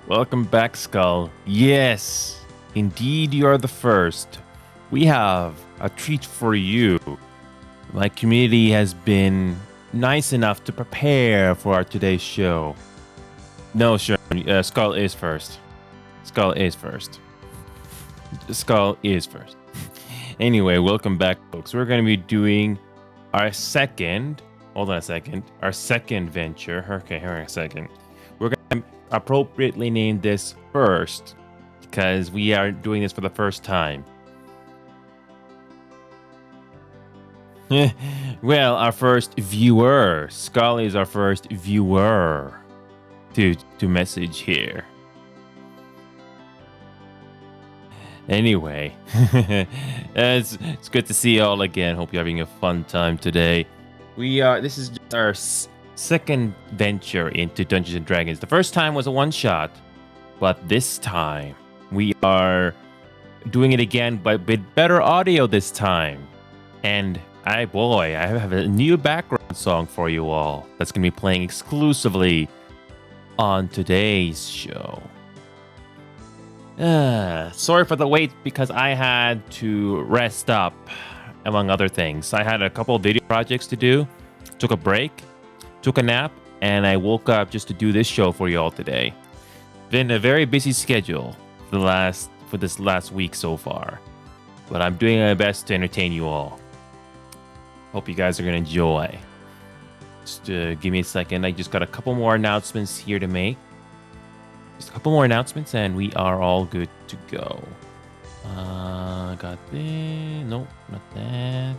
Welcome back, Skull. Yes, indeed, you are the first. We have a treat for you. My community has been nice enough to prepare for our today's show. No, sure, Skull is first. Skull is first. Skull is first. Anyway, welcome back, folks. We're going to be doing our second. Hold on a second. Our second venture. Okay, here in a second. We're going to appropriately name this first because we are doing this for the first time. Well, our first viewer. Skull is our first viewer to message here. Anyway, it's good to see you all again. Hope you're having a fun time today. This is just our second venture into Dungeons and Dragons. The first time was a one-shot, but this time we are doing it again, but with better audio this time. And I have a new background song for you all that's going to be playing exclusively on today's show. Sorry for the wait because I had to rest up, among other things. I had a couple of video projects to do, took a break, took a nap, and I woke up just to do this show for you all today. Been a very busy schedule for this last week so far, but I'm doing my best to entertain you all. Hope you guys are going to enjoy. Just give me a second. I just got a couple more announcements here to make. Just a couple more announcements and we are all good to go. Got this. Nope, not that.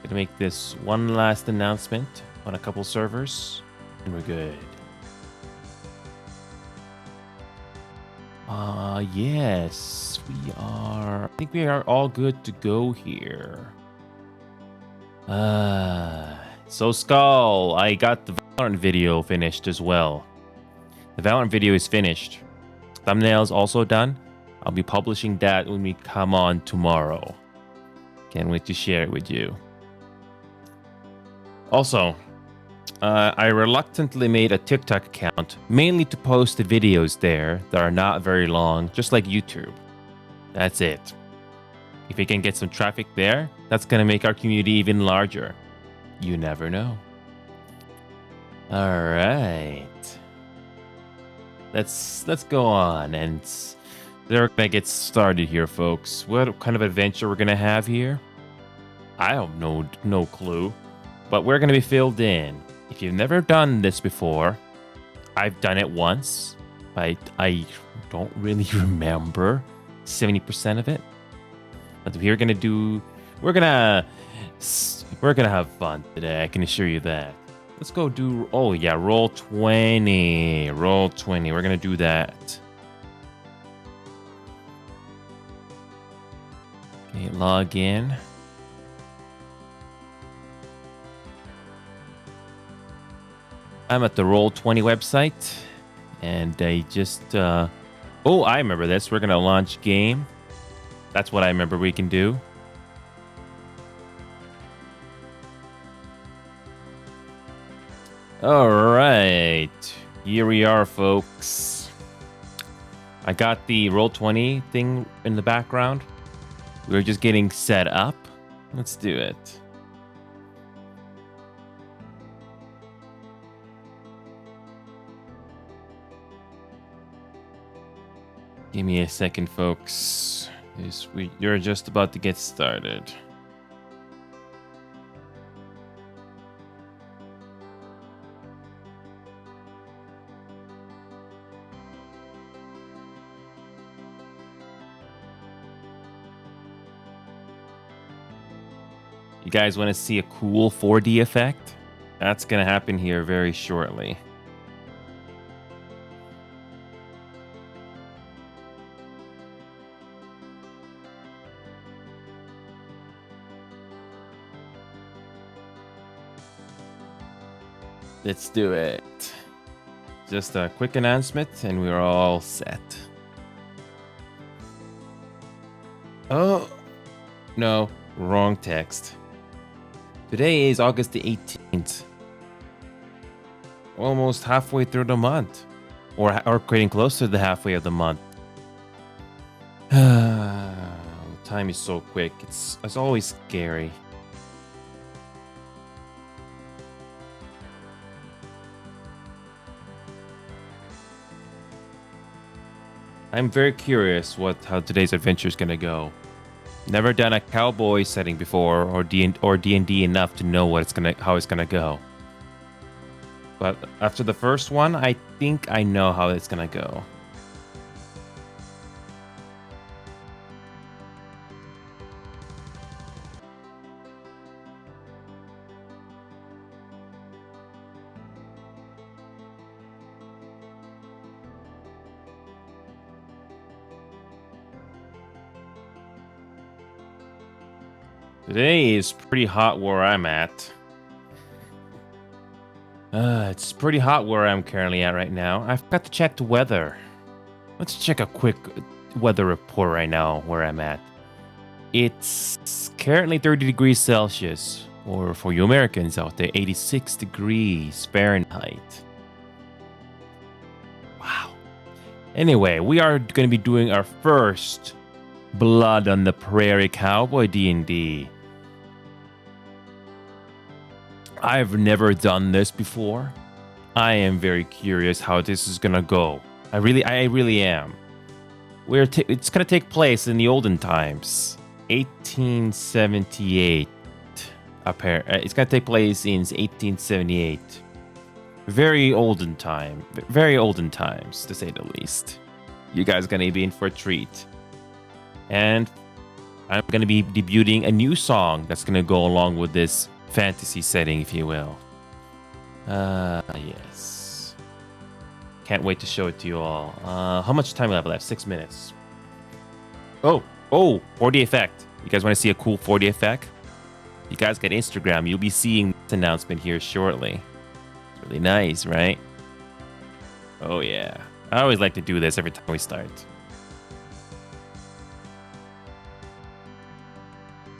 Gonna make this one last announcement on a couple servers and we're good. Yes, we are. I think we are all good to go here. So Skull, I got the Valorant video finished as well. The Valorant video is finished. Thumbnail's also done. I'll be publishing that when we come on tomorrow. Can't wait to share it with you. Also, I reluctantly made a TikTok account, mainly to post the videos there that are not very long, just like YouTube. That's it. If we can get some traffic there, that's going to make our community even larger. You never know. All right. Let's go on and we're gonna get started here, folks. What kind of adventure we're gonna have here? I have no clue, but we're gonna be filled in. If you've never done this before, I've done it once, but I don't really remember 70% of it. But we're gonna have fun today. I can assure you that. Let's go do, roll 20. Roll 20. We're going to do that. Okay, log in. I'm at the Roll20 website. And I just, I remember this. We're going to launch game. That's what I remember we can do. All right, here we are, folks. I got the Roll20 thing in the background. We're just getting set up. Let's do it. Give me a second, folks. You're just about to get started. You guys want to see a cool 4D effect? That's going to happen here very shortly. Let's do it. Just a quick announcement and we're all set. Oh, no, wrong text. Today is August the 18th. Almost halfway through the month. or getting close to the halfway of the month. Time is so quick. It's always scary. I'm very curious how today's adventure is gonna go. Never done a cowboy setting before, or D&D enough to know how it's gonna go. But after the first one, I think I know how it's gonna go. Today is pretty hot where I'm at. It's pretty hot where I'm currently at right now. I've got to check the weather. Let's check a quick weather report right now where I'm at. It's currently 30 degrees Celsius, or for you Americans out there, 86 degrees Fahrenheit. Wow. Anyway, we are going to be doing our first Blood on the Prairie Cowboy D&D. I've never done this before. I am very curious how this is gonna go. I really am. It's gonna take place in the olden times, 1878. It's gonna take place in 1878. Very olden times, to say the least. You guys are gonna be in for a treat. And I'm going to be debuting a new song that's going to go along with this fantasy setting, if you will. Yes. Can't wait to show it to you all. How much time do I have left? 6 minutes. Oh, 4D effect. You guys want to see a cool 4D effect? You guys got Instagram. You'll be seeing this announcement here shortly. It's really nice, right? Oh, yeah. I always like to do this every time we start.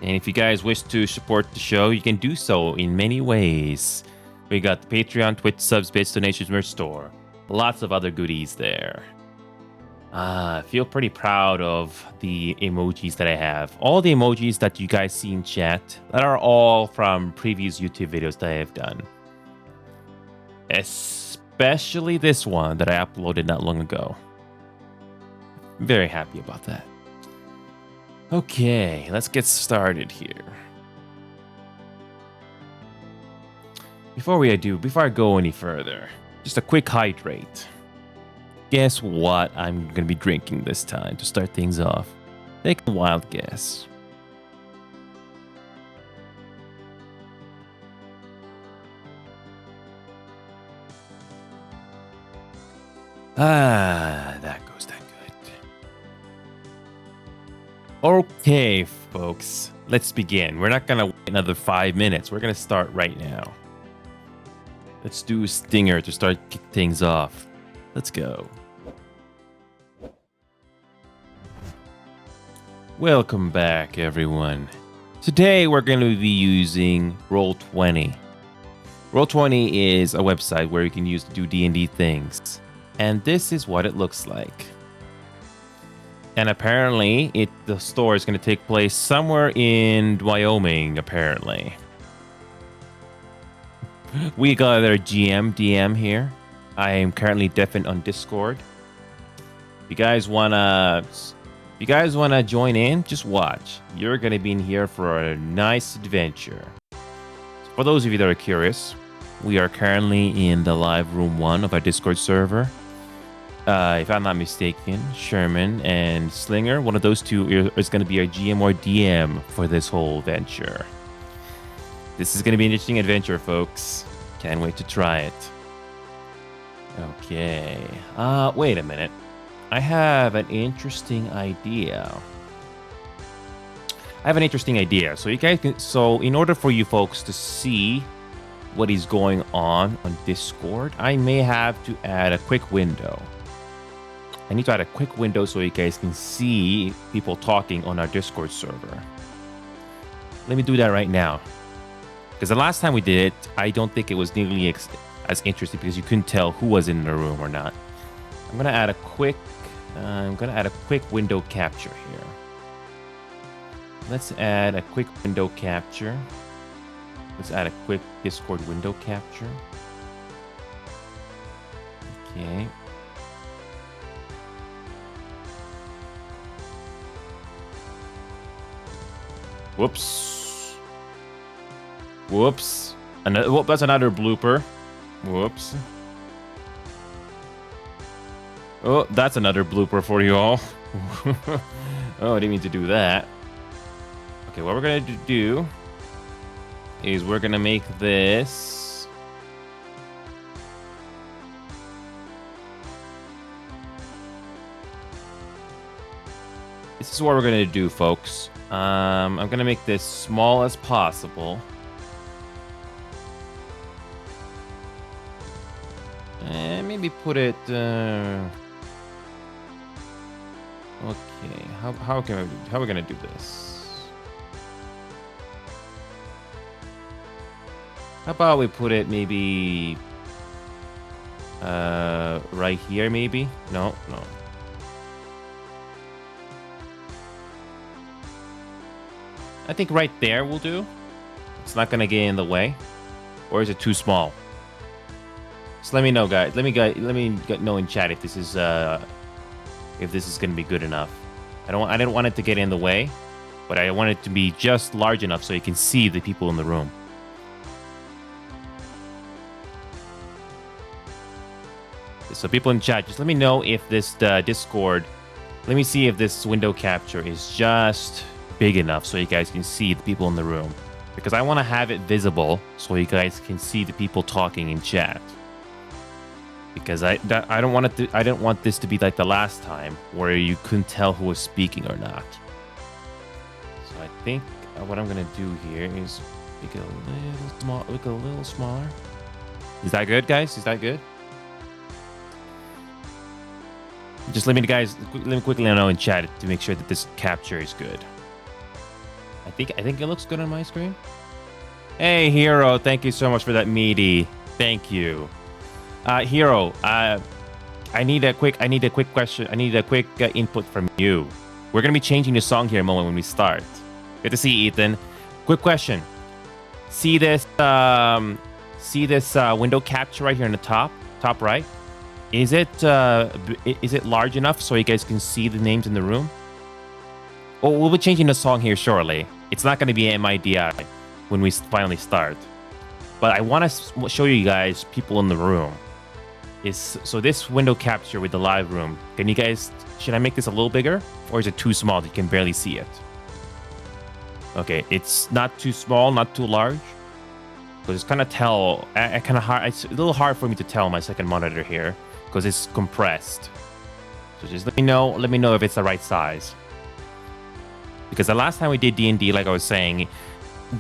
And if you guys wish to support the show, you can do so in many ways. We got the Patreon, Twitch subs, bits, donations, merch store. Lots of other goodies there. I feel pretty proud of the emojis that I have. All the emojis that you guys see in chat, that are all from previous YouTube videos that I have done. Especially this one that I uploaded not long ago. Very happy about that. Okay, let's get started here. Before I go any further, just a quick hydrate. Guess what I'm going to be drinking this time to start things off? Take a wild guess. That goes that good. Okay, folks, let's begin. We're not going to wait another 5 minutes. We're going to start right now. Let's do a stinger to start kick things off. Let's go. Welcome back, everyone. Today, we're going to be using Roll20. Roll20 is a website where you can use to do D&D things. And this is what it looks like. And apparently, the store is going to take place somewhere in Wyoming, apparently. We got our DM here. I am currently deafened on Discord. If you guys wanna join in, just watch. You're gonna be in here for a nice adventure. For those of you that are curious, we are currently in the live room 1 of our Discord server. If I'm not mistaken, Sherman and Slinger, one of those two is going to be our GM or DM for this whole venture. This is going to be an interesting adventure, folks. Can't wait to try it. Okay. Wait a minute. I have an interesting idea. So you guys can. So in order for you folks to see what is going on Discord, I may have to add a quick window. I need to add a quick window so you guys can see people talking on our Discord server. Let me do that right now. Because the last time we did it, I don't think it was nearly as interesting because you couldn't tell who was in the room or not. I'm gonna add a quick. Window capture here. Let's add a quick window capture. Let's add a quick Discord window capture. Okay. Whoops. Whoops. That's another blooper. Whoops. Oh, that's another blooper for you all. Oh, I didn't mean to do that. Okay, what we're going to do is we're going to make this. This is what we're going to do, folks. I'm going to make this small as possible. And maybe put it... Okay, how are we gonna do this? How about we put it maybe right here maybe? No. I think right there will do. It's not gonna get in the way. Or is it too small? So let me know, guys. Let me know in chat if this is gonna be good enough. I didn't want it to get in the way, but I want it to be just large enough so you can see the people in the room. So people in chat, just let me know if this Discord, let me see if this window capture is just big enough so you guys can see the people in the room. Because I want to have it visible so you guys can see the people talking in chat. Because I don't want this to be like the last time where you couldn't tell who was speaking or not. So I think what I'm gonna do here is make it a little smaller. Is that good, guys? Is that good? Just let me quickly know in chat to make sure that this capture is good. I think it looks good on my screen. Hey, Hero, thank you so much for that meaty. Thank you. Hero, I need a quick question. I need a quick input from you. We're gonna be changing the song here in a moment when we start. Good to see you, Ethan. Quick question. See this window capture right here in the top right? Is it large enough so you guys can see the names in the room? Well, we'll be changing the song here shortly. It's not gonna be MIDI when we finally start. But I want to show you guys people in the room. So this window capture with the live room, should I make this a little bigger? Or is it too small that you can barely see it? Okay, it's not too small, not too large. Because it's kind of it's a little hard for me to tell on my second monitor here because it's compressed. So just let me know if it's the right size. Because the last time we did D&D, like I was saying,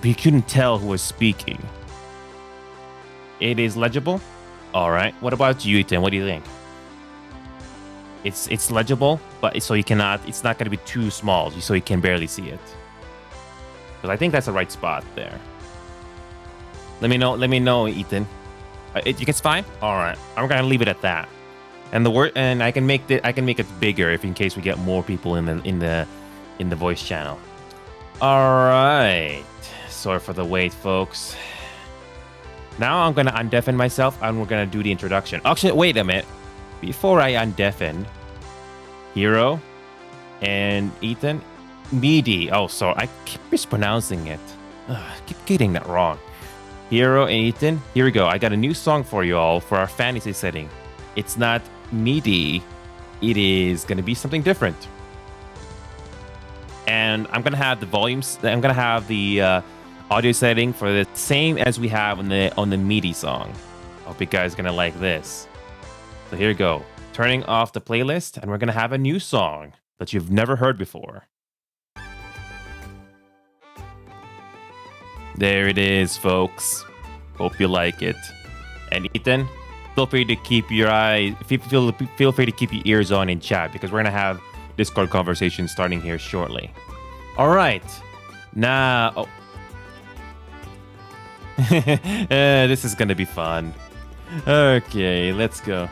we couldn't tell who was speaking. It is legible? All right. What about you, Ethan? What do you think? It's legible, but it's not going to be too small, so you can barely see it. But I think that's the right spot there. Let me know, Ethan. You think it's fine? All right. I'm gonna leave it at that. And I can make it bigger if in case we get more people in the voice channel. All right. Sorry for the wait, folks. Now I'm gonna undeafen myself and we're gonna do the introduction. Actually, wait a minute. Before I undeafen, Hero and Ethan, Midi. Oh, sorry, I keep mispronouncing it. I keep getting that wrong. Hero and Ethan, here we go. I got a new song for you all for our fantasy setting. It's not MIDI. It is gonna be something different. And I'm gonna have the volumes. I'm gonna have the audio setting for the same as we have on the MIDI song. Hope you guys are gonna like this. So here we go. Turning off the playlist, and we're gonna have a new song that you've never heard before. There it is, folks. Hope you like it. And Ethan, feel free to keep your feel free to keep your ears on in chat because we're gonna have Discord conversation starting here shortly. All right, now. Oh. This is gonna be fun. Okay, let's go.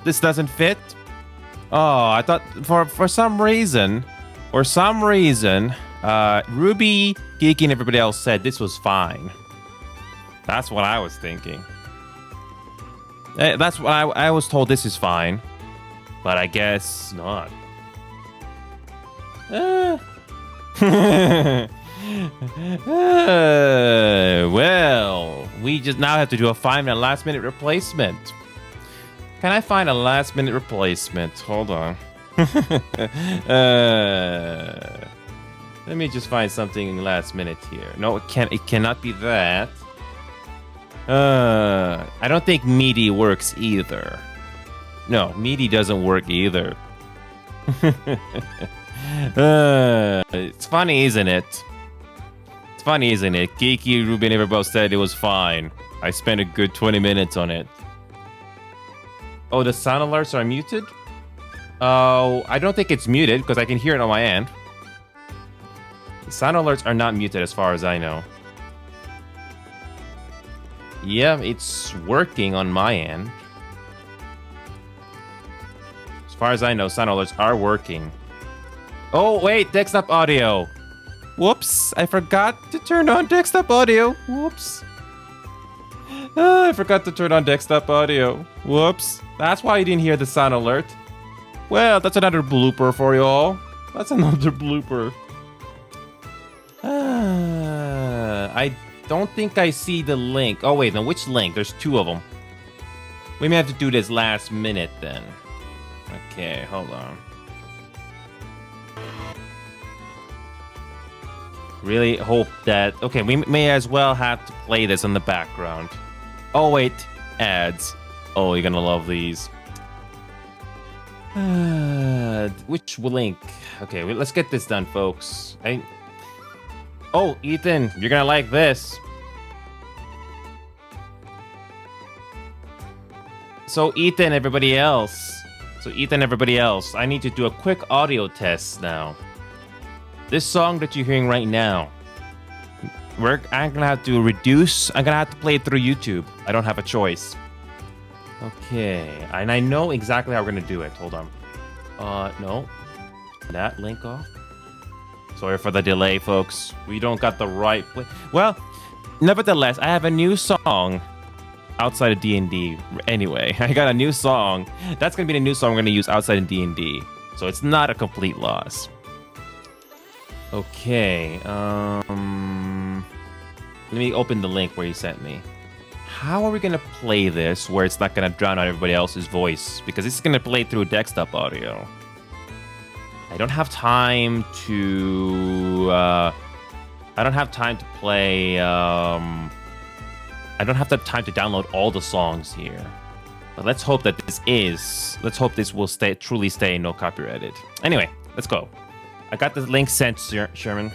This doesn't fit. Oh, I thought for some reason, Ruby, Geeky, and everybody else said this was fine. That's what I was thinking. That's what I was told. This is fine, but I guess not. Well, we just now have to do a 5-minute last-minute replacement. Can I find a last-minute replacement? Hold on. Let me just find something last minute here. No, it can't. It cannot be that. I don't think meaty works either. No, meaty doesn't work either. It's funny, isn't it? It's funny, isn't it? Geeky, Ruben, everybody said it was fine. I spent a good 20 minutes on it. Oh, the sound alerts are muted? Oh, I don't think it's muted because I can hear it on my end. The sound alerts are not muted as far as I know. Yeah, it's working on my end. As far as I know, sound alerts are working. Oh, wait, desktop audio. Whoops, I forgot to turn on desktop audio. Whoops. I forgot to turn on desktop audio. Whoops. That's why you didn't hear the sound alert. Well, that's another blooper for you all. That's another blooper. I don't think I see the link. Oh, wait, no, which link? There's 2 of them. We may have to do this last minute then. Okay, hold on. Really hope that... Okay, we may as well have to play this in the background. Oh, wait. Ads. Oh, you're gonna love these. Which link? Okay, let's get this done, folks. Oh, Ethan, you're gonna like this. So Ethan, everybody else. I need to do a quick audio test now. This song that you're hearing right now, I'm gonna have to reduce. I'm gonna have to play it through YouTube. I don't have a choice. Okay, and I know exactly how we're gonna do it. Hold on. No. That link off. Sorry for the delay, folks. We don't got the right play. Well, nevertheless, I have a new song outside of D&D. Anyway, I got a new song. That's gonna be the new song we're gonna use outside of D&D. So it's not a complete loss. Okay. Let me open the link where you sent me. How are we gonna play this where it's not gonna drown out everybody else's voice? Because it's gonna play through desktop audio. I don't have time to. I don't have time to play. I don't have the time to download all the songs here. But let's hope that Let's hope this will truly stay no copyrighted. Anyway, let's go. I got the link sent, Sherman.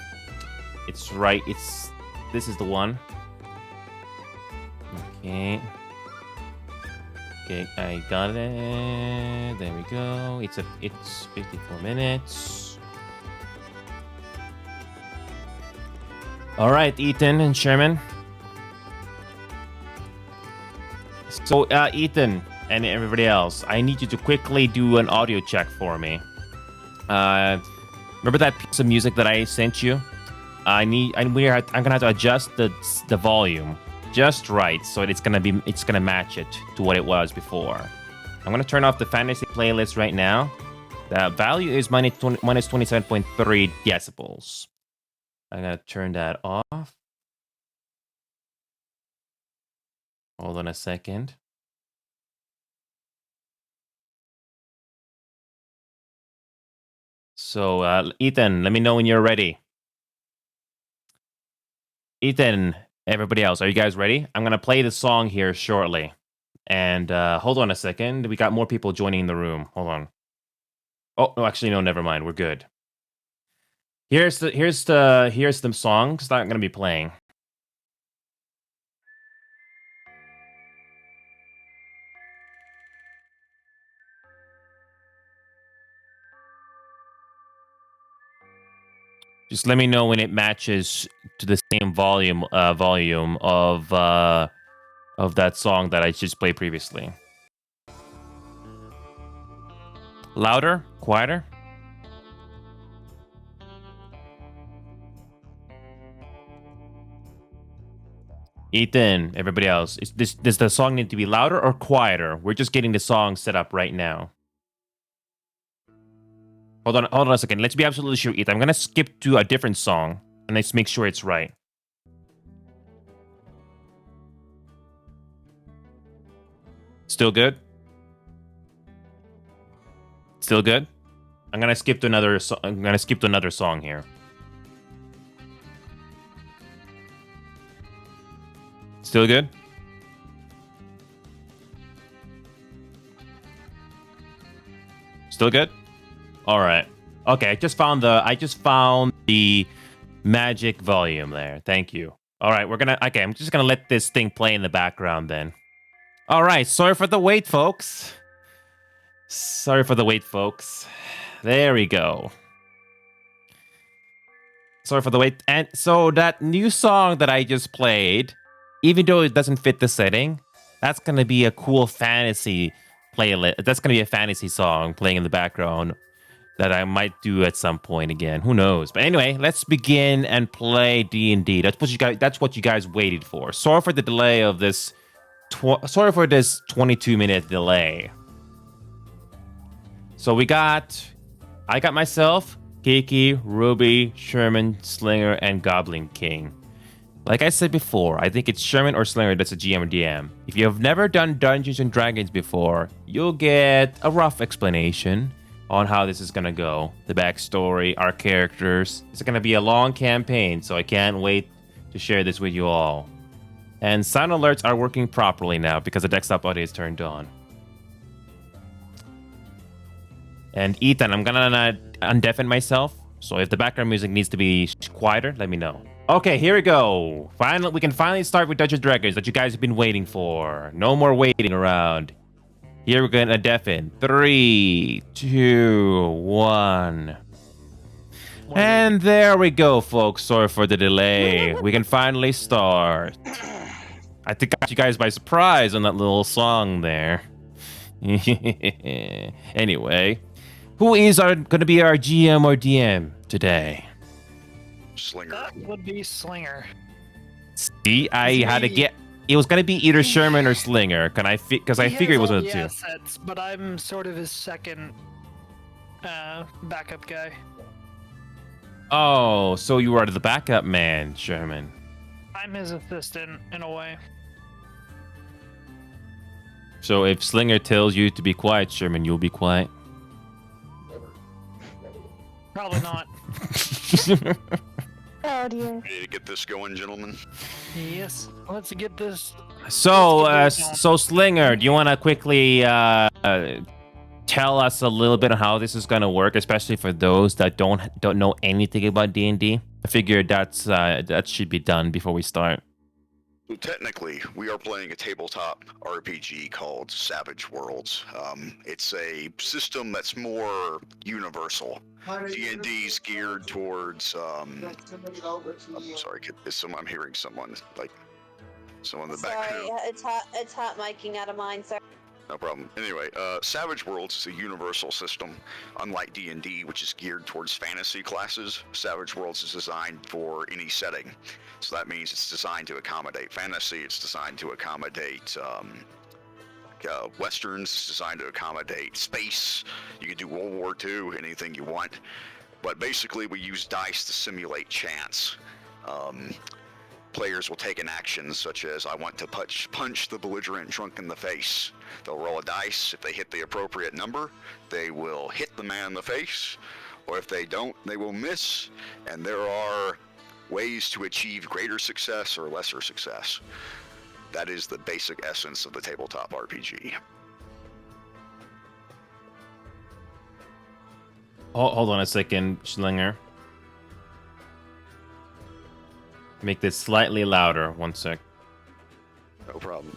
It's right. This is the one. Okay. Okay, I got it. There we go. It's 54 minutes. All right, Ethan and Sherman. So, Ethan and everybody else, I need you to quickly do an audio check for me. Remember that piece of music that I sent you? I'm gonna have to adjust the volume just right, so it's gonna match it to what it was before. I'm gonna turn off the fantasy playlist right now. The value is minus 27.3 decibels. I'm gonna turn that off. Hold on a second. So, Ethan, let me know when you're ready. Ethan, everybody else, are you guys ready? I'm going to play the song here shortly. And hold on a second. We got more people joining the room. Hold on. Oh, no, actually, no, never mind. We're good. Here's the song. It's not going to be playing. Just let me know when it matches to the same volume of that song that I just played previously. Louder? Quieter? Ethan, everybody else, does the song need to be louder or quieter? We're just getting the song set up right now. Hold on a second. Let's be absolutely sure, Ethan. I'm gonna skip to a different song and let's make sure it's right. Still good? Still good? I'm gonna skip to another. I'm gonna skip to another song here. Still good? Still good? All right. Okay, I just found the magic volume there. Thank you. All right, I'm just gonna let this thing play in the background then. All right, sorry for the wait, folks. Sorry for the wait, folks. There we go. Sorry for the wait. And so that new song that I just played, even though it doesn't fit the setting, that's gonna be a cool fantasy playlist. That's gonna be a fantasy song playing in the background that I might do at some point again. Who knows? But anyway, let's begin and play D&D. That's what you guys waited for. Sorry for the delay of this. Sorry for this 22-minute delay. So I got myself, Kiki, Ruby, Sherman, Slinger, and Goblin King. Like I said before, I think it's Sherman or Slinger that's a GM or DM. If you have never done Dungeons and Dragons before, you'll get a rough explanation on how this is gonna go. The backstory, our characters. It's gonna be a long campaign, so I can't wait to share this with you all. And sound alerts are working properly now because the desktop audio is turned on. And Ethan, I'm gonna undeafen myself, so if the background music needs to be quieter, let me know. Okay, here we go. We can finally start with Dungeons & Dragons that you guys have been waiting for. No more waiting around. Here we're gonna deafen. 3, 2, 1. And there we go, folks. Sorry for the delay. We can finally start. I think I got you guys by surprise on that little song there. Anyway, who is gonna be our GM or DM today? Slinger. That would be Slinger. See, I had to get. It was gonna be either Sherman or Slinger. Because I figured it was one of the two. Assets, but I'm sort of his second backup guy. Oh, so you are the backup man, Sherman. I'm his assistant in a way. So if Slinger tells you to be quiet, Sherman, you'll be quiet. Probably not. Oh dear. Ready to get this going, gentlemen? Yes. Let's get this. So, Slinger, do you want to quickly tell us a little bit on how this is going to work, especially for those that don't know anything about D&D? I figured that should be done before we start. So technically, we are playing a tabletop RPG called Savage Worlds. It's a system that's more universal. D&D's geared towards. I'm sorry, I'm hearing someone like someone in the background. Sorry, it's hot miking out of mine, sir. No problem. Anyway, Savage Worlds is a universal system. Unlike D&D, which is geared towards fantasy classes, Savage Worlds is designed for any setting. So that means it's designed to accommodate fantasy, it's designed to accommodate westerns, it's designed to accommodate space. You can do World War II, anything you want. But basically, we use dice to simulate chance. Players will take an action such as, I want to punch the belligerent drunk in the face. They'll roll a dice. If they hit the appropriate number, they will hit the man in the face. Or if they don't, they will miss. And there are ways to achieve greater success or lesser success. That is the basic essence of the tabletop RPG. Hold on a second, Schlinger. Make this slightly louder. One sec. No problem.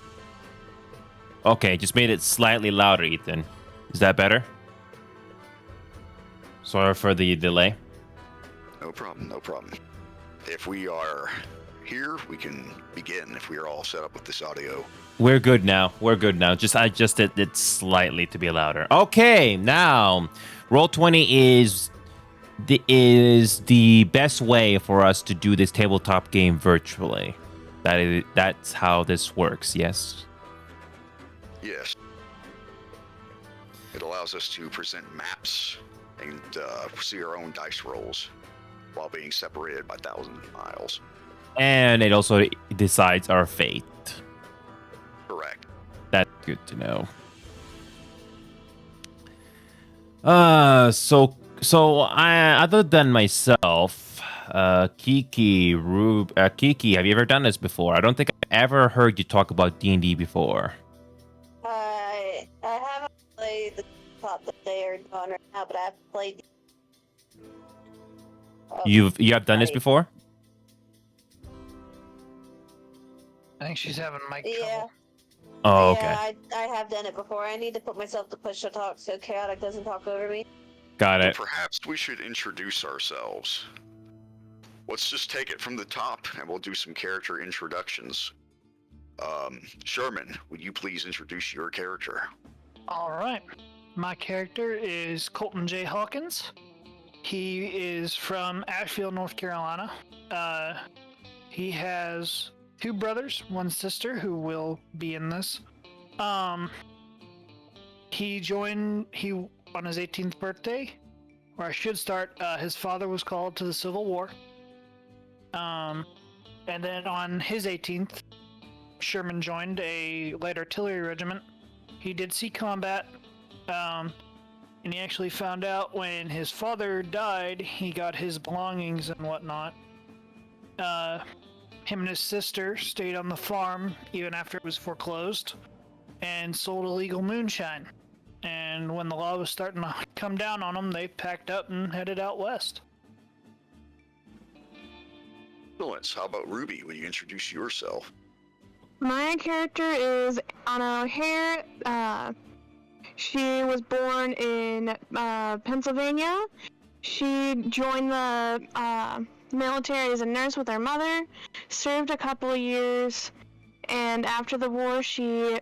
Okay, just made it slightly louder, Ethan. Is that better? Sorry for the delay. No problem, no problem. If we are here, we can begin if we are all set up with this audio. We're good now. We're good now. Just I adjusted it slightly to be louder. Okay, now Roll20 is the best way for us to do this tabletop game virtually. That's how this works. Yes. Yes. It allows us to present maps and see our own dice rolls while being separated by thousands of miles. And it also decides our fate. Correct. That's good to know. So I, other than myself, Kiki, Kiki, have you ever done this before? I don't think I've ever heard you talk about D&D before. I haven't played the top that they are doing right now, but I've played. You have done this Right. before? I think she's having mic Yeah. trouble. Oh, Yeah, okay. I have done it before. I need to put myself to push to talk so Chaotic doesn't talk over me. Got So it. perhaps we should introduce ourselves. Let's just take it from the top, and we'll do some character introductions. Sherman, would you please introduce your character? All right. My character is Colton J. Hawkins. He is from Asheville, North Carolina. He has 2 brothers, 1 sister who will be in this. He on his 18th birthday, or I should start, his father was called to the Civil War. And then on his 18th, Sherman joined a light artillery regiment. He did see combat, and he actually found out when his father died, he got his belongings and whatnot. Him and his sister stayed on the farm even after it was foreclosed and sold illegal moonshine. And when the law was starting to come down on them, they packed up and headed out west. Excellent. How about Ruby? Would you introduce yourself? My character is Anna O'Hare. She was born in Pennsylvania. She joined the military as a nurse with her mother, served a couple of years, and after the war she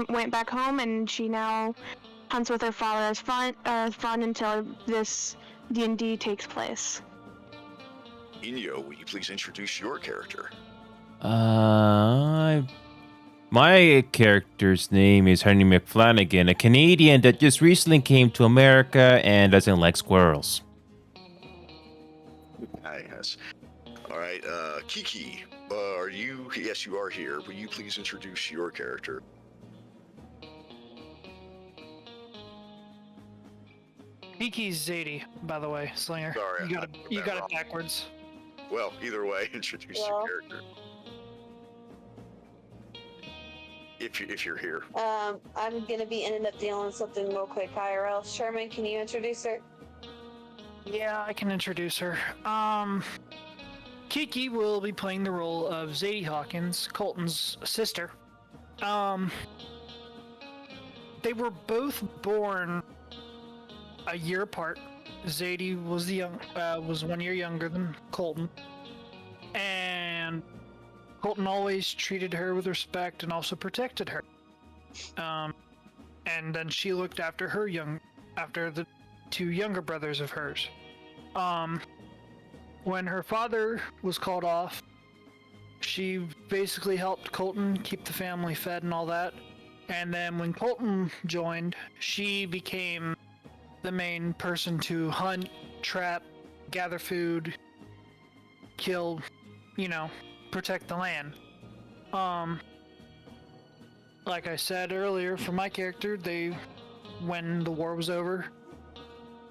went back home, and she now hunts with her father as fun until this D&D takes place. Inyo, would you please introduce your character? My character's name is Henry McFlanagan, a Canadian that just recently came to America and doesn't like squirrels. Yes. All right, Kiki, are you? Yes, you are here. Will you please introduce your character? Kiki's Zadie, by the way, Slinger. Sorry, you got I it. put You that got wrong. it backwards. Well, either way, introduce Well. your character. If you're here. I'm gonna be ending up dealing with something real quick, IRL. Sherman, can you introduce her? Yeah, I can introduce her. Kiki will be playing the role of Zadie Hawkins, Colton's sister. They were both born a year apart. Zadie was was 1 year younger than Colton, and Colton always treated her with respect and also protected her. And then she looked after after the 2 younger brothers of hers. When her father was called off, she basically helped Colton keep the family fed and all that. And then when Colton joined, she became the main person to hunt, trap, gather food, kill, protect the land. Like I said earlier, for my character, when the war was over,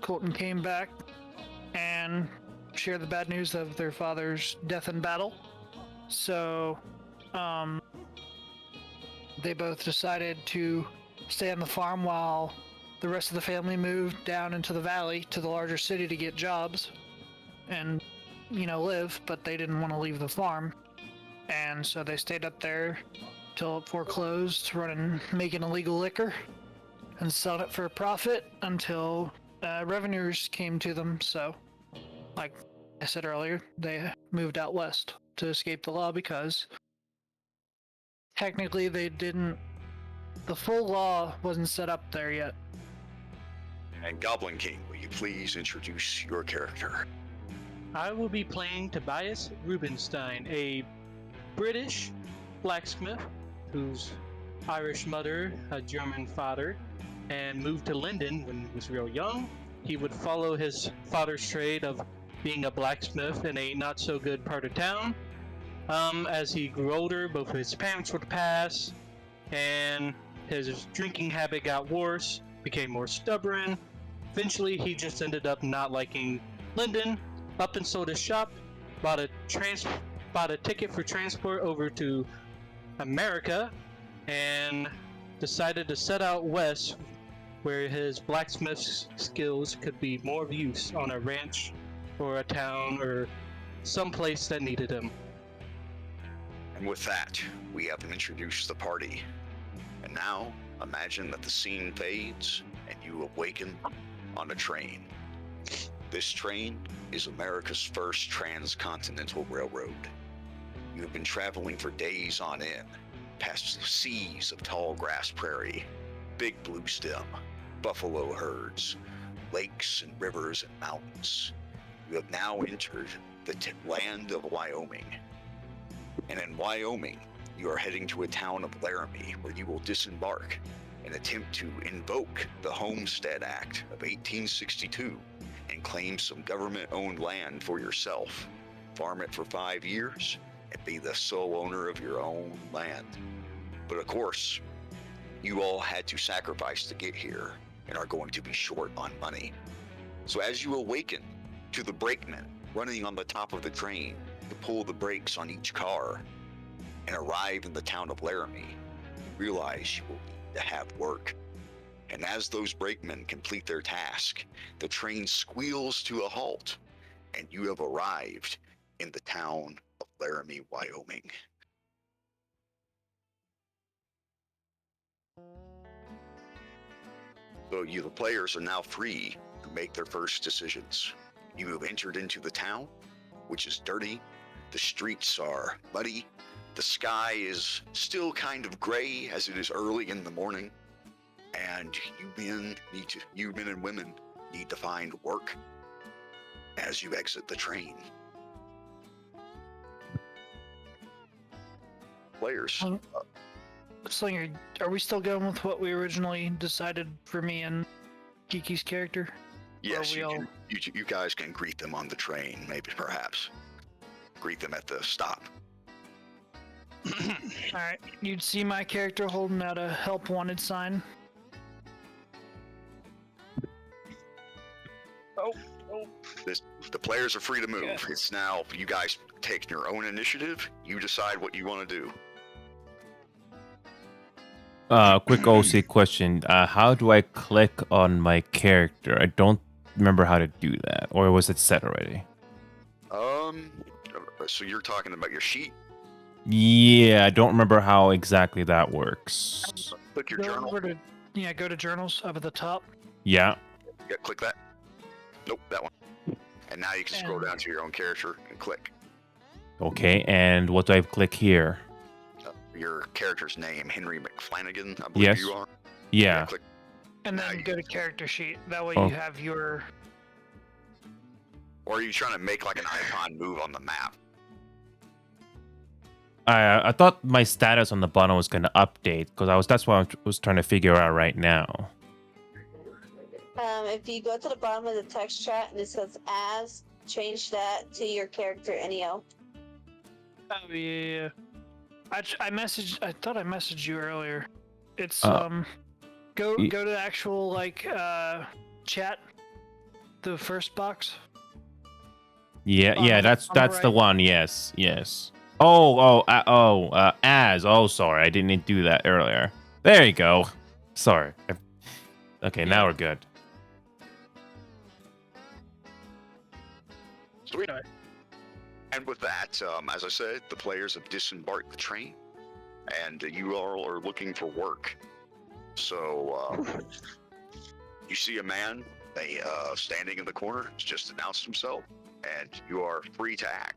Colton came back and shared the bad news of their father's death in battle. So, they both decided to stay on the farm while the rest of the family moved down into the valley to the larger city to get jobs and, live, but they didn't want to leave the farm. And so they stayed up there till it foreclosed, making illegal liquor and selling it for a profit until revenues came to them. So, like I said earlier, they moved out west to escape the law because technically the full law wasn't set up there yet. And Goblin King, will you please introduce your character? I will be playing Tobias Rubinstein, a British blacksmith whose Irish mother, a German father, and moved to London when he was real young. He would follow his father's trade of being a blacksmith in a not so good part of town. As he grew older, both of his parents would pass, and his drinking habit got worse, became more stubborn. Eventually, he just ended up not liking London, up and sold his shop, bought a ticket for transport over to America, and decided to set out west where his blacksmith skills could be more of use on a ranch or a town or some place that needed him. And with that, we have introduced the party. And now, imagine that the scene fades and you awaken on a train. This train is America's first transcontinental railroad. You have been traveling for days on end, past seas of tall grass prairie, big blue stem, buffalo herds, lakes and rivers and mountains. You have now entered the land of Wyoming. And in Wyoming, you are heading to a town of Laramie where you will disembark and attempt to invoke the Homestead Act of 1862 and claim some government-owned land for yourself, farm it for 5 years, and be the sole owner of your own land. But of course, you all had to sacrifice to get here and are going to be short on money. So as you awaken to the brakemen running on the top of the train to pull the brakes on each car and arrive in the town of Laramie, you realize you will need to have work. And as those brakemen complete their task, the train squeals to a halt, and you have arrived in the town of Laramie, Wyoming. So you, the players, are now free to make their first decisions. You have entered into the town, which is dirty. The streets are muddy. The sky is still kind of gray as it is early in the morning. And you men and women need to find work as you exit the train. Players. Slinger, are we still going with what we originally decided for me and Kiki's character? Yes, we all- you guys can greet them on the train, maybe perhaps. Greet them at the stop. Alright, you'd see my character holding out a help wanted sign. The players are free to move. Yeah. It's now you guys take your own initiative. You decide what you want to do. Quick OC question. How do I click on my character? I don't remember how to do that. Or was it set already? So you're talking about your sheet? Yeah, I don't remember how exactly that works. Click your journal. Go to journals up at the top. Yeah. Yeah, click that. Nope, that one. And now you can scroll down to your own character and click. Okay, and what do I click here? Your character's name, Henry McFlanagan, I believe you are. Yeah. Click. And then go to character sheet. That way you have your... Or are you trying to make like an icon move on the map? I thought my status on the bottom was going to update, because that's what I was trying to figure out right now. If you go to the bottom of the text chat and it says as, change that to your character NEO. Oh yeah. I thought I messaged you earlier. It's go to the actual chat, the first box. Yeah, that's right. the one. Yes. As. Oh, sorry, I didn't do that earlier. There you go. Sorry. Okay, now we're good. Sweet. And with that, as I said, the players have disembarked the train, and you all are looking for work. So you see a man, standing in the corner, has just announced himself. and you are free to act.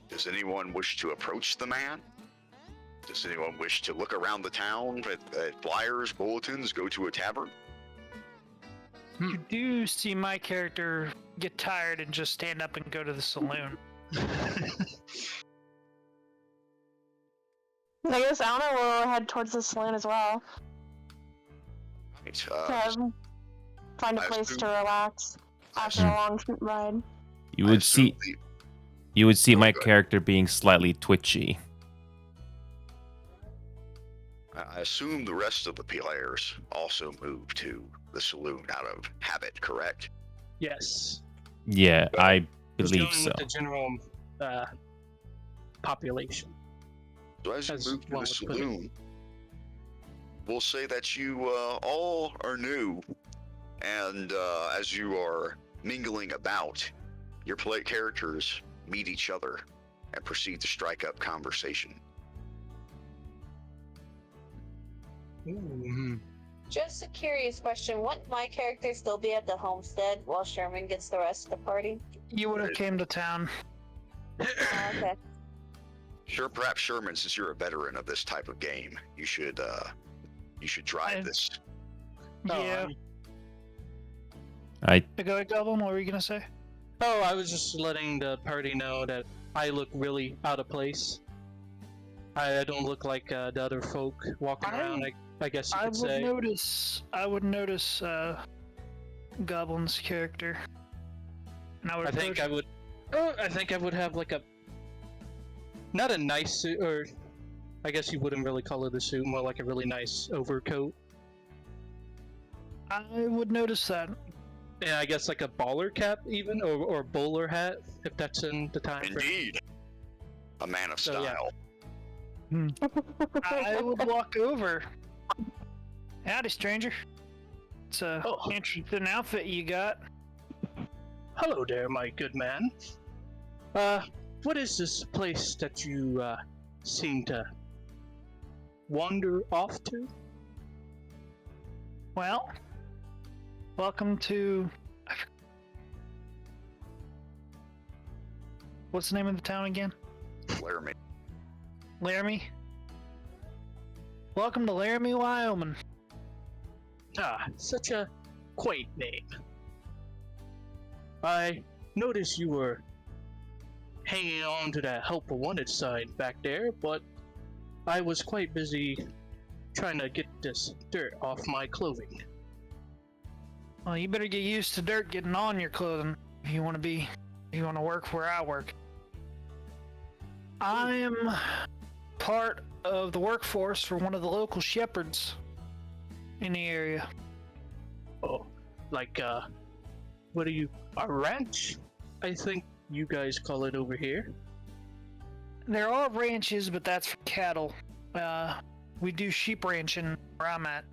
Does anyone wish to approach the man? Does anyone wish to look around the town at flyers, bulletins, go to a tavern? You do see my character get tired and just stand up and go to the saloon. I guess Anna will head towards the saloon as well. Right, To find a I place assume- to relax after a long ride. You I would assume see the- you would see Oh, my go ahead. character being slightly twitchy. I assume the rest of the players also moved to the saloon out of habit, correct? Yes. Yeah, I Just believe going so. with the general population. So as you As move to one the would put it. saloon, we'll say that you all are new, and as you are mingling about, your play characters meet each other and proceed to strike up conversation. Ooh. Just a curious question. Wouldn't my character still be at the homestead while Sherman gets the rest of the party? You would have came to town. Oh, okay. Sure, perhaps Sherman, since you're a veteran of this type of game, you should drive this. Yeah. I Go ahead, Goblin. What were you gonna say? Oh, I was just letting the party know that I look really out of place. I don't look like the other folk walking around. I guess you I could would say. notice. I would notice Goblin's character, and I would. I think I approach- would. I think I would have like a, not a nice suit, or I guess you wouldn't really call it a suit, more like a really nice overcoat. I would notice that. And I guess like a baller cap, even, or bowler hat, if that's in the time frame. Indeed, a man of So, yeah. style. I would walk over. Howdy, stranger. It's a Oh. interesting outfit you got. Hello there, my good man. What is this place that you seem to wander off to? Well, welcome to. What's the name of the town again? Laramie. Laramie. Welcome to Laramie, Wyoming. Ah, such a quaint name. I noticed you were hanging on to that help wanted sign back there, but I was quite busy trying to get this dirt off my clothing. Well, you better get used to dirt getting on your clothing if you want to work where I work. I am part of the workforce for one of the local shepherds in the area. Oh, like, what are you, a ranch? I think you guys call it over here. There are ranches, but that's for cattle. We do sheep ranching where I'm at.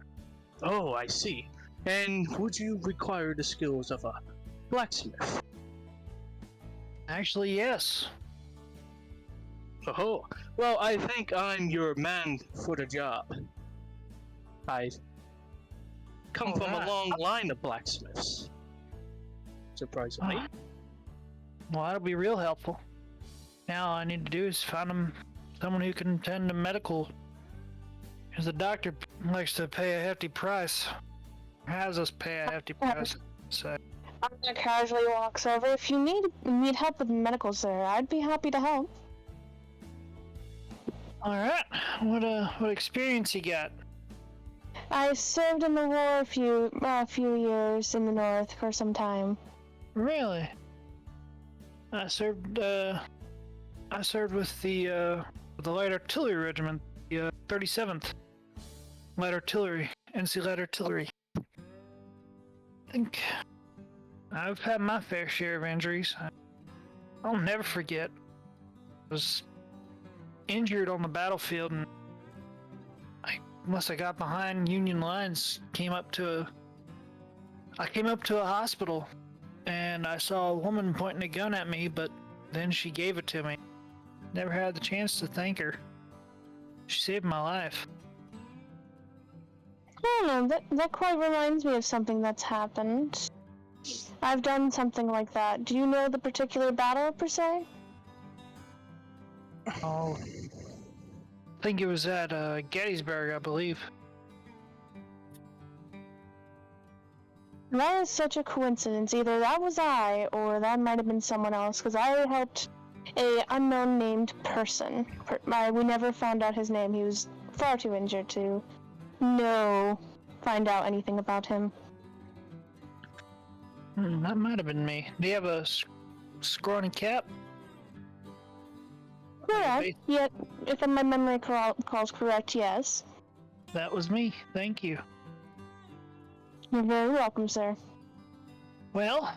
Oh, I see. And would you require the skills of a blacksmith? Actually, yes. Oh, well, I think I'm your man for the job. I come from a Alright. long line of blacksmiths. Surprisingly. Ah. Well, that'll be real helpful. Now all I need to do is find someone who can attend to medical. Because the doctor likes to pay a hefty price. Has us pay a hefty price. So, Anna casually walks over. If you need help with medical, sir, I'd be happy to help. all right. What experience you got? I served in the war a few years in the north for some time. Really? I served with the light artillery regiment, the 37th light artillery, NC light artillery. I think I've had my fair share of injuries. I'll never forget. I was injured on the battlefield, and unless I got behind Union lines, I came up to a hospital, and I saw a woman pointing a gun at me, but then she gave it to me. Never had the chance to thank her. She saved my life. I don't know, that quite reminds me of something that's happened. I've done something like that. Do you know the particular battle, per se? Oh, I think it was at Gettysburg, I believe. That is such a coincidence. Either that was I, or that might have been someone else, because I helped a unknown named person. We never found out his name. He was far too injured to find out anything about him. That might have been me. Do you have a scrawny cap? Correct. Yet, if my memory calls correct, yes. That was me. Thank you. You're very welcome, sir. Well,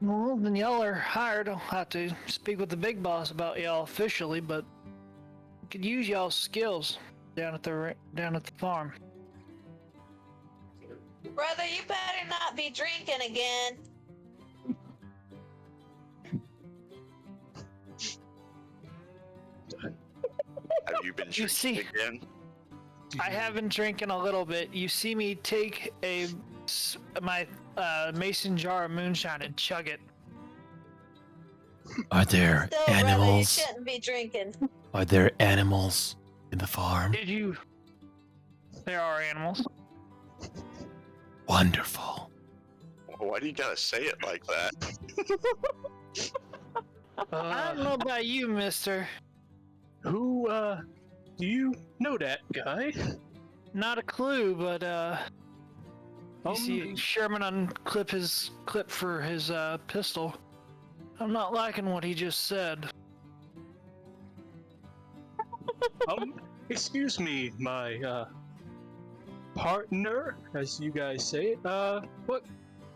then y'all are hired. I'll have to speak with the big boss about y'all officially, but could use y'all's skills down at the farm. Brother, you better not be drinking again. Have you been You see- drinking again? I have been drinking a little bit. You see me take my mason jar of moonshine and chug it. Are there Still, brother, you animals? shouldn't be drinking. Are there animals in the farm? Did you? There are animals. Wonderful. Why do you gotta say it like that? I don't know about you, mister. Who, do you know that guy? Not a clue, but you see Um, Sherman unclip his clip for his pistol. I'm not liking what he just said. Excuse me, my, partner, as you guys say it. What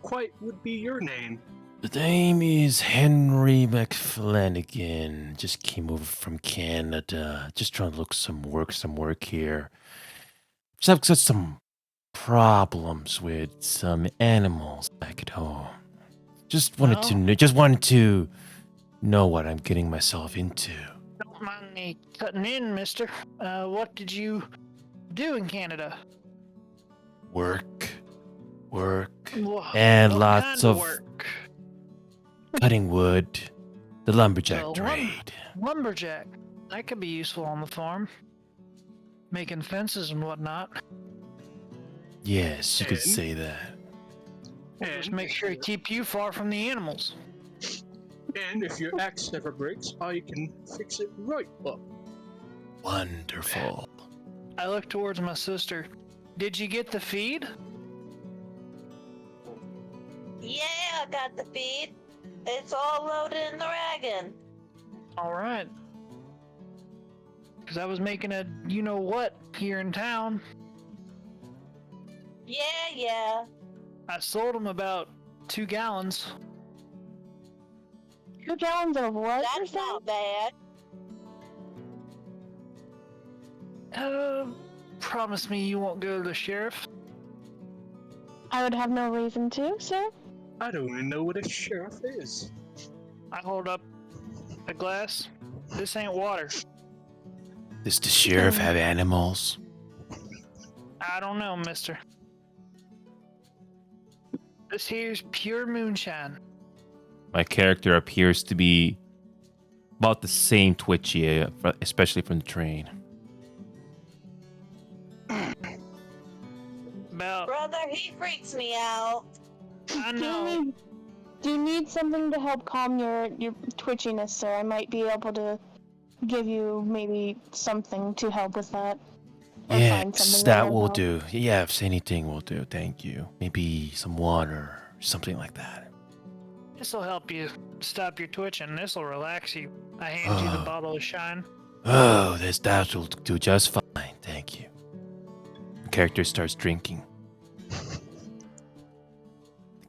quite would be your name? The name is Henry McFlanagan. Just came over from Canada. Just trying to look some work here. Just have got some problems with some animals back at home. Just wanted to know what I'm getting myself into. Don't mind me cutting in, mister. What did you do in Canada? Work, Wha- and what lots kind of work. cutting wood, the lumberjack Well, trade. Lumberjack. That could be useful on the farm. Making fences and whatnot. Yes, you could And- say that. Just make sure to keep you far from the animals. And if your axe ever breaks, I can fix it right up. Wonderful. I look towards my sister. Did you get the feed? Yeah, I got the feed. It's all loaded in the wagon. All right. Because I was making a you-know-what here in town. Yeah. I sold them about 2 gallons. 2 gallons of what? That's not bad. Promise me you won't go to the sheriff. I would have no reason to, sir. I don't even know what a sheriff is. I hold up a glass. This ain't water. Does the sheriff have animals? I don't know, mister. This here's pure moonshine. My character appears to be about the same twitchy, especially from the train. About, Brother, he freaks me out. I know. Do you need something to help calm your twitchiness, sir? I might be able to give you maybe something to help with that. Or find Yes, something that will help. do. Yes, anything will do. Thank you. Maybe some water, something like that. This'll help you stop your twitching. This'll relax you. I hand you the bottle of shine. Oh, that will do just fine. Thank you. The character starts drinking.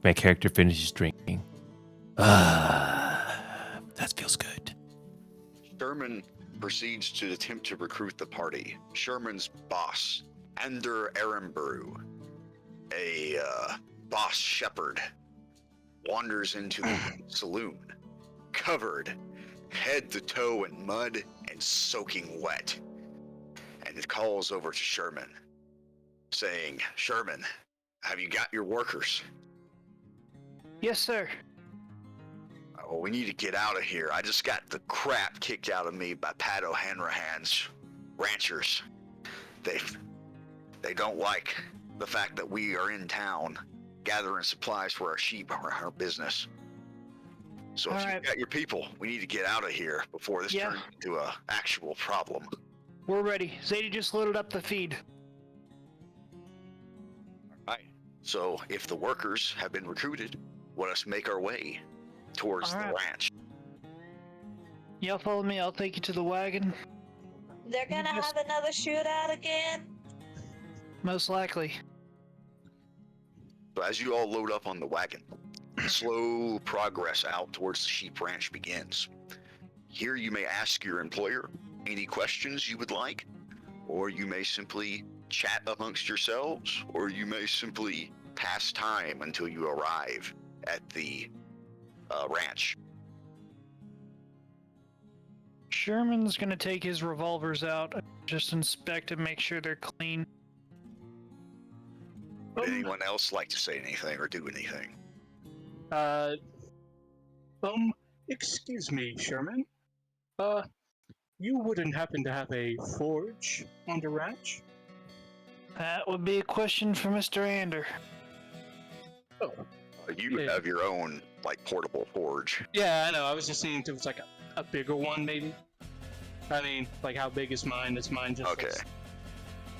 My character finishes drinking. That feels good. Sherman proceeds to attempt to recruit the party. Sherman's boss, Ender Ehrenbrew, a boss shepherd, wanders into the saloon, covered head to toe in mud and soaking wet, and it calls over to Sherman, saying, "Sherman, Have you got your workers? Yes, sir. Oh, we need to get out of here. I just got the crap kicked out of me by Pat O'Hanrahan's ranchers. They don't like the fact that we are in town gathering supplies for our sheep or our business. So if you've got your people, we need to get out of here before this turns into an actual problem. We're ready. Zadie just loaded up the feed. Alright. So if the workers have been recruited, let us make our way towards the ranch. Y'all follow me, I'll take you to the wagon. They're gonna have another shootout again? Most likely. So as you all load up on the wagon, slow progress out towards the sheep ranch begins. Here you may ask your employer any questions you would like, or you may simply chat amongst yourselves, or you may simply pass time until you arrive at the ranch. Sherman's gonna take his revolvers out, just inspect and make sure they're clean. Would anyone else like to say anything or do anything? Excuse me, Sherman. You wouldn't happen to have a forge on the ranch? That would be a question for Mr. Ander. Oh. You have your own, like, portable forge. Yeah, I know. I was just seeing if it was like a bigger one, maybe. I mean, like, how big is mine? Is mine just okay?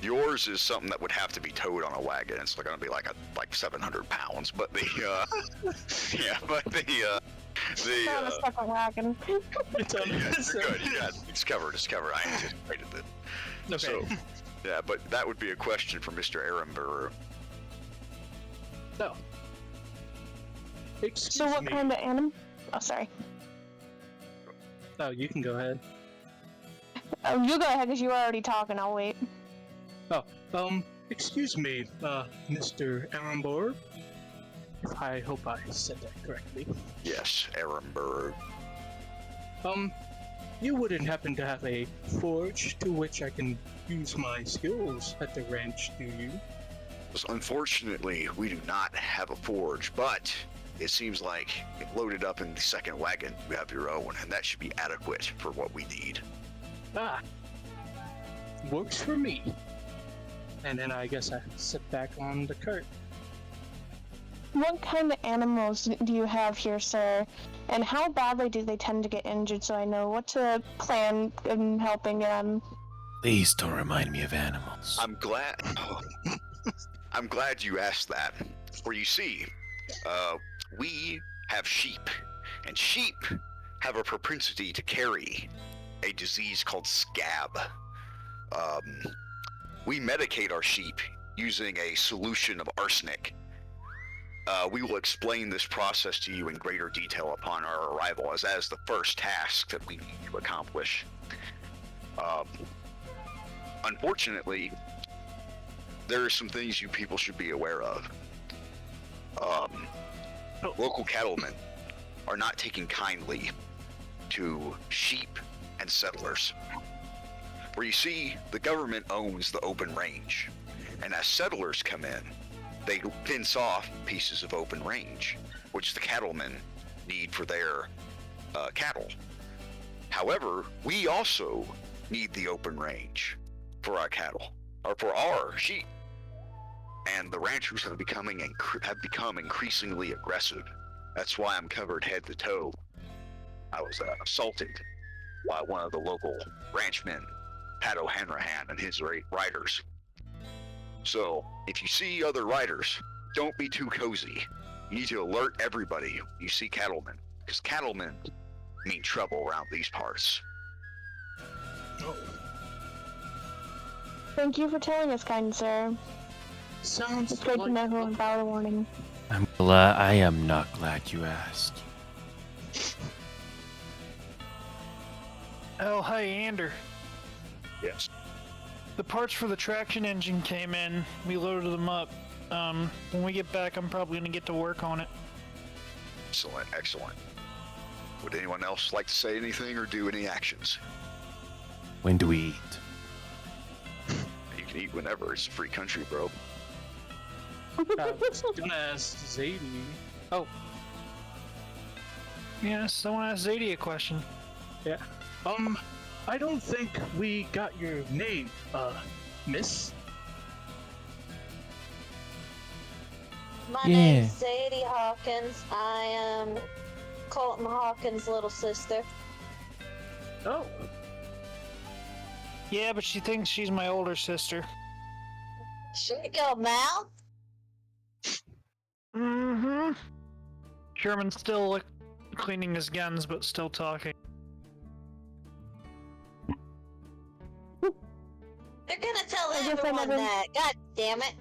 Yours is something that would have to be towed on a wagon. It's going to be like 700 pounds. But the Not a second wagon. It's on you're good. Yeah, it's covered. It's covered. I anticipated that. Okay. So, yeah, but that would be a question for Mr. Ehrenberger. No. Excuse So what me. kind of animal? Oh, sorry. Oh, you can go ahead. Oh, you go ahead because you were already talking. I'll wait. Oh, excuse me, Mr. Ehrenberg. I hope I said that correctly. Yes, Ehrenberg. You wouldn't happen to have a forge to which I can use my skills at the ranch, do you? Unfortunately, we do not have a forge, but it seems like it loaded up in the second wagon. You have your own, and that should be adequate for what we need. Ah. Works for me. And then I guess I sit back on the cart. What kind of animals do you have here, sir? And how badly do they tend to get injured so I know what to plan in helping them? Please don't remind me of animals. I'm glad you asked that. For you see, we have sheep, and sheep have a propensity to carry a disease called scab. We medicate our sheep using a solution of arsenic. We will explain this process to you in greater detail upon our arrival, as that is the first task that we need to accomplish. Unfortunately, there are some things you people should be aware of. Local cattlemen are not taking kindly to sheep and settlers. For you see, the government owns the open range, and as settlers come in, they fence off pieces of open range, which the cattlemen need for their cattle. However, we also need the open range for our cattle, or for our sheep. And the ranchers have become increasingly aggressive. That's why I'm covered head to toe. I was assaulted by one of the local ranchmen, Pat O'Hanrahan, and his riders. So, if you see other riders, don't be too cozy. You need to alert everybody you see cattlemen, because cattlemen mean trouble around these parts. Oh. Thank you for telling us, kind sir. Sounds It's great like to know about a warning. I am not glad you asked. Oh, hey, Ander. Yes. The parts for the traction engine came in. We loaded them up. When we get back, I'm probably going to get to work on it. Excellent, excellent. Would anyone else like to say anything or do any actions? When do we eat? You can eat whenever. It's a free country, bro. I was gonna ask Zadie. Oh, Yes, someone asked Zadie a question. yeah. I don't think we got your name, miss. My Yeah. name's Sadie Hawkins. I am Colton Hawkins' little sister. Oh, Yeah, but she thinks she's my older sister. Sure you go, Mal. Mm-hmm. Sherman's still cleaning his guns, but still talking. They're gonna tell I guess I everyone never- that. God damn it.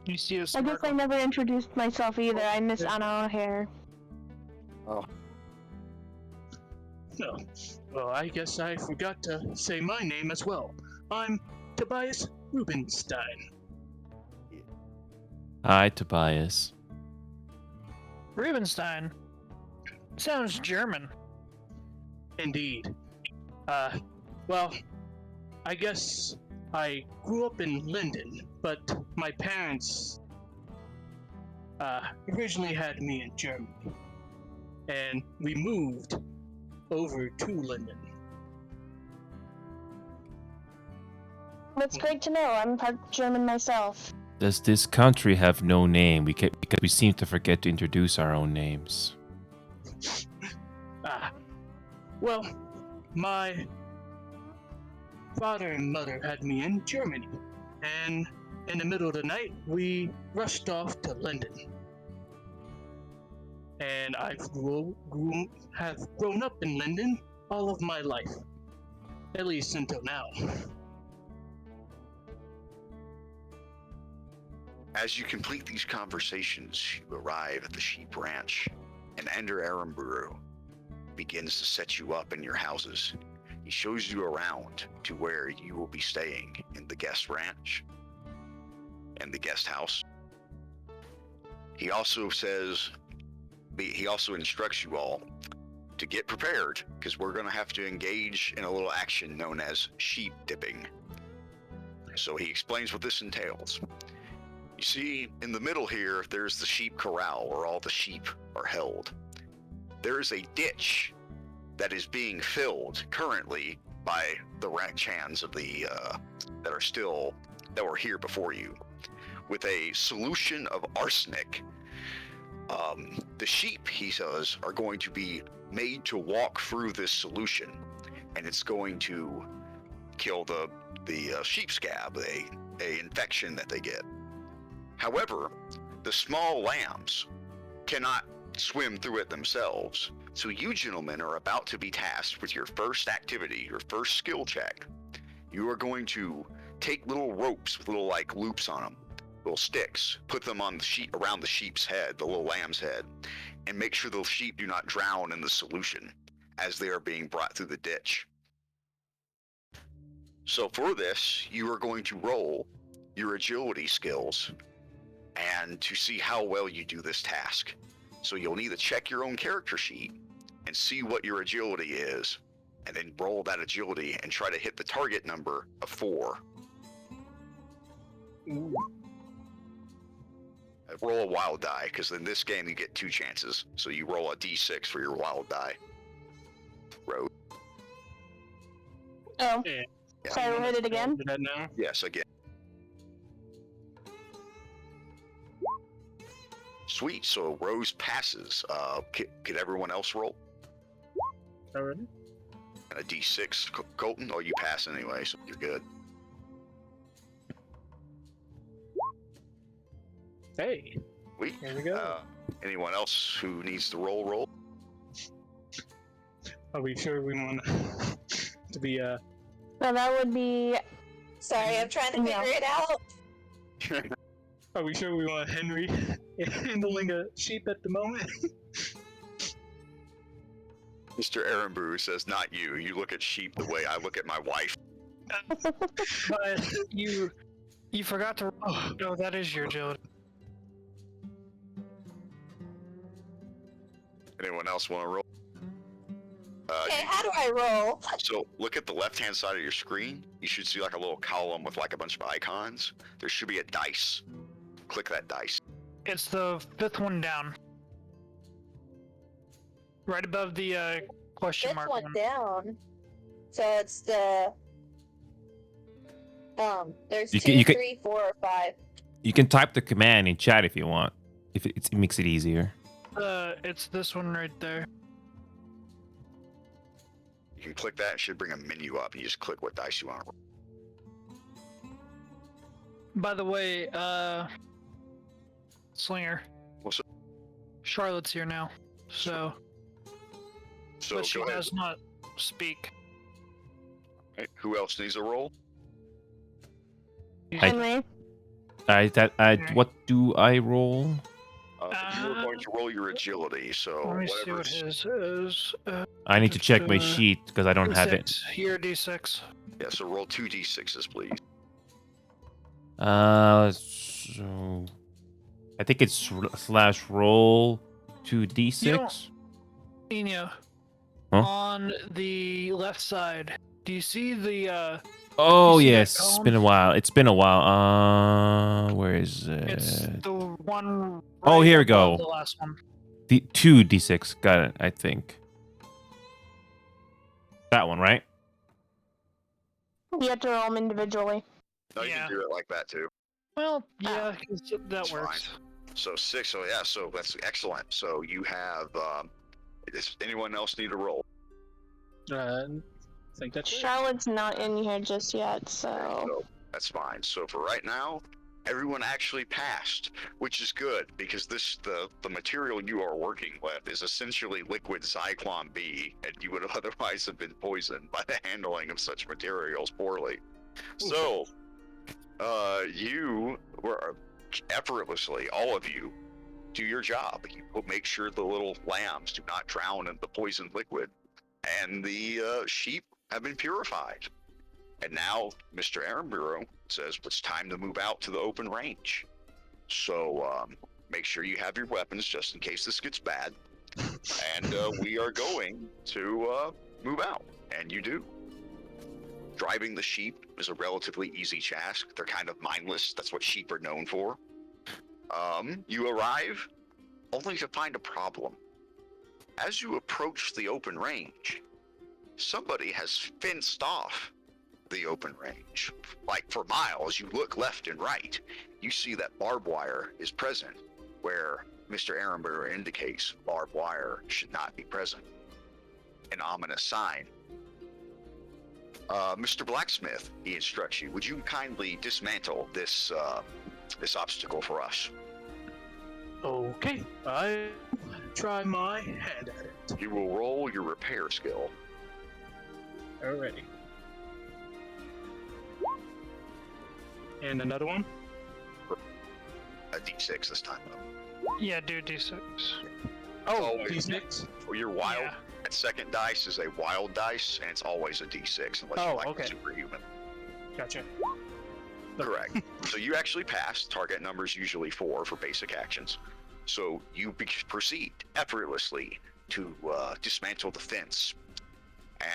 You see a I guess smirk. I never introduced myself either. I miss Anna O'Hare. no. Well, I guess I forgot to say my name as well. I'm Tobias Rubenstein. Hi, Tobias. Rubenstein. Sounds German. Indeed. Well, I guess I grew up in Linden, but my parents originally had me in Germany, and we moved over to Linden. That's great to know. I'm part German myself. Does this country have no name? Because we seem to forget to introduce our own names. Well, my father and mother had me in Germany, and in the middle of the night, we rushed off to London. And I've have grown up in London all of my life, at least until now. As you complete these conversations, you arrive at the sheep ranch, and Ender Aramburu begins to set you up in your houses. He shows you around to where you will be staying in the guest ranch and the guest house. He also instructs you all to get prepared, because we're going to have to engage in a little action known as sheep dipping. So he explains what this entails. You see, in the middle here, there's the sheep corral where all the sheep are held. There is a ditch that is being filled currently by the ranch hands of the that were here before you, with a solution of arsenic. The sheep, he says, are going to be made to walk through this solution, and it's going to kill the sheep scab, a infection that they get. However, the small lambs cannot swim through it themselves. So you gentlemen are about to be tasked with your first activity, your first skill check. You are going to take little ropes with little like loops on them, little sticks, put them on the sheep, around the sheep's head, the little lamb's head, and make sure the sheep do not drown in the solution as they are being brought through the ditch. So for this, you are going to roll your agility skills and to see how well you do this task. So you'll need to check your own character sheet and see what your agility is, and then roll that agility and try to hit the target number of 4. Ooh. Roll a wild die, because in this game you get 2 chances. So you roll a d6 for your wild die. Road. Oh, Yeah. sorry, we'll hit it again. Do that now? Yes, again. Sweet, so Rose passes. Could everyone else roll? Already? And a d6, Colton? Oh, you pass anyway, so you're good. Hey, Sweet. here we go. Anyone else who needs to roll? Are we sure we want to be Well, that would be. Sorry, I'm trying to Yeah. figure it out. Are we sure we want Henry handling a sheep at the moment? Mr. Aramburu says, not you. You look at sheep the way I look at my wife. But You forgot to. Oh, no, that is your agility. Anyone else want to roll? Okay, how do I roll? So look at the left-hand side of your screen. You should see like a little column with like a bunch of icons. There should be a dice. Click that dice. It's the 5th one down. Right above the question 5th mark one one. down. So it's the there's You 2, can- 3, 4, or 5. You can type the command in chat if you want. If it makes it easier. It's this one right there. You can click that. It should bring a menu up. You just click what dice you want. By the way, Slinger. What's up? Charlotte's here now, so So but she go ahead. does not speak. Right, who else needs a roll? Henry. What do I roll? You were going to roll your agility, so Let me see what whatever's- his is. I need to check my sheet because I don't have it. D6. Here, D6. Yeah, so roll 2 d6s, please. So I think it's /roll 2d6. Enya, Huh? on the left side, do you see the Oh you see that yes, it's column? been a while. It's been a while. Where is it's it? the one Oh, right here we above go. the last one. The 2d6. Got it. I think that one, right? You have to roll them individually. No, you Yeah. can do it like that too. Well, yeah, 'cause that That's works. So 6. So yeah, so that's excellent. So you have. Does anyone else need a roll? I think that's it. Charlotte's not in here just yet, so. So that's fine. So for right now, everyone actually passed, which is good because the material you are working with is essentially liquid Zyklon B, and you would otherwise have been poisoned by the handling of such materials poorly. So, you were effortlessly, all of you, do your job. You will make sure the little lambs do not drown in the poisoned liquid, and the sheep have been purified. And now Mr. Aaronborough says it's time to move out to the open range. So make sure you have your weapons just in case this gets bad. And we are going to move out. And you do. Driving the sheep is a relatively easy task. They're kind of mindless. That's what sheep are known for. You arrive only to find a problem. As you approach the open range, somebody has fenced off the open range. Like for miles, you look left and right. You see that barbed wire is present where Mr. Aaronborough indicates barbed wire should not be present. An ominous sign. Mr. Blacksmith, he instructs you, would you kindly dismantle this this obstacle for us? Okay, I try my hand at it. You will roll your repair skill. Alrighty. And another one? A d6 this time. Yeah, do D6. Oh, D6? For your wild, Yeah. that second dice is a wild dice, and it's always a d6 unless Oh, you're like okay. a superhuman. Gotcha. Correct. So you actually pass. Target number is usually 4 for basic actions. So you proceed effortlessly to dismantle the fence,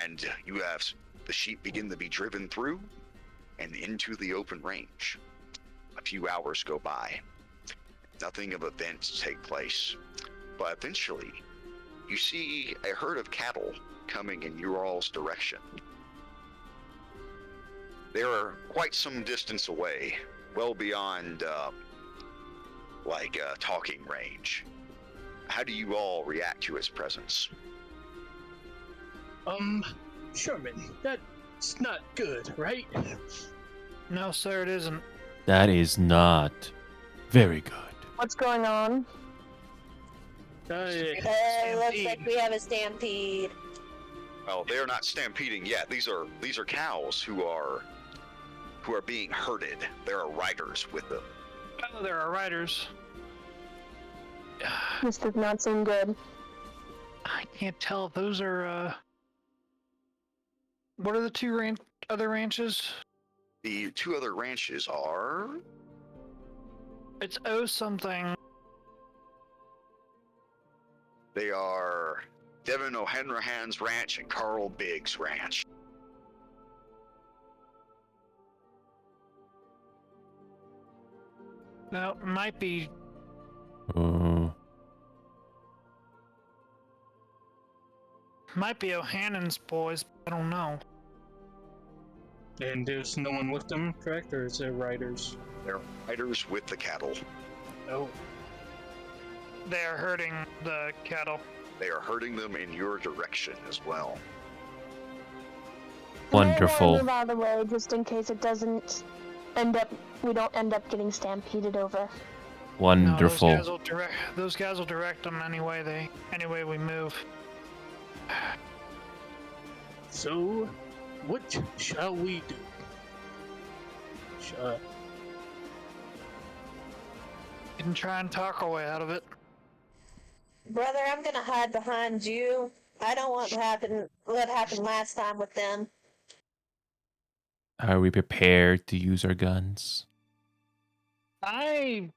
and you have the sheep begin to be driven through and into the open range. A few hours go by. Nothing of events take place, but eventually you see a herd of cattle coming in your all's direction. They are quite some distance away, well beyond talking range. How do you all react to its presence? Sherman, that's not good, right? No, sir, it isn't. That is not very good. What's going on? Looks Stampede. like we have a stampede. Well, they are not stampeding yet. These are cows who are being herded. There are riders with them. Oh, there are riders. This does not seem good. I can't tell if those are, what are the two other ranches? The 2 other ranches are It's O something. they are Devin O'Hanrahan's ranch and Carl Biggs' ranch. Now, might be O'Hannon's boys, but I don't know. And there's no one with them, correct? Or is there riders? They're riders with the cattle. Oh. They are herding the cattle. They are herding them in your direction as well. Wonderful. Move out of the way just in case it doesn't we don't end up getting stampeded over. Wonderful. No, those guys will direct them any way we move. So, what shall we do? You can try and talk our way out of it. Brother, I'm gonna hide behind you. I don't want what happened last time with them. Are we prepared to use our guns? I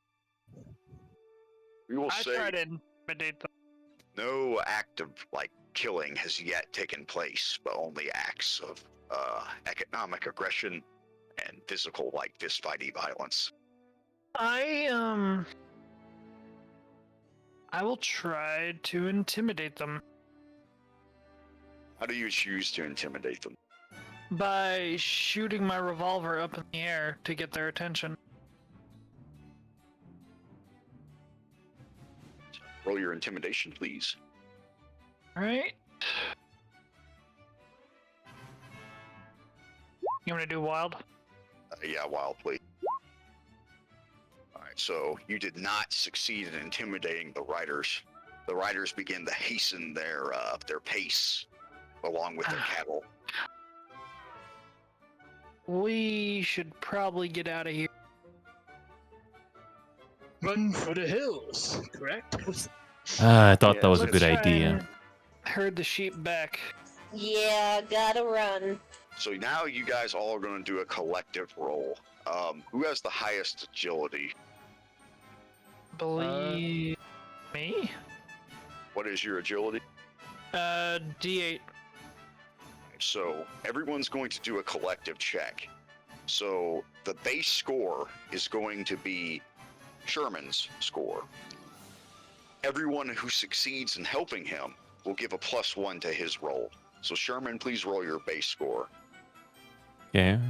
We will say try to intimidate them. no act of killing has yet taken place, but only acts of economic aggression and physical fist-fighty violence. I will try to intimidate them How do you choose to intimidate them? by shooting my revolver up in the air to get their attention. Roll your intimidation, please. All right. You want to do wild? Yeah, wild, please. All right, so you did not succeed in intimidating the riders. The riders begin to hasten their pace along with their cattle. We should probably get out of here. Run for the hills, correct? I thought Yeah, that was a Let's good try idea. and herd the sheep back. Yeah, gotta run. So now you guys all are going to do a collective roll. Who has the highest agility? Believe me? What is your agility? D8. So everyone's going to do a collective check. So the base score is going to be Sherman's score. Everyone who succeeds in helping him will give a +1 to his roll. So Sherman, please roll your base score. Okay.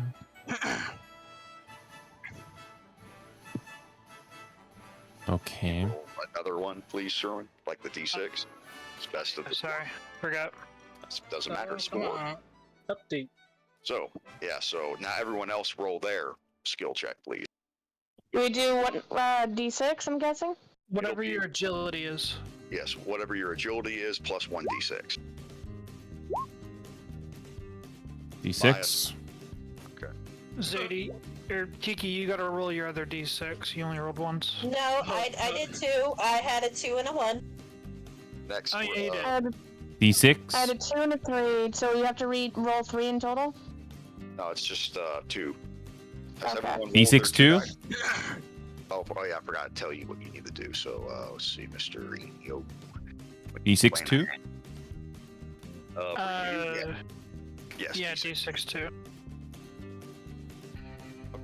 Okay. Roll another one, please, Sherman. Like the D6. It's best of the Sorry, forgot. doesn't matter Come score. on. Update. So yeah, so now everyone else roll their skill check, please. Do we do what D6, I'm guessing? Whatever your agility is. Yes, whatever your agility is, +1 D6. D6. Zadie, or Kiki, you gotta roll your other D6. You only rolled once. No, I did 2. I had a 2 and a 1. Next, Oh, yeah, you did. I had D6. a 2 and a 3, so you have to roll 3 in total? no, it's just 2. Has Okay. everyone rolled D6 their two? dice? Oh yeah, I forgot to tell you what you need to do. So let's see, Mr. Enio. D6 2. For you, yeah. Yes. Yeah, D6. D6 too.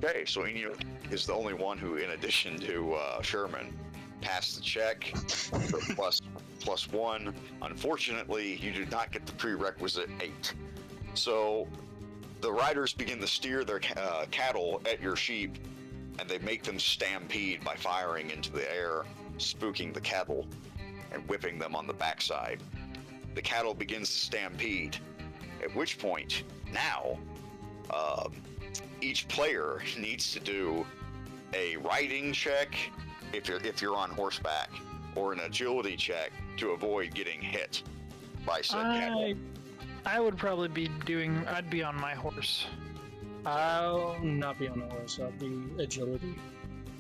Okay, so Enio is the only one who, in addition to Sherman, passed the check for +1. Unfortunately, you did not get the prerequisite 8. So the riders begin to steer their cattle at your sheep, and they make them stampede by firing into the air, spooking the cattle and whipping them on the backside. The cattle begins to stampede, at which point now each player needs to do a riding check if you're on horseback, or an agility check to avoid getting hit by said cattle. I would probably be I'd be on my horse. I'll not be on a horse. I'll be agility.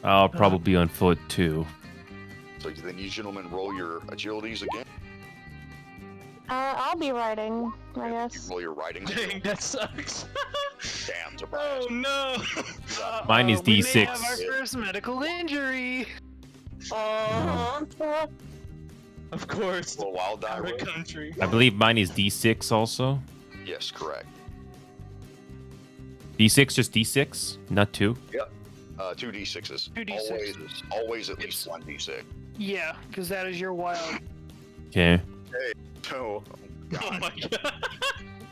I'll probably be on foot too. So then you gentlemen roll your agilities again. I'll be riding, I You guess. roll your riding. Dang, that sucks. Damn, surprise. Oh no! Mine is We may D6. have our first medical injury. Uh-huh. Of course. Well, wild die Out of roll? country. I believe mine is D6 also. Yes, correct. D6, just D6, not 2. 2d6s. 2d6s. Always at least 1d6. Yeah, because that is your wild. Okay. So, Oh God. my god.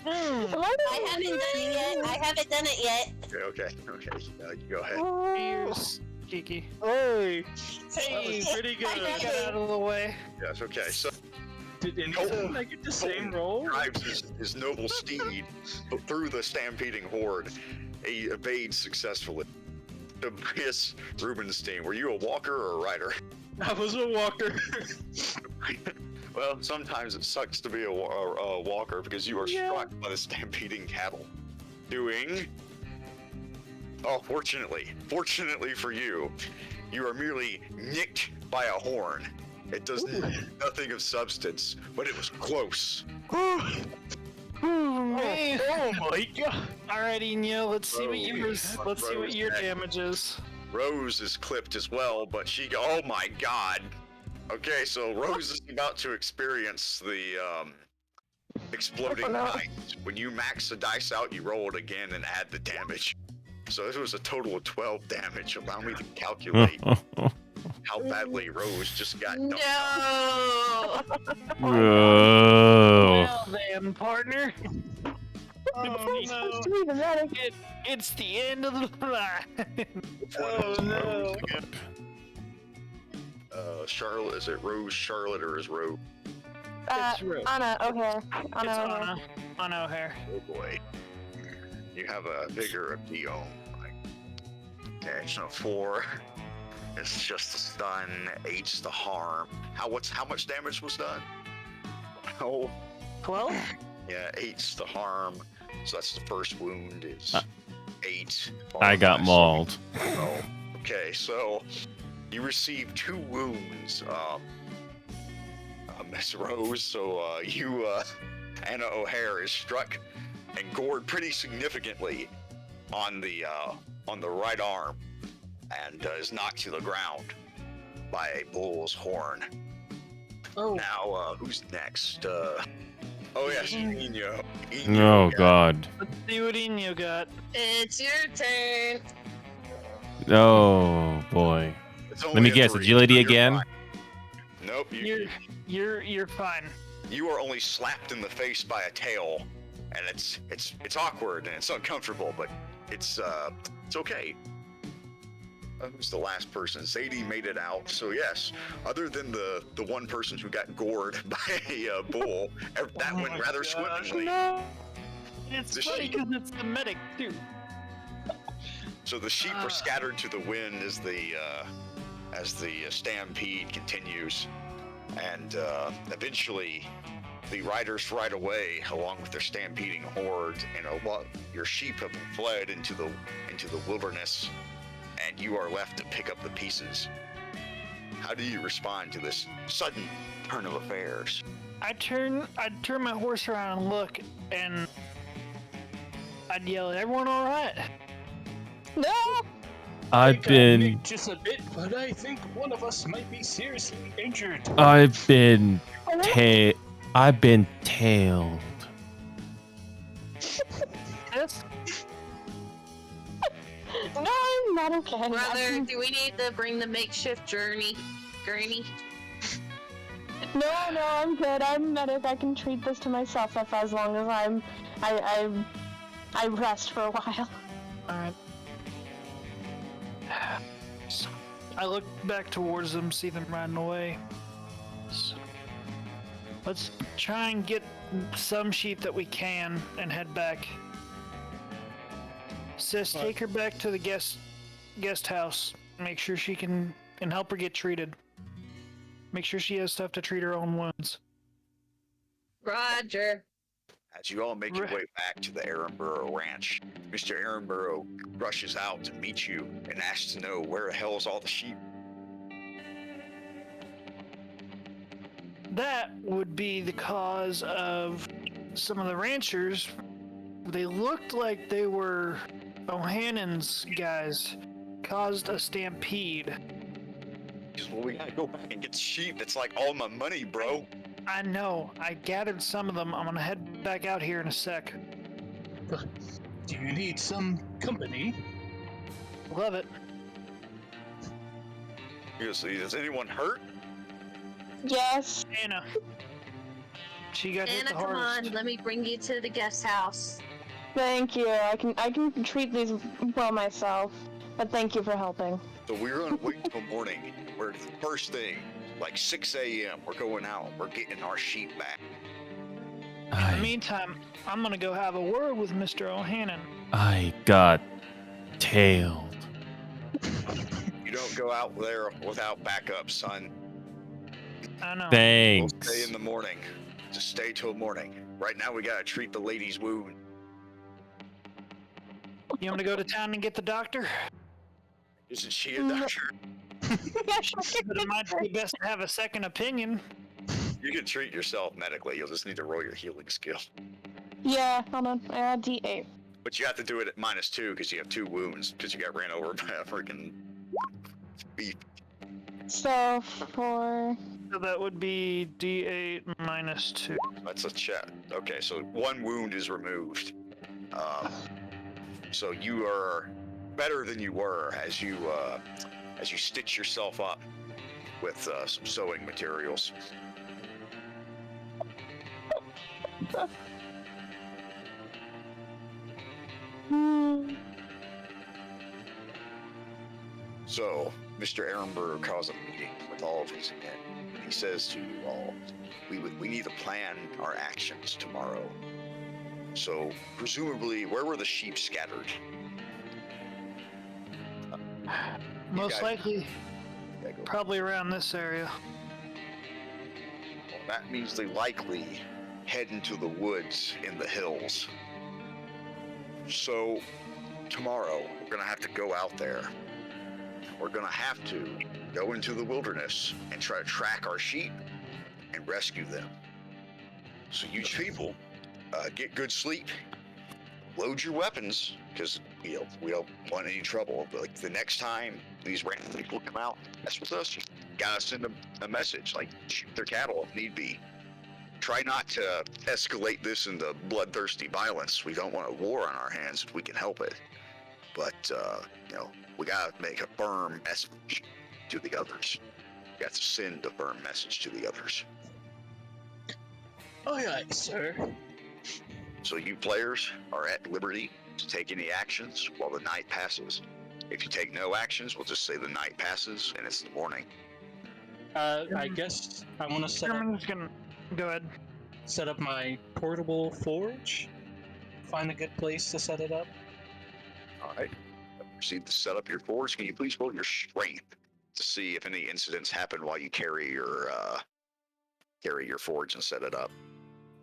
I haven't done it yet. I haven't done it yet. Okay. You go ahead. Here's Kiki. Hey! That Hey, was pretty I good. got get out of the way. Yes, okay. So, Did anyone get the same roll? drives his noble steed through the stampeding horde. He evades successfully. Tobias Rubenstein, were you a walker or a rider? I was a walker. Well, sometimes it sucks to be a walker because you are struck by the stampeding cattle. Fortunately for you, you are merely nicked by a horn. It does nothing of substance, but it was close. Oh, man. Oh my god. Alrighty, Neil, let's see what Rose your next. damage is. Rose is clipped as well, but oh my god. Okay, so Rose is about to experience the exploding dice. When you max the dice out, you roll it again and add the damage. So this was a total of 12 damage. Allow me to calculate how badly Rose just got dumped. No. Whoa. Well then, partner. Oh Supposed to be the medic. It's the end of the line. Oh no. Charlotte, is it Rose, Charlotte, or is Rose? It's Rose. Anna, okay. It's Anna, Anna. Anna O'Hare. Oh boy. You have a vigor of Dio. Okay, so 4. It's just the stun, 8's the harm. How much damage was done? Oh, 12? yeah, 8's the harm. So that's the first wound is 8. I got mauled. Oh, okay, so you received 2 wounds, Miss Rose. So Anna O'Hare is struck and gored pretty significantly on the right arm, and is knocked to the ground by a bull's horn. Oh. Now, who's next? Oh yes, Eno. Oh god. Let's see what Eno got. It's your turn. Oh boy. It's Let only me a guess, 3, agility so you're again? fine. Nope. You're fine. You are only slapped in the face by a tail, and it's awkward and it's uncomfortable, but it's okay. Who's the last person? Zadie made it out, so yes. Other than the one person who got gored by a bull, that went rather swimmingly. No. It's The funny sheep. because it's the medic too. So the sheep are scattered to the wind as the stampede continues, and eventually the riders ride away along with their stampeding horde, and your sheep have fled into the wilderness, and you are left to pick up the pieces. How do you respond to this sudden turn of affairs? I'd turn my horse around and look, and I'd yell, "Everyone all right?" No! I've been Just a bit, but I think one of us might be seriously injured. I've been tailed. Yes. No, I'm not okay. Brother, do we need to bring the makeshift gurney? No, I'm good. I'm medic. I can treat this to myself as long as I rest for a while. All right. I look back towards them, see them riding away. Let's try and get some sheep that we can and head back. Sis, take her back to the guest house. Make sure she can help her get treated. Make sure she has stuff to treat her own wounds. Roger. As you all make your way back to the Aaronborough Ranch, Mr. Aaronborough rushes out to meet you and asks to know where the hell is all the sheep. That would be the cause of some of the ranchers. They looked like they were O'Hannon's guys. Caused a stampede. Well, we gotta go back and get the sheep. It's like all my money, bro. I know. I gathered some of them. I'm gonna head back out here in a sec. Do you need some company? Love it. Is anyone hurt? Yes. Anna. She got hit Anna, the come hardest. on. Let me bring you to the guest house. Thank you. I can treat these well myself, but thank you for helping. So we're gonna wait till morning. We're first thing, like 6 a.m. We're going out. We're getting our sheep back. In the meantime, I'm gonna go have a word with Mr. O'Hannon. I got tailed. You don't go out there without backup, son. I know. We'll Thanks. stay in the morning. Just stay till morning. Right now, we gotta treat the lady's wound. You want me to go to town and get the doctor? Isn't she a doctor? But it might be best to have a second opinion. You can treat yourself medically. You'll just need to roll your healing skill. Yeah, hold on. D8. But you have to do it at -2 because you have 2 wounds because you got ran over by a freaking beef. So, 4... So that would be D8 -2. That's a check. Okay, so 1 wound is removed. So you are better than you were as you stitch yourself up with some sewing materials. So, Mr. Ehrenberg calls a meeting with all of his men. He says to you all, we need to plan our actions tomorrow. So, presumably, where were the sheep scattered? Most guys- likely, Yeah, go. probably around this area. Well, that means they likely head into the woods in the hills. So, tomorrow, we're gonna have to go out there. We're gonna have to go into the wilderness and try to track our sheep and rescue them. So, you people, get good sleep, load your weapons, because we don't want any trouble. But like the next time these random people come out, mess with us, you gotta send them a message, like shoot their cattle if need be. Try not to escalate this into bloodthirsty violence. We don't want a war on our hands if we can help it. But we gotta make a firm message to the others. We got to send a firm message to the others. Aye, aye, sir. So you players are at liberty to take any actions while the night passes. If you take no actions, we'll just say the night passes and it's the morning. I guess I want to Sherman's gonna go ahead. set up my portable forge. Find a good place to set it up. All right. Proceed to set up your forge. Can you please roll your strength to see if any incidents happen while you carry your forge and set it up?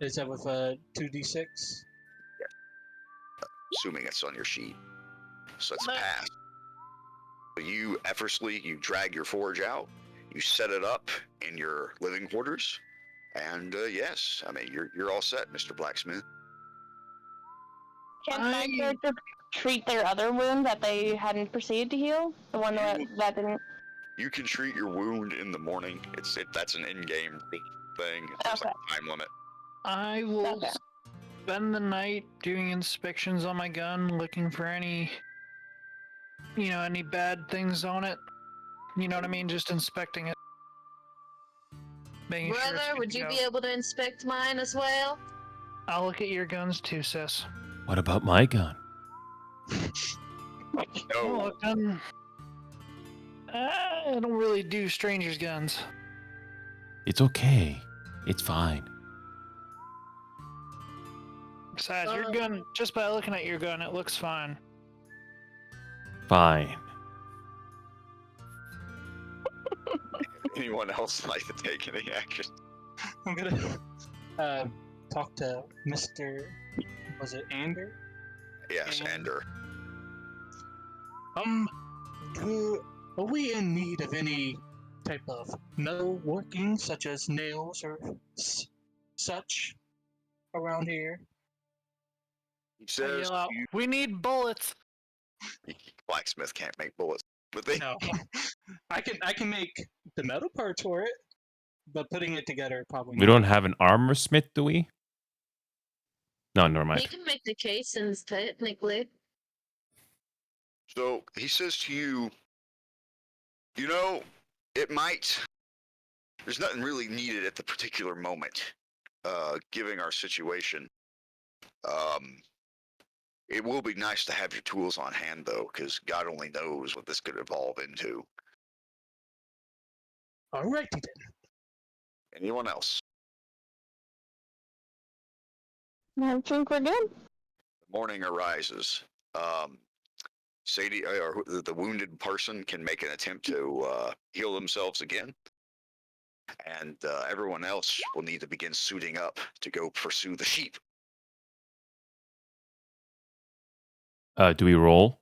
Is that with a 2d6? Assuming it's on your sheet. So it's a pass. So you effortlessly drag your forge out, you set it up in your living quarters, and yes, I mean you're all set, Mr. Blacksmith. Can my character treat their other wound that they hadn't proceeded to heal? The one that didn't... You can treat your wound in the morning. That's an in-game thing. There's Okay. a time limit. I will Okay. spend the night doing inspections on my gun, looking for any bad things on it. You know what I mean? Just inspecting it. Making sure it's Brother, good would to you go. be able to inspect mine as well? I'll look at your guns too, sis. What about my gun? No, I don't really do strangers' guns. It's okay. It's fine. Besides, your gun, just by looking at your gun, it looks fine. Fine. anyone else like to take any action? I'm gonna talk to Mr. Was it Ander? Yes, Ender. Are we in need of any type of metal working, such as nails or such, around here? He I says yell out, we need bullets. blacksmith can't make bullets. But they No, I can make the metal parts for it, but putting it together probably. We don't have an armor smith, do we? No, never He mind. can make the casings technically. So he says to you, you know, it might. There's nothing really needed at the particular moment, given our situation. It will be nice to have your tools on hand, though, because God only knows what this could evolve into. Alrighty then. Anyone else? I think we're good. The morning arises. Sadie, or the wounded person, can make an attempt to heal themselves again. And everyone else will need to begin suiting up to go pursue the sheep. Do we roll?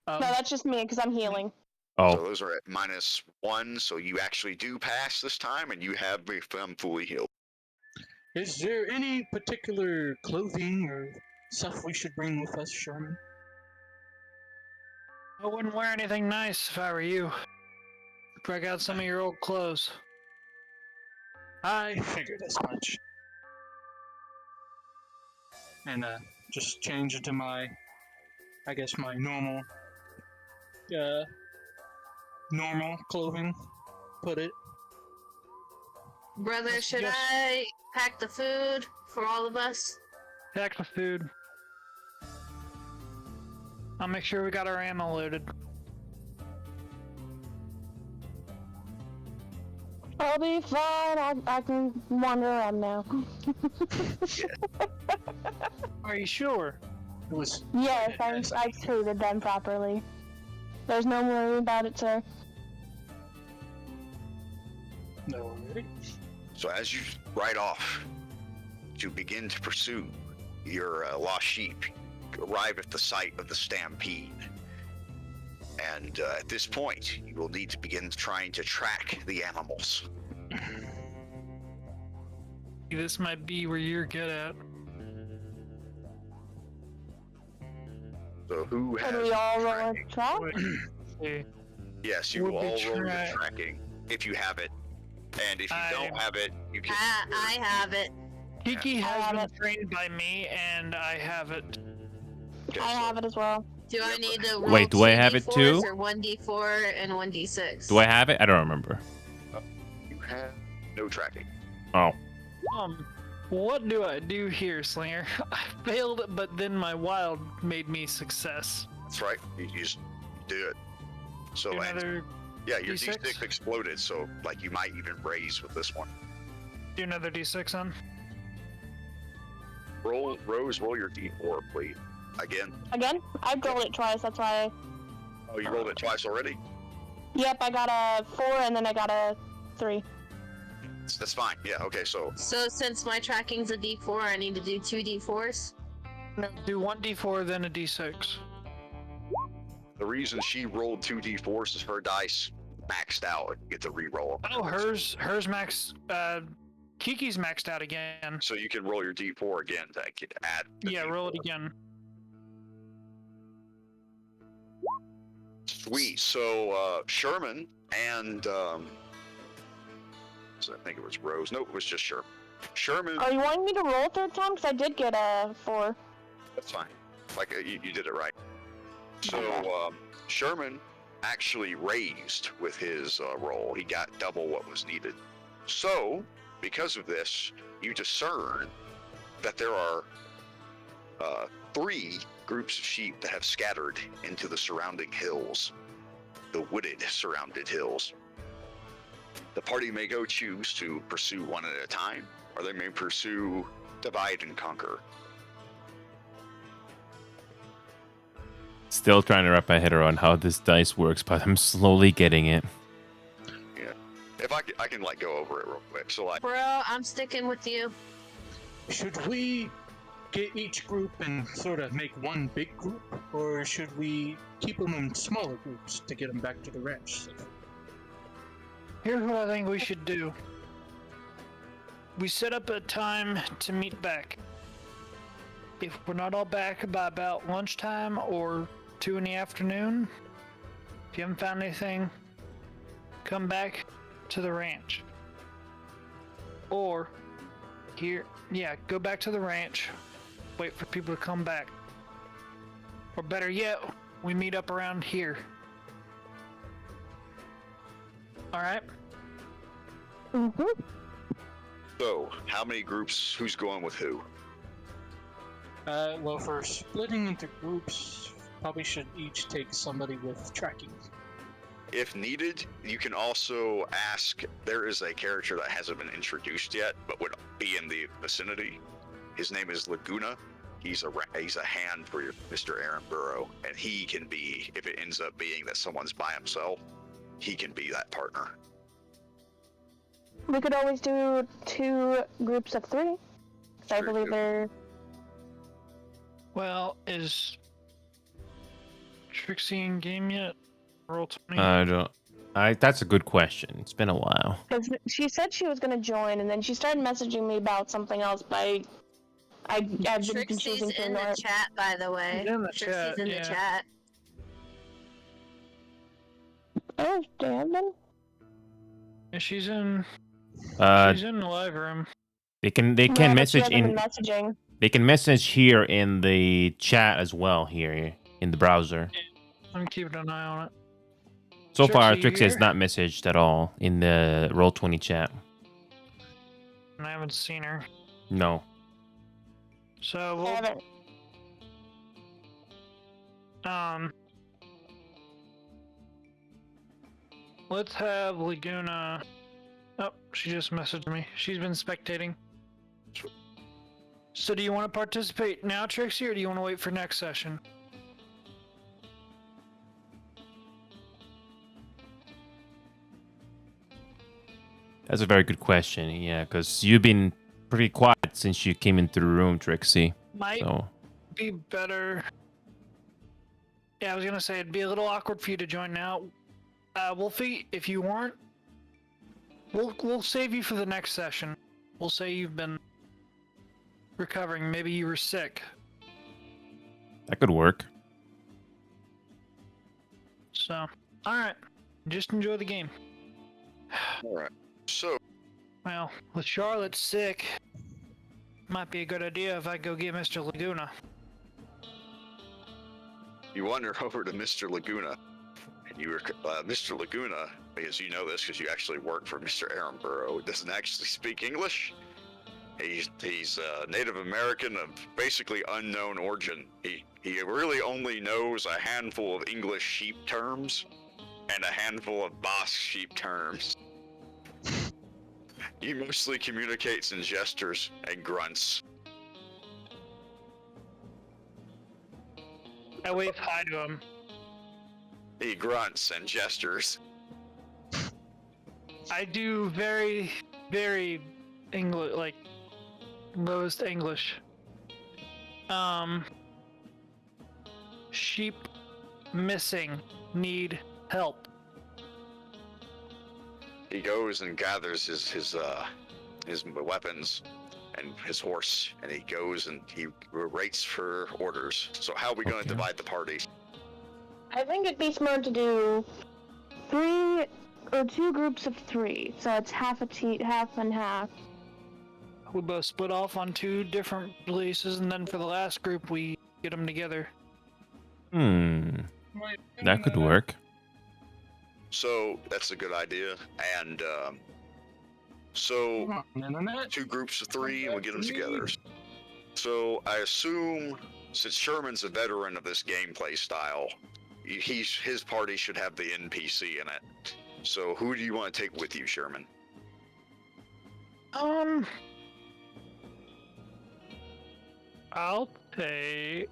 No, that's just me because I'm healing. So Oh, those are at -1, so you actually do pass this time, and you have become fully healed. Is there any particular clothing or stuff we should bring with us, Sherman? I wouldn't wear anything nice if I were you. Break out some of your old clothes. I figured as much. And just change into my, I guess my normal clothing. Put it. Brother, Let's should just- I pack the food for all of us? Pack the food. I'll make sure we got our ammo loaded. I'll be fine. I can wander around now. Are you sure? It was. Yes, I treated them properly. There's no worry about it, sir. No, really? So as you ride off to begin to pursue your lost sheep, you arrive at the site of the stampede. And at this point, you will need to begin trying to track the animals. This might be where you're good at. So who has Can we all roll a tracking? track? See. Yes, you will Would be all roll the track. tracking if you have it. And if you don't have it, you can. I have it. Kiki I has have been it. trained by me, and I have it. Okay, I so have it as well. Do I Yep. need to roll Wait, do I two have it D4s too? Or 1d4 and 1d6? do I have it? I don't remember. you have no tracking. Oh, What do I do here, Slinger? I failed, but then my wild made me success. That's right. You just do it. So Do and, another, yeah, your D6? D6 exploded. So like you might even raise with this one. do another d6 on. Rose, roll your D4, please. Again. Again? I rolled it twice, that's why. Oh, you rolled it twice already. Yep, I got a 4 and then I got a 3. That's fine. Yeah. Okay. So So since my tracking's a d4, I need to do 2 d4s? No, do 1d4, then a d6. the reason she rolled 2 D4s is her dice maxed out. And you get to re-roll. Oh, hers max. Kiki's maxed out again. So you can roll your D4 again to add. the Yeah, roll it D4. again. Sweet. So Sherman and so I think it was Rose. No, it was just Sherman. Sherman. Are you wanting me to roll a third time? Because I did get a 4. That's fine. Like you did it right. So Sherman actually raised with his roll. He got double what was needed. So because of this, you discern that there are 3 groups of sheep that have scattered into the surrounding hills, the wooded surrounded hills. The party may go choose to pursue one at a time, or they may pursue divide and conquer. still trying to wrap my head around how this dice works, but I'm slowly getting it. If I can like go over it real quick. So like, Bro, I'm sticking with you. Should we get each group and sort of make one big group, or should we keep them in smaller groups to get them back to the ranch? Here's what I think we should do. We set up a time to meet back. If we're not all back by about lunchtime or 2 in the afternoon, If you haven't found anything, come back to the ranch. Or here, yeah, go back to the ranch. Wait for people to come back. Or better yet, we meet up around here. Alright? Mm-hmm. So, how many groups? Who's going with who? Well, for splitting into groups, probably should each take somebody with tracking. If needed, you can also ask. There is a character that hasn't been introduced yet, but would be in the vicinity. His name is Laguna. He's a hand for Mr. Aaron Burrow, and he can be, if it ends up being that someone's by himself, he can be that partner. We could always do 2 groups of 3. I True, believe too. they're... Well, is Trixie in game yet? Roll 20. I don't. That's a good question. It's been a while. Because she said she was going to join, and then she started messaging me about something else, but I've been Trixie's choosing to in ignore the it. chat, by the way. She's in the Trixie's chat, in yeah. the chat. Oh, damn, then. Yeah, she's in Uh, the live room. they can Yeah, but she message hasn't been in. messaging. They can message here in the chat as well. Here in the browser. I'm keeping an eye on it. So far, Trixie, you Trixie has here? not messaged at all in the Roll20 chat. And I haven't seen her. No. So I we'll haven't. let's have Laguna. Oh, she just messaged me. She's been spectating. So do you want to participate now, Trixie, or do you want to wait for next session? That's a very good question. Yeah, because you've been pretty quiet since you came into the room, Trixie. Might So be better. Yeah, I was gonna say it'd be a little awkward for you to join now. Wolfie, if you weren't, we'll save you for the next session. We'll say you've been recovering. Maybe you were sick. that could work. So, all right, just enjoy the game. All right. So, Well, with Charlotte sick, might be a good idea if I go get Mr. Laguna. you wander over to Mr. Laguna, and you were Mr. Laguna, because you know this because you actually work for Mr. Aaron Burrow, doesn't actually speak English. He's Native American of basically unknown origin. He really only knows a handful of English sheep terms and a handful of Basque sheep terms. He mostly communicates in gestures and grunts. I wave hi to him. He grunts and gestures. I do very, very English, like lowest English. Sheep missing, need help. He goes and gathers his weapons and his horse, and he goes and he rates for orders. So how are we going to Okay. divide the party? I think it'd be smart to do 3 or 2 groups of 3, so it's half and half. We both split off on 2 different places, and then for the last group, we get them together. That could work. So that's a good idea. And so 2 groups of 3, and we get them together. So I assume, since Sherman's a veteran of this gameplay style, his party should have the NPC in it. So who do you want to take with you, Sherman? I'll take.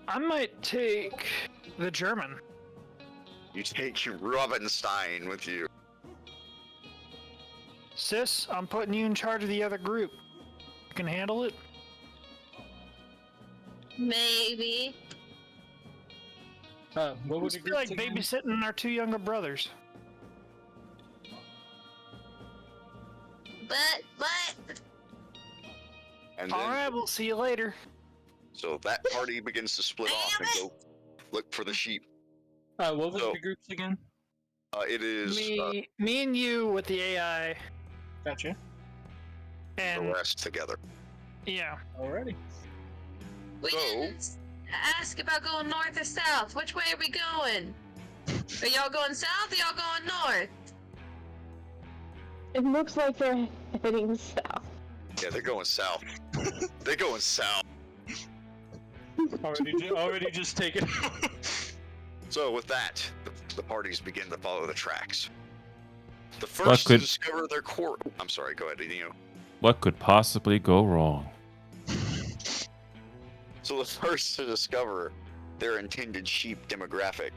I might take the German. You take Robinstein with you. Sis, I'm putting you in charge of the other group. You can handle it? Maybe. What would It's a feel group like take again? babysitting our 2 younger brothers. But And And All then, right, we'll see you later. so that party begins to split off and go look for the sheep. What was So- the groups again? It is Me and you with the AI, Gotcha. the and rest together. yeah. Alrighty. We So- didn't ask about going north or south. Which way are we going? Are y'all going south or y'all going north? It looks like they're heading south. Yeah, they're going south. They're going south. Already just taken. So with that, the parties begin to follow the tracks. The What first could- to discover their core. I'm sorry. Go ahead, Neo. What could possibly go wrong? So the first to discover their intended sheep demographic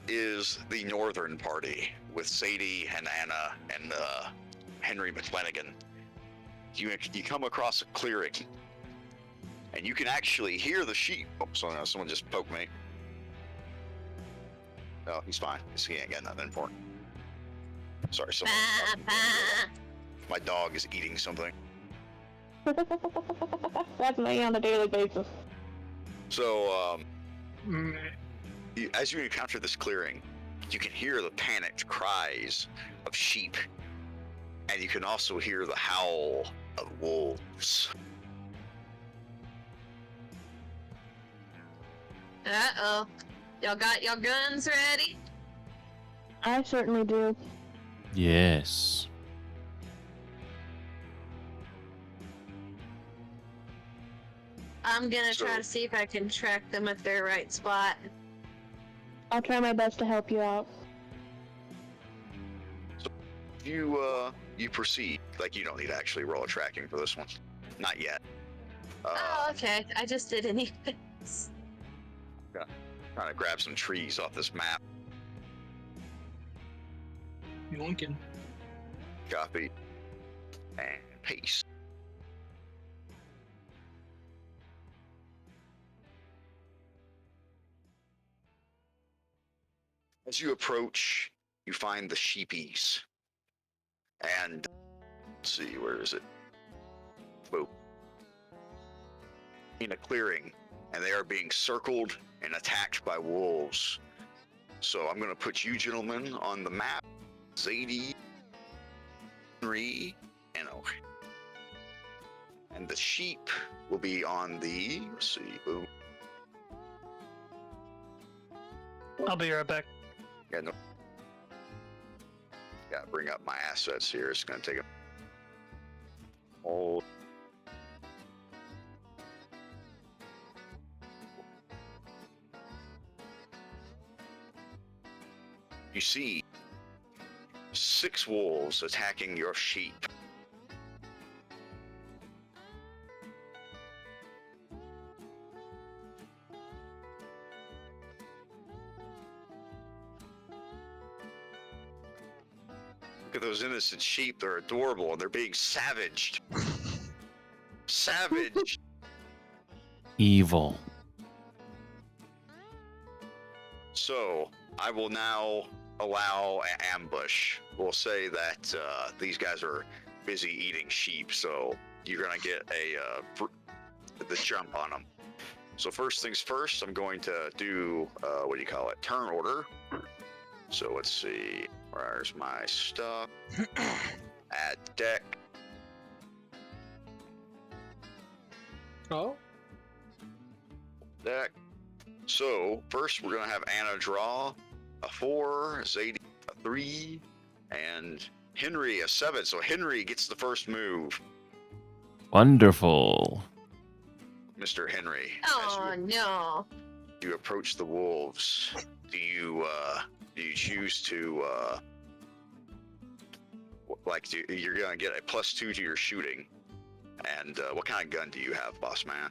is the Northern Party with Sadie and Anna and Henry McFlanagan. You come across a clearing, and you can actually hear the sheep. Oh, sorry, someone just poked me. Oh, he's fine. He ain't got nothing important. Sorry, someone. My dog is eating something. That's me on a daily basis. So, as you encounter this clearing, you can hear the panicked cries of sheep, and you can also hear the howl of wolves. Uh-oh. Y'all got y'all guns ready? I certainly do. Yes. I'm gonna try So- to see if I can track them at their right spot. I'll try my best to help you out. You proceed. Like, you don't need to actually roll a tracking for this one. Not yet. Oh, okay. I just did anything. Trying to grab some trees off this map. Lincoln. Copy. And paste. As you approach, you find the sheepies. And let's see, where is it? Boom. In a clearing, and they are being circled and attacked by wolves. So I'm gonna put you gentlemen on the map. Zadie, Henry, and O'Hare. And the sheep will be on the, let's see, boom. I'll be right back. Yeah, no. Gotta bring up my assets here. It's gonna take a. Oh. You see 6 wolves attacking your sheep. Look at those innocent sheep. They're adorable and they're being savaged. Savage. Evil. So, I will now allow an ambush. We'll say that these guys are busy eating sheep, so you're gonna get the jump on them. So first things first, I'm going to do what do you call it? Turn order. So let's see. Where's my stuff? Add deck. Oh. Deck. So first we're gonna have Anna draw a 4, Zadie a 3, and Henry a 7. So Henry gets the first move. Wonderful. Mr. Henry. Oh As no. you approach the wolves, do you choose to you're gonna get a +2 to your shooting? And what kind of gun do you have, boss man?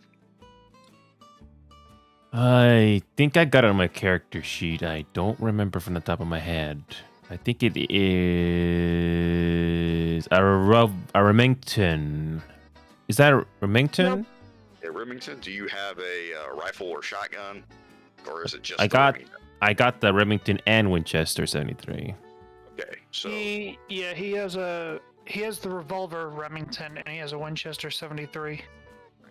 I think I got it on my character sheet. I don't remember from the top of my head. I think it is a Remington. Is that a Remington? Nope. Hey, Remington, do you have a rifle or shotgun, or is it just? I the got- Remington? I got the Remington and Winchester 73. Okay, so He has a he has the revolver Remington, and he has a Winchester 73.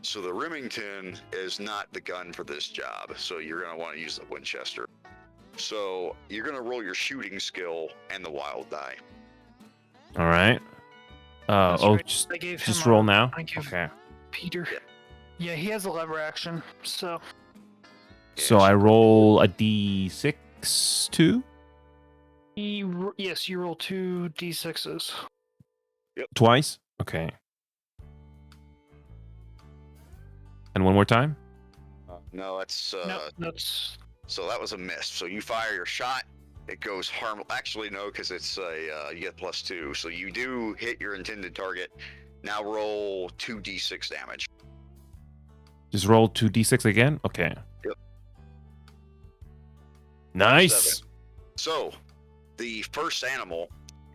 So the Remington is not the gun for this job, so you're going to want to use the Winchester. So you're going to roll your shooting skill and the wild die. All right. That's Oh, right. I gave just him roll a- now. I gave Okay. Peter. Yeah, he has a lever action, so So I roll a d6 too. yes, you roll 2 d6s. Twice. Okay. And one more time. No, that's No, that's so that was a miss. So you fire your shot, it goes harm. Actually, no, because it's a you get +2. So you do hit your intended target. Now roll 2d6 damage. Just roll 2d6 again. Okay. Yep. Nice. 7. So the first animal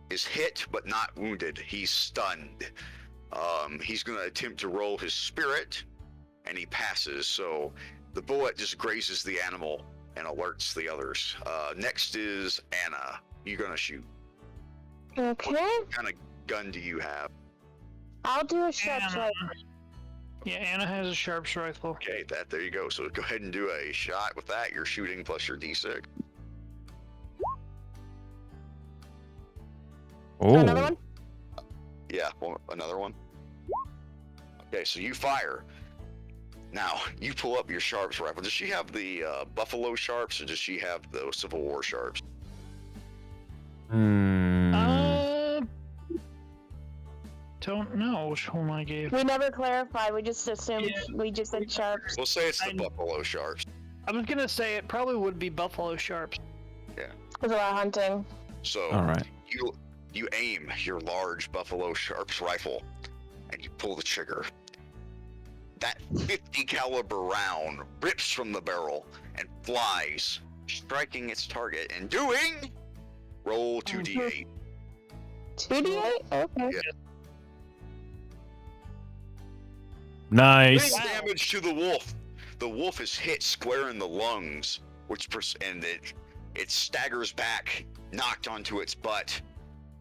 is hit but not wounded. He's stunned. He's going to attempt to roll his spirit, and he passes. So the bullet just grazes the animal and alerts the others. Next is Anna. You're going to shoot. Okay. What kind of gun do you have? I'll do a sharp Anna. strike. Yeah, Anna has a sharps rifle. Okay, there you go. So go ahead and do a shot with that. You're shooting plus your d6. Another Oh. one? Yeah, another one. Okay, so you fire. Now, you pull up your sharps rifle. Does she have the buffalo sharps, or does she have the Civil War sharps? Hmm. Don't know which one I gave. We never clarified. We just assumed. Yeah. We just said sharps. We'll say it's the I- buffalo sharps. I was gonna say it probably would be buffalo sharps. There's a lot of hunting. So All right. you aim your large buffalo sharps rifle, and you pull the trigger. That 50 caliber round rips from the barrel and flies, striking its target and doing roll 2d8. 2d8? Okay. Nice. Big damage to the wolf. The wolf is hit square in the lungs, and it staggers back, knocked onto its butt,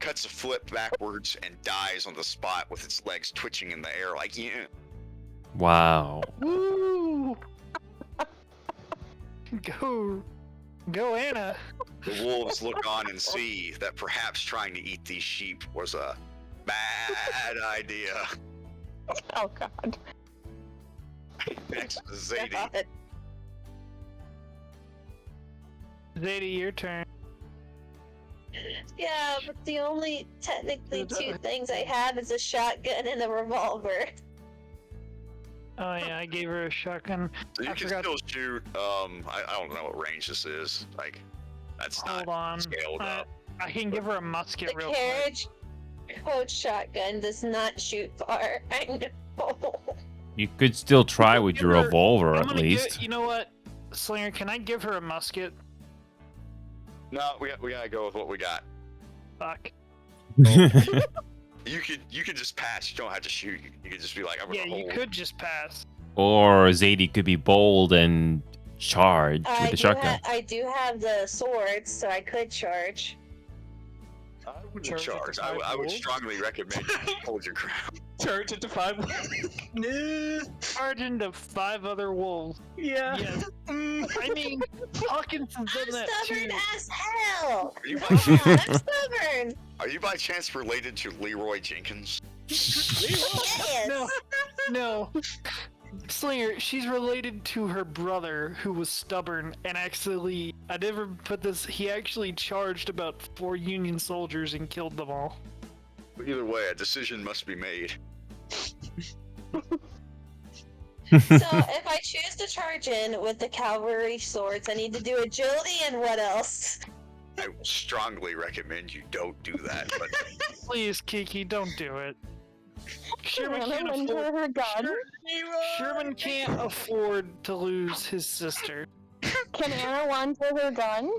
cuts a flip backwards, and dies on the spot with its legs twitching in the air like, yeah. Wow. Woo! Go, Anna. The wolves look on and see that perhaps trying to eat these sheep was a bad idea. Oh god. Next, Zadie. God. Zadie, your turn. Yeah, but the only technically 2 things I have is a shotgun and a revolver. Oh yeah, I gave her a shotgun. So you I can forgot- still shoot. I don't know what range this is. Like, that's Hold not on. scaled up. I can give her a musket The real quick. carriage coach shotgun does not shoot far. I know. You could still try with your Give her- revolver I'm at gonna least. you know what, Slinger? Can I give her a musket? No, we gotta go with what we got. Fuck. You could just pass. You don't have to shoot. You could just be like, I'm gonna Yeah, hold. you could just pass. Or Zadie could be bold and charge with the shotgun. I do have the swords, so I could charge. I wouldn't Charge charge. at the I would wolves? strongly recommend you hold your ground. Charge it to 5. Nah. Charge into 5 other wolves. Yeah. Yes. I mean, Hawkins has done I'm that stubborn too. as hell. Are you by, Come on, I'm stubborn. are you by chance related to Leroy Jenkins? Yes. No. Slinger, she's related to her brother who was stubborn and actually, I never put this, he actually charged about 4 Union soldiers and killed them all. Either way, a decision must be made. So if I choose to charge in with the cavalry swords, I need to do agility and what else? I strongly recommend you don't do that. But Please, Kiki, don't do it. Sherman Anna can't lent her afford, her gun. Sherman can't afford to lose his sister. Can Anna lend her her gun?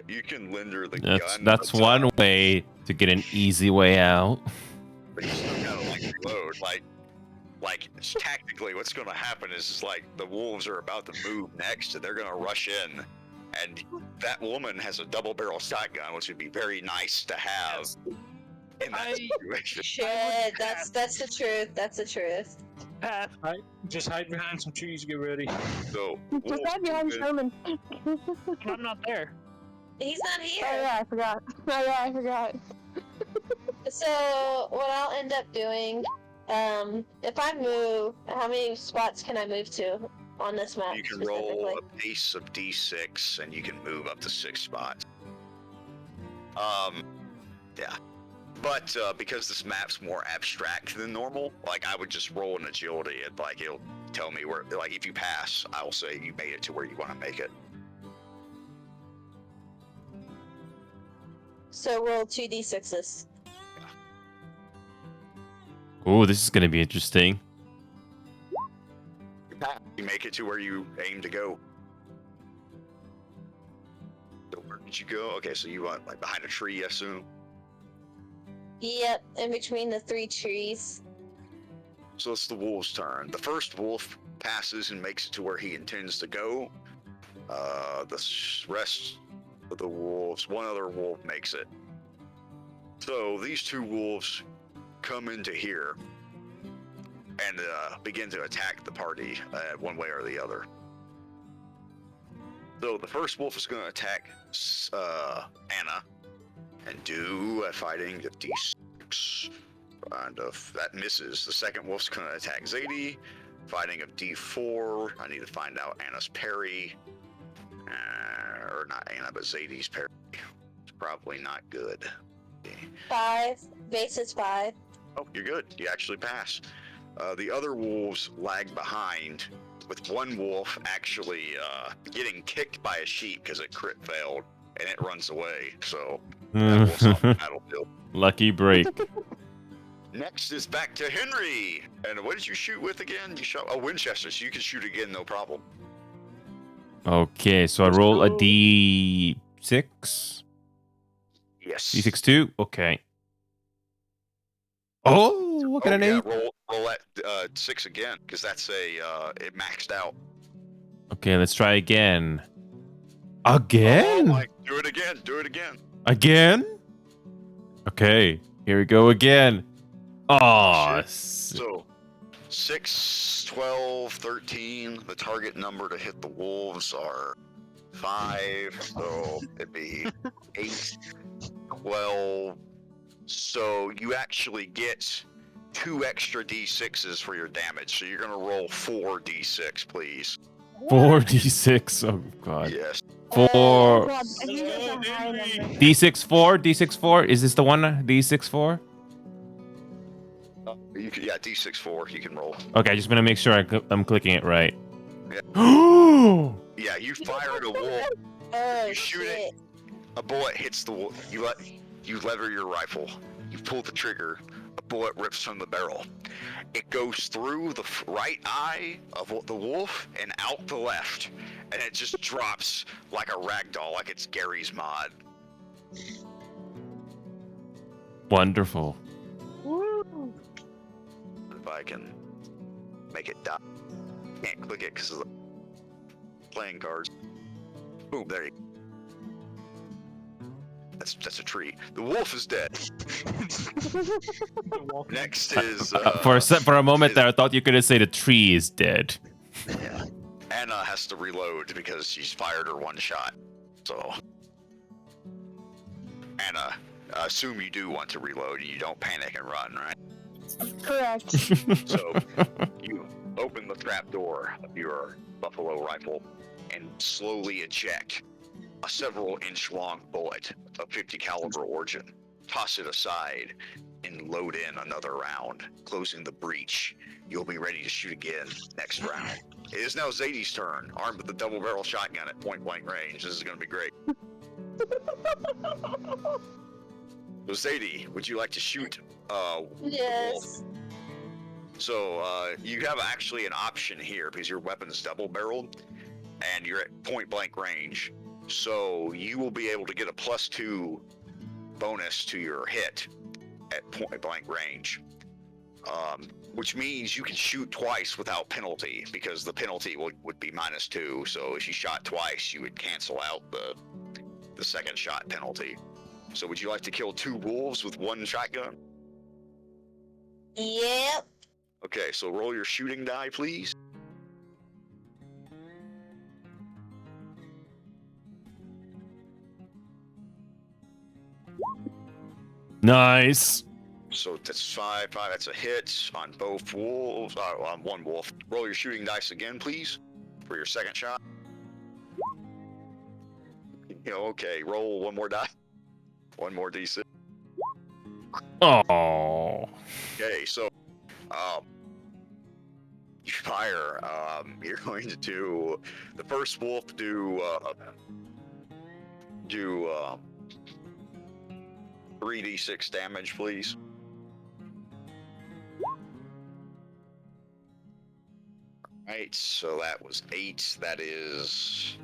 you can lend her the That's gun. that's but, one way to get an easy way out. But you still gotta like reload. Like tactically, what's gonna happen is like the wolves are about to move next, and they're gonna rush in, And that woman has a double barrel shotgun, which would be very nice to have in that situation. Shit, that's the truth. That's the truth. Pass. Just hide behind some trees, get ready. So Just wolves hide behind move in. Sherman. I'm not there. He's not Oh here. yeah, I forgot. Oh yeah, I forgot. So what I'll end up doing, if I move, how many spots can I move to on this map? You can specifically? roll a base of D6, and you can move up to 6 spots. Yeah. But because this map's more abstract than normal, like I would just roll an agility, and like it'll tell me where. Like if you pass, I'll say you made it to where you want to make it. So roll 2d6s. Oh, this is gonna be interesting. You pass, you make it to where you aim to go. So where did you go? Okay, so you went like behind a tree, I assume. Yep, in between the 3 trees. So it's the wolf's turn. The first wolf passes and makes it to where he intends to go. Rest of the wolves, one other wolf makes it. So these 2 wolves come into here and begin to attack the party one way or the other. So the first wolf is going to attack Anna and do a fighting of D6. And that misses. The second wolf's going to attack Zadie, fighting of D4. I need to find out Anna's parry. Or not Anna, but Zadie's parry. It's probably not good. 5. Base is 5. Oh, you're good. You actually pass. The other wolves lag behind, with one wolf actually getting kicked by a sheep because it crit failed, and it runs away. So that wolf's off the battlefield. Lucky break. Next is back to Henry. And what did you shoot with again? You shot a Winchester, so you can shoot again, no problem. Okay, so I roll a D6. Yes. D6 2. Okay. Oh, look at an 8. Roll at 6 again, because that's it maxed out. Okay, let's try again. Again? Oh, like, do it again. Do it again. Again? Okay, here we go again. Oh, So 6, 12, 13. The target number to hit the wolves are 5. So it'd be 8, 12. So you actually get 2 extra D6s for your damage. So you're going to roll 4 D6, please. 4d6. Oh, God. Yes. 4. God, I think that's a high number. D6 4. D6 4. Is this the one? D6 4? You can, yeah, D6 4. You can roll. Okay, I just want to make sure I'm clicking it right. Yeah. Yeah, you fired a wolf. Oh, You shoot shit. it. A bullet hits the wolf. You lever your rifle. You pull the trigger. A bullet rips from the barrel. It goes through the right eye of the wolf and out the left, and it just drops like a ragdoll, like it's Gary's mod. Wonderful. If I can make it die. Can't click it because of the playing cards. Boom, there you go. That's a tree. The wolf is dead. Next is For a moment there, I thought you could have said the tree is dead. yeah. Anna has to reload because she's fired her one shot. So Anna, assume you do want to reload and you don't panic and run, right? Correct. So you open the trap door of your buffalo rifle and slowly eject a several-inch long bullet of 50 caliber origin. Toss it aside and load in another round, closing the breach. You'll be ready to shoot again next round. It is now Zadie's turn, armed with a double barrel shotgun at point-blank range. This is going to be great. So Zadie, would you like to shoot the wolf? Yes. So you have actually an option here because your weapon's double-barreled and you're at point-blank range. So you will be able to get a +2 bonus to your hit at point-blank range. which means you can shoot twice without penalty, because the penalty would be -2. So if you shot twice, you would cancel out the second shot penalty. So would you like to kill 2 wolves with 1 shotgun? Yep. Okay, so roll your shooting die, please. Nice. So that's 5. That's a hit on both wolves. On 1 wolf. Roll your shooting dice again, please, for your second shot. Okay, roll 1 more die. 1 more d6. Oh. Okay, so you fire. You're going to do the first wolf. Do 3d6 damage, please. Right, so that was 8. That is.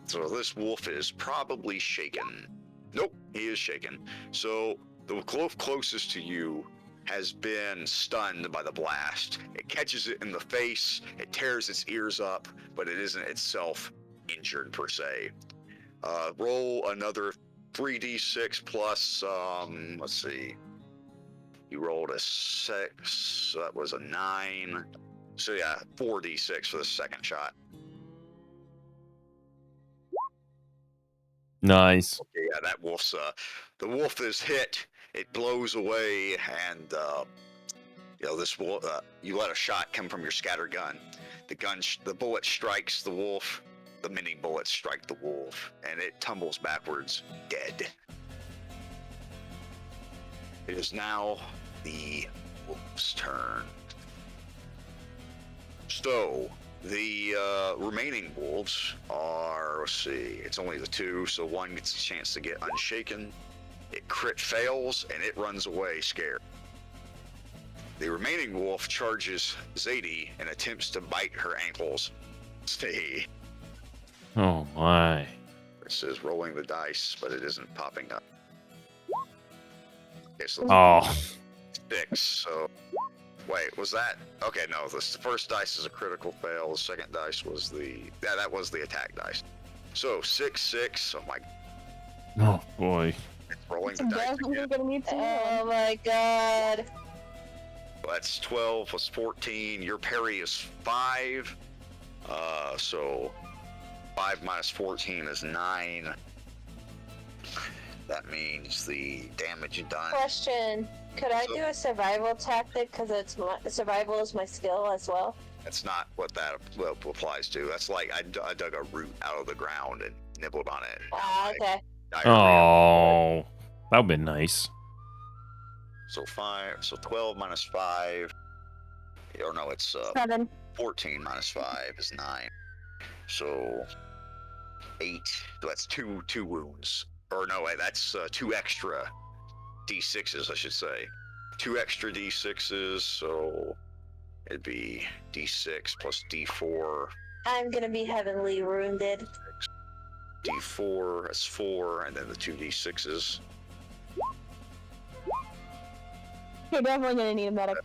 So this wolf is probably shaken. Nope, he is shaken. So the wolf closest to you has been stunned by the blast. It catches it in the face, it tears its ears up, but it isn't itself injured per se. Roll another 3d6 plus, let's see. You rolled a 6, so that was a 9. So yeah, 4d6 for the second shot. Nice. Okay, yeah, that wolf's, the wolf is hit. It blows away, and this wolf. You let a shot come from your scatter gun. The bullet strikes the wolf. The mini bullets strike the wolf, and it tumbles backwards, dead. It is now the wolf's turn. So the remaining wolves are. Let's see. It's only the 2, so 1 gets a chance to get unshaken. It crit fails, and it runs away scared. The remaining wolf charges Zadie and attempts to bite her ankles. See, Oh my. it says rolling the dice, but it isn't popping up. Okay, so Oh. 6. So, wait, was that? Okay, no. The first dice is a critical fail. The second dice was that was the attack dice. So 6, 6. Oh my! Oh boy. Rolling the It's dice definitely again. gonna need to. Oh my god. That's 12 plus 14. Your parry is 5. So 5 minus 14 is 9. That means the damage done. Question. Could I do a survival tactic? Because survival is my skill as well. That's not what that applies to. That's like I dug a root out of the ground and nibbled on it. Ah, okay. Diarrhea. Oh. That would be nice. So 5. So 12 minus 5. Or no, it's 7. 14 minus 5 is 9. So 8. So that's two wounds. Or no, wait, that's 2 extra d6s, I should say. 2 extra d6s, so it'd be d6 plus d4. I'm gonna be heavily wounded. D4, that's 4, and then the 2 d6s. You're definitely gonna need a medic.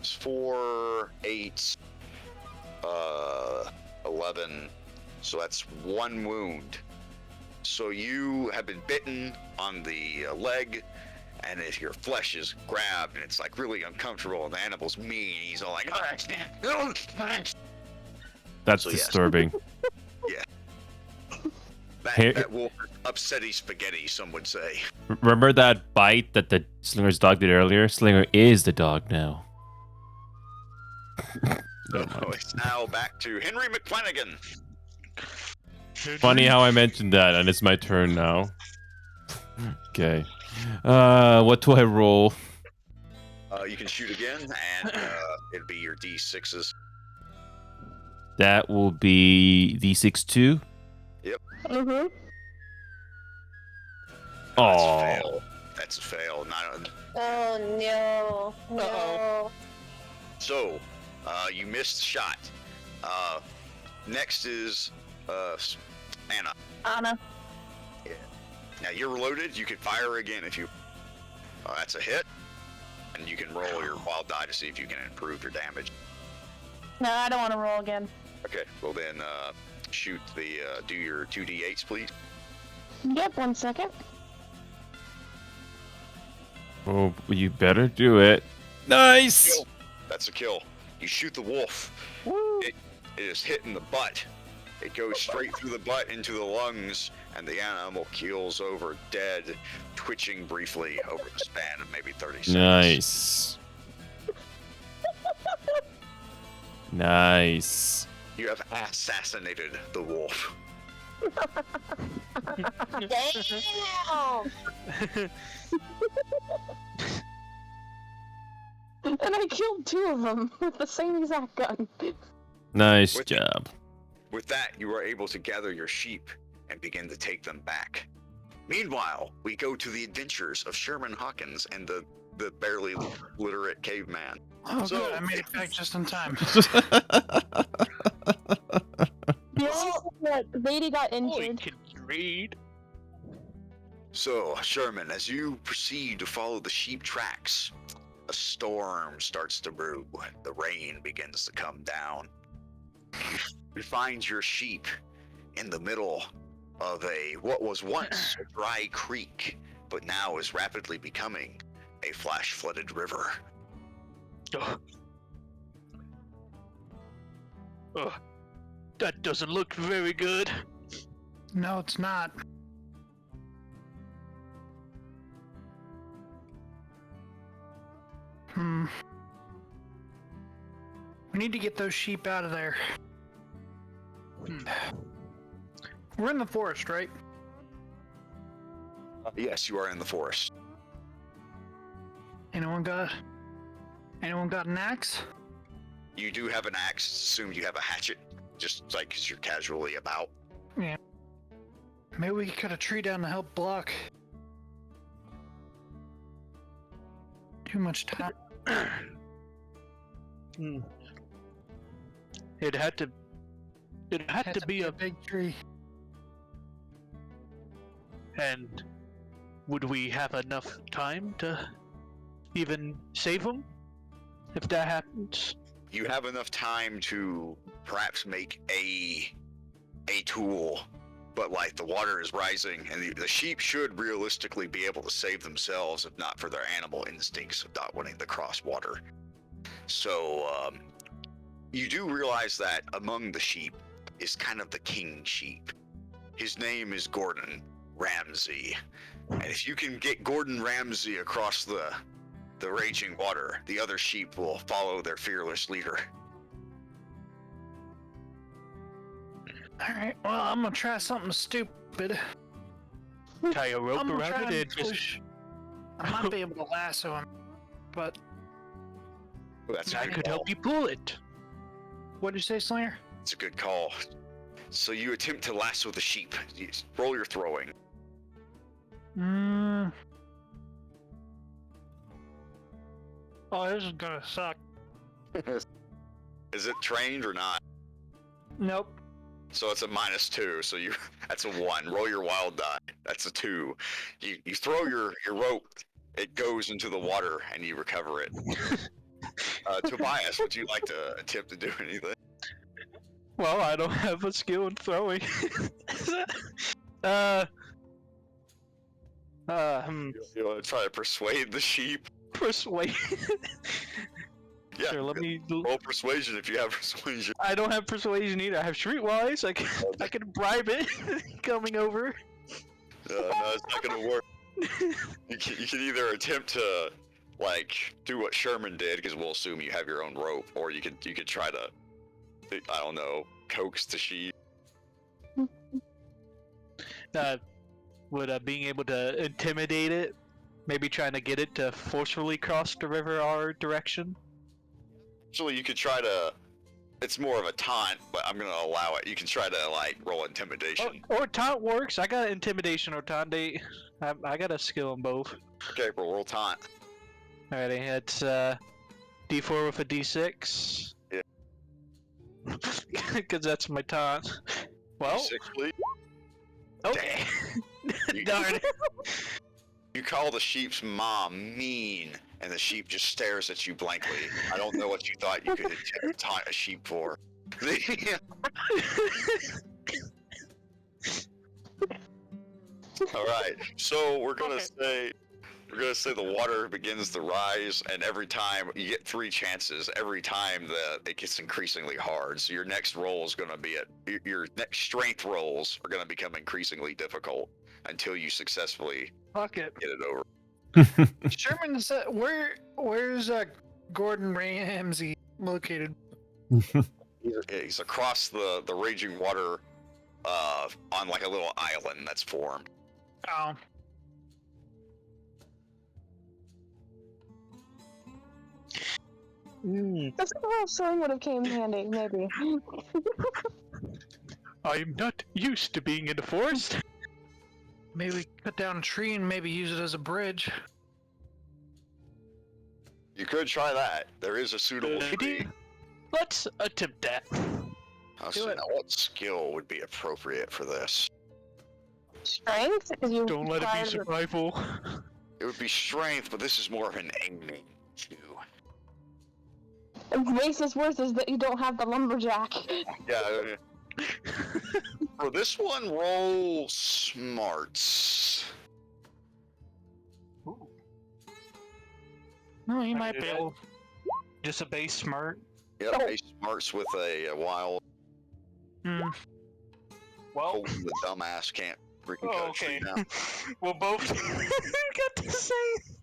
It's 4, 8, 11. So that's 1 wound. So you have been bitten on the leg, and if your flesh is grabbed, and it's like really uncomfortable, and the animal's mean, he's all like, That's So, yes. disturbing. Here- that will upset his spaghetti, some would say. Remember that bite that the Slinger's dog did earlier? Slinger is the dog now. Never mind. So it's now back to Henry McFlanagan. Funny how I mentioned that, and it's my turn now. Okay. What do I roll? You can shoot again, and it'd be your d6s. That will be D6 2. Mm-hmm. That's a Oh. fail. That's a fail. Oh no. No. Uh-oh. So, you missed the shot. Next is Anna. Anna. Now you're reloaded. You can fire again if you. That's a hit. and you can roll your wild die to see if you can improve your damage. No, I don't want to roll again. Okay, well then, shoot the, do your 2d8s, please. Yep, 1 second. Oh, you better do it. Nice. Kill. That's a kill. You shoot the wolf. Woo! It is hitting the butt. It goes straight through the butt into the lungs, and the animal keels over dead, twitching briefly over the span of maybe 30 seconds. Nice. Nice. You have assassinated the wolf. Damn! And I killed 2 of them with the same exact gun. Nice With- job. With that, you are able to gather your sheep and begin to take them back. Meanwhile, we go to the adventures of Sherman Hawkins and the barely literate caveman. Oh, So- good. I made it back just in time. The only thing that Lady got Boy, injured. can you read? So, Sherman, as you proceed to follow the sheep tracks, a storm starts to brew. The rain begins to come down. You find your sheep in the middle of what was once a dry creek, but now is rapidly becoming a flash-flooded river. Oh, that doesn't look very good. No, it's not. We need to get those sheep out of there. We're in the forest, right? Yes, you are in the forest. Anyone got an axe? You do have an axe. Assume you have a hatchet, just like 'cause you're casually about. Maybe we could cut a tree down to help block. Too much time. It had to be a big tree. And would we have enough time to even save him if that happens? You have enough time to perhaps make a tool, but like the water is rising, and the sheep should realistically be able to save themselves if not for their animal instincts of not wanting to cross water. So you do realize that among the sheep is kind of the king sheep. His name is Gordon Ramsay, and if you can get Gordon Ramsay across the raging water, the other sheep will follow their fearless leader. Alright, well, I'm gonna try something stupid. Tie a rope I'm gonna around try it and and just push. I might be able to lasso him, but That's I a good could call. help you pull it. what did you say, Slinger? It's a good call. So you attempt to lasso the sheep. You roll your throwing. Oh, this is gonna suck. Is it trained or not? Nope. So it's a -2. So that's a 1. Roll your wild die. That's a 2. You throw your rope. It goes into the water and you recover it. Tobias, would you like to attempt to do anything? Well, I don't have a skill in throwing. You want to try to persuade the sheep? Persuade. Yeah. Sure, let me. Roll persuasion if you have persuasion. I don't have persuasion either. I have streetwise. I can bribe it coming over. No, it's not gonna work. You can either attempt to like do what Sherman did, because we'll assume you have your own rope, or you could try to, I don't know, coax the sheep. Would being able to intimidate it, maybe trying to get it to forcefully cross the river our direction? Actually, you could try to. It's more of a taunt, but I'm gonna allow it. You can try to like roll intimidation. Or taunt works. I got intimidation or taunt. I got a skill in both. Okay, but roll taunt. Alrighty, it's D4 with a D6. Yeah. Because that's my taunt. Well, 6, please. okay. You- Darn it. You call the sheep's mom mean and the sheep just stares at you blankly. I don't know what you thought you could taunt a sheep for. All right, so we're gonna say the water begins to rise, and every time you get 3 chances. Every time it gets increasingly hard. So your next roll is gonna be your next strength rolls are gonna become increasingly difficult until you successfully Fuck it. get it over. Sherman, where's Gordon Ramsay located? He's across the raging water, on like a little island that's formed. Oh. That's how sewing would have came handy, maybe. I'm not used to being in the forest. Maybe we cut down a tree and maybe use it as a bridge. You could try that. There is a suitable tree. Let's attempt that. So now what skill would be appropriate for this? Strength? Because you Don't let it be tried- survival. It would be strength, but this is more of an aiming too. What makes this worse is that you don't have the lumberjack. Yeah. For this one, roll smarts. No, you I might can be do that. able. Just a base smart. Yep, Oh. base smarts with a wild. Hmm. Well, Holding the dumbass can't freaking oh, cut a tree okay. down. We'll both got the same.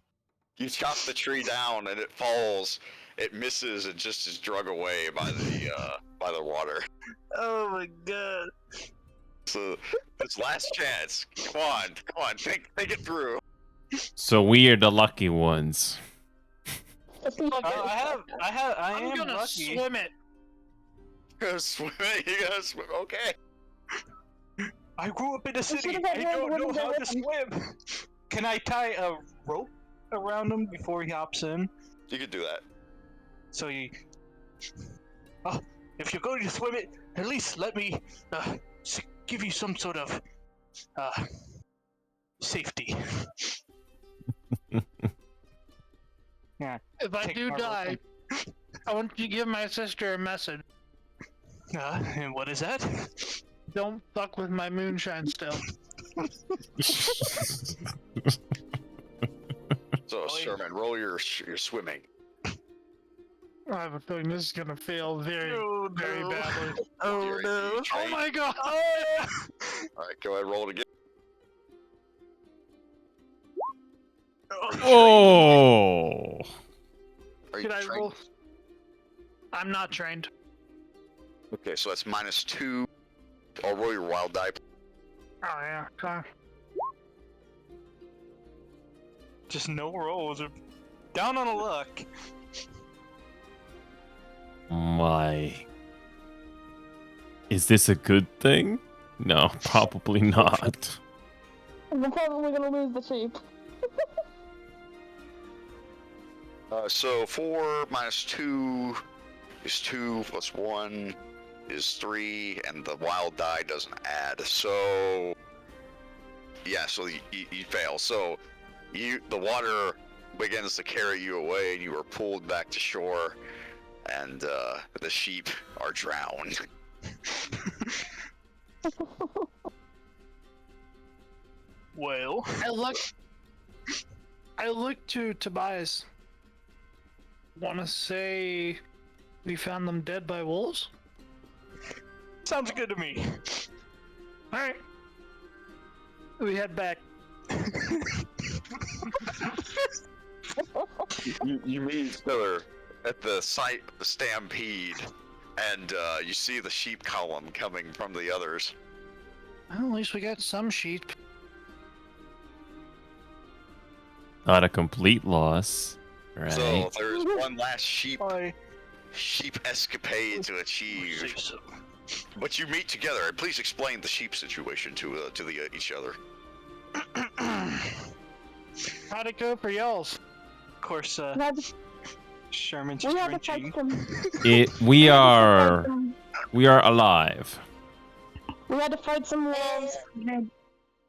You chop the tree down and it falls. It misses and just is drug away by the water. Oh my god. So this last chance. Come on, think it through. So we are the lucky ones. I I'm am gonna lucky. swim it. You gotta swim. Okay. I grew up in a city. should've had I don't one know of the how to rhythm. swim. Can I tie a rope around him before he hops in? You could do that. So he. Oh, if you're going to swim it, at least let me give you some sort of safety. Yeah. If I Take do my die, I want you to give my sister a message. And what is that? Don't fuck with my moonshine still. So Sherman, roll your swimming. I have a feeling this is gonna fail very, Oh, very no. badly. Oh You're- no! you Oh trained? my god! All right, go ahead, roll it again. Oh. Are you Should I trained? roll? I'm not trained. Okay, so that's -2. I'll roll your wild die. Oh yeah. Okay. Just no rolls. Down on a luck. My. Is this a good thing? No, probably not. We're probably gonna lose the sheep. So 4 -2 is 2 plus 1 is 3, and the wild die doesn't add. So yeah, so you fail. So the water begins to carry you away, and you are pulled back to shore, and the sheep are drowned. Well, I look to Tobias. Want to say we found them dead by wolves? sounds good to me. All right. We head back. You meet each other at the site of the stampede, and you see the sheep column coming from the others. Well, at least we got some sheep. Not a complete loss, right? So there's one last sheep I escapade to say achieve. so. But you meet together. Please explain the sheep situation to each other. How'd it go for y'all's? Of course, We had to, Sherman's we had to drinking. fight some. We are alive. We had to fight some wolves.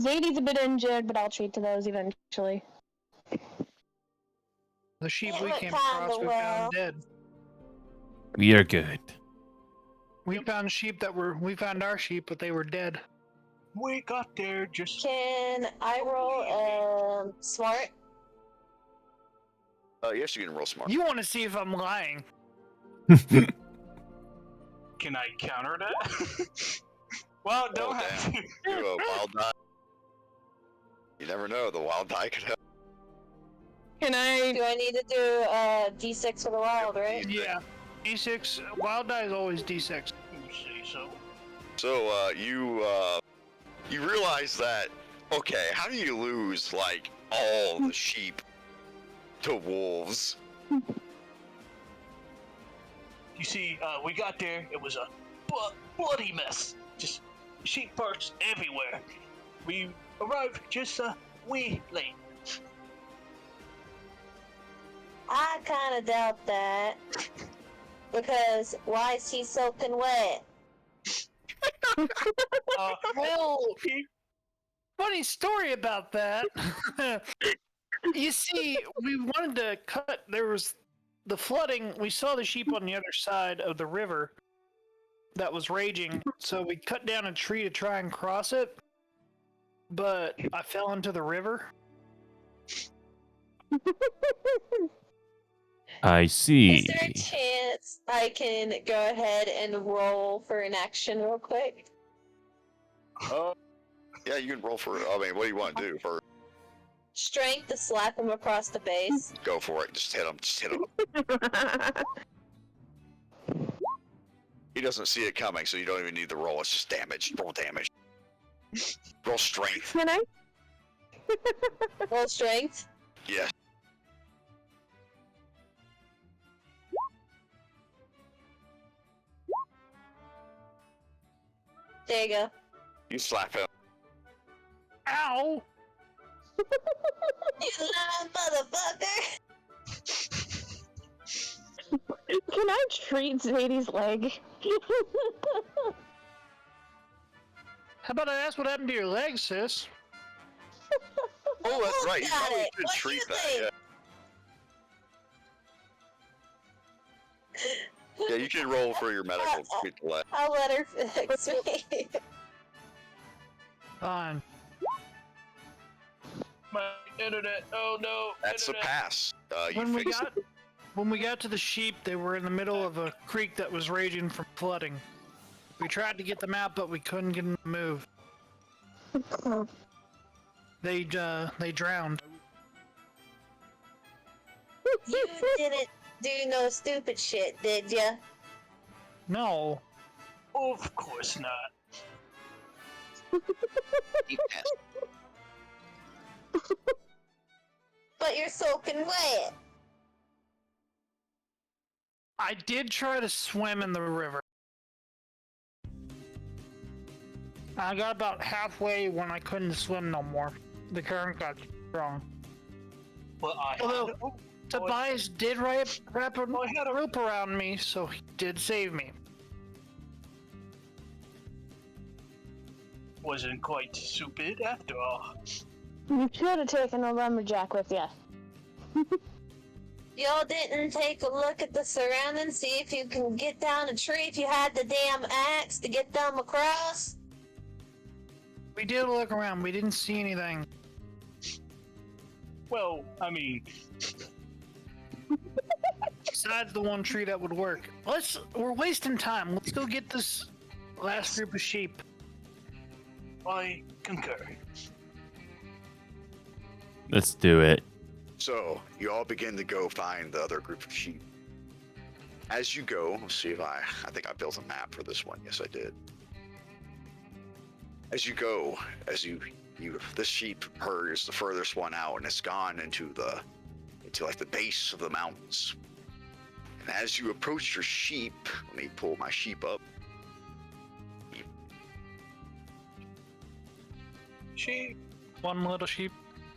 Zadie's a bit injured, but I'll treat to those eventually. The sheep It we went came kinda across, we well. found dead. We are good. We found sheep we found our sheep, but they were dead. We got there just. Can I roll smart? Yes, you can roll smart. You want to see if I'm lying? Can I counter that? Well, don't have to. Do a wild die. You never know. The wild die could help. Can I? Do I need to do D6 for the wild, right? D6. Yeah. D6. Wild die is always D6. You say so. So you realize that, okay, how do you lose like all the sheep to wolves? You see, we got there. It was a bloody mess. Just sheep parts everywhere. We arrived just a wee late. I kind of doubt that. Because why is he soaking wet? Well, funny story about that. You see, we wanted to cut. There was the flooding. We saw the sheep on the other side of the river that was raging, so we cut down a tree to try and cross it. But I fell into the river. I see. Is there a chance I can go ahead and roll for an action real quick? Yeah, you can roll for. I mean, what do you want to do? For Strength to slap him across the face. go for it. Just hit him. Just hit him. He doesn't see it coming, so you don't even need the roll. It's just damage. Roll damage. Roll strength. Can I? Roll strength. Yeah. There you go. You slap him. Ow! You lying motherfucker! Can I treat Zadie's leg? How about I ask what happened to your leg, sis? Oh, that's right. You Got probably it. should What do treat you that. think? Yeah. Yeah, you can roll for your medical. Treat the leg. I'll let her fix me. Fine. My internet. Oh no. That's a internet. pass. You When we fix got to the sheep, they were in the middle of a creek that was raging from flooding. We tried to get them out, but we couldn't get them to move. They drowned. You didn't do no stupid shit, did ya? No. Of course not. But you're soaking wet. I did try to swim in the river. I got about halfway when I couldn't swim no more. The current got strong. But I Although- had. Tobias did wrap a rope around me, so he did save me. Wasn't quite stupid after all. You should have taken a lumberjack with you. Y'all didn't take a look at the surroundings, see if you can get down a tree if you had the damn axe to get them across? We did look around, we didn't see anything. Well, I mean, Besides the one tree that would work. We're wasting time. Let's go get this last group of sheep. I concur. Let's do it. So, you all begin to go find the other group of sheep. As you go, let's see if I think I built a map for this one. Yes, I did. As you go, this sheep herd is the furthest one out, and it's gone into like the base of the mountains. And as you approach your sheep, let me pull my sheep up. She. One little sheep,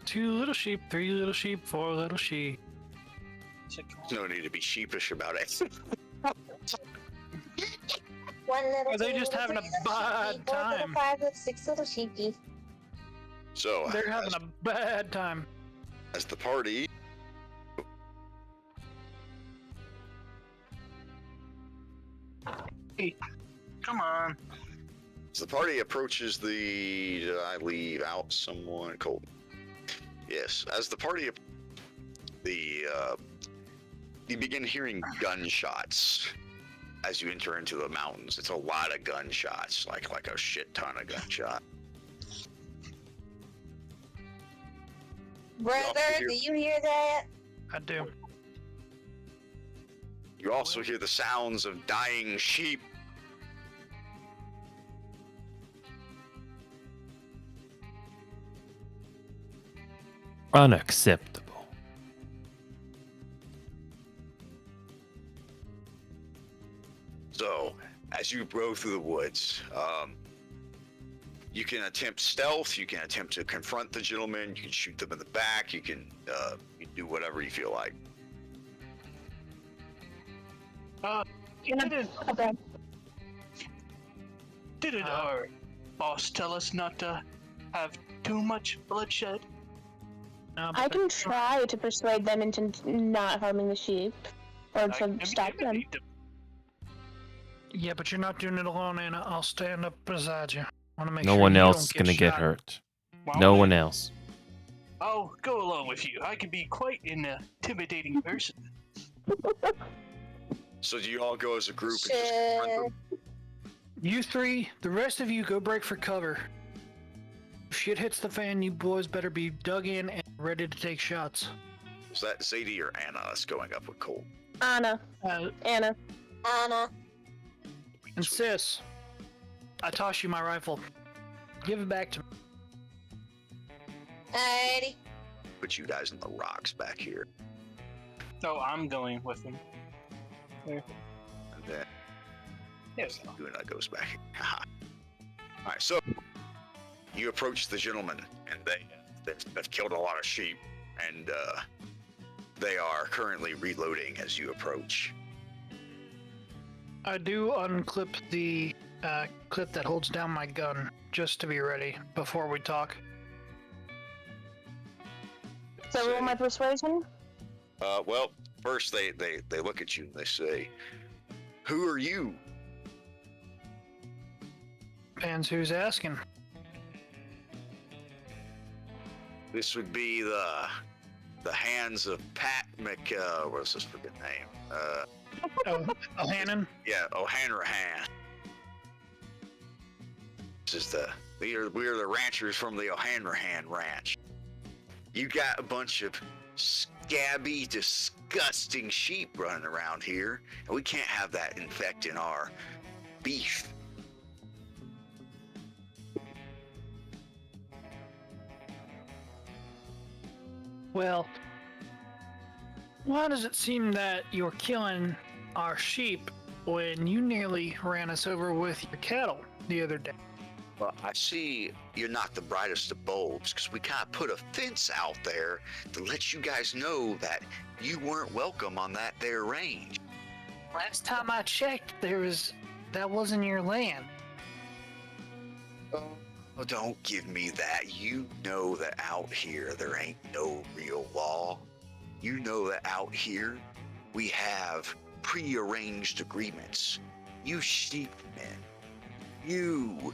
two little sheep, three little sheep, four little sheep. No need to be sheepish about it. One little Are they two just little having a three little bad sheepy, 4 little time? 5 little 6 little sheepy. So, They're having a bad time. as the party Hey, come on. As the party approaches the... Did I leave out someone? Colton. Yes. As the party... You begin hearing gunshots as you enter into the mountains. It's a lot of gunshots, like a shit ton of gunshots. Brother, do you hear that? I do. You also hear the sounds of dying sheep. Unacceptable. So, as you go through the woods, you can attempt stealth, you can attempt to confront the gentleman, you can shoot them in the back, you can do whatever you feel like. Didn't our boss tell us not to have too much bloodshed? No, I can try to persuade them into not harming the sheep, or to stop them. Yeah, but you're not doing it alone, Anna. I'll stand up beside you. Want to make No sure one you else don't is gonna get shot. hurt. Well, No then, one else. I'll go along with you. I can be quite an intimidating person. So do you all go as a group and just confront them? You three, the rest of you go break for cover. If shit hits the fan, you boys better be dug in and ready to take shots. Is that Zadie or Anna that's going up with Cole? Anna. Anna. Anna. And sis, I toss you my rifle. Give it back to me. Alrighty. Put you guys in the rocks back here. No, I'm going with him. And then Yes. Luna goes back. Alright, so you approach the gentleman, and they've killed a lot of sheep, and they are currently reloading as you approach. I do unclip the clip that holds down my gun just to be ready before we talk. So roll my persuasion? Well, first they look at you and they say, "Who are you?" Depends who's asking. This would be the hands of Pat what's his freaking name? O'Hannon? Yeah, O'Hanrahan. This is we are the ranchers from the O'Hanrahan Ranch. You got a bunch of scabby, disgusting sheep running around here, and we can't have that infecting our beef. Well, why does it seem that you're killing our sheep when you nearly ran us over with your cattle the other day? Well, I see you're not the brightest of bulbs, because we kind of put a fence out there to let you guys know that you weren't welcome on that there range. Last time I checked, that wasn't your land. Oh, don't give me that. You know that out here there ain't no real law. You know that out here we have prearranged agreements. You sheepmen, you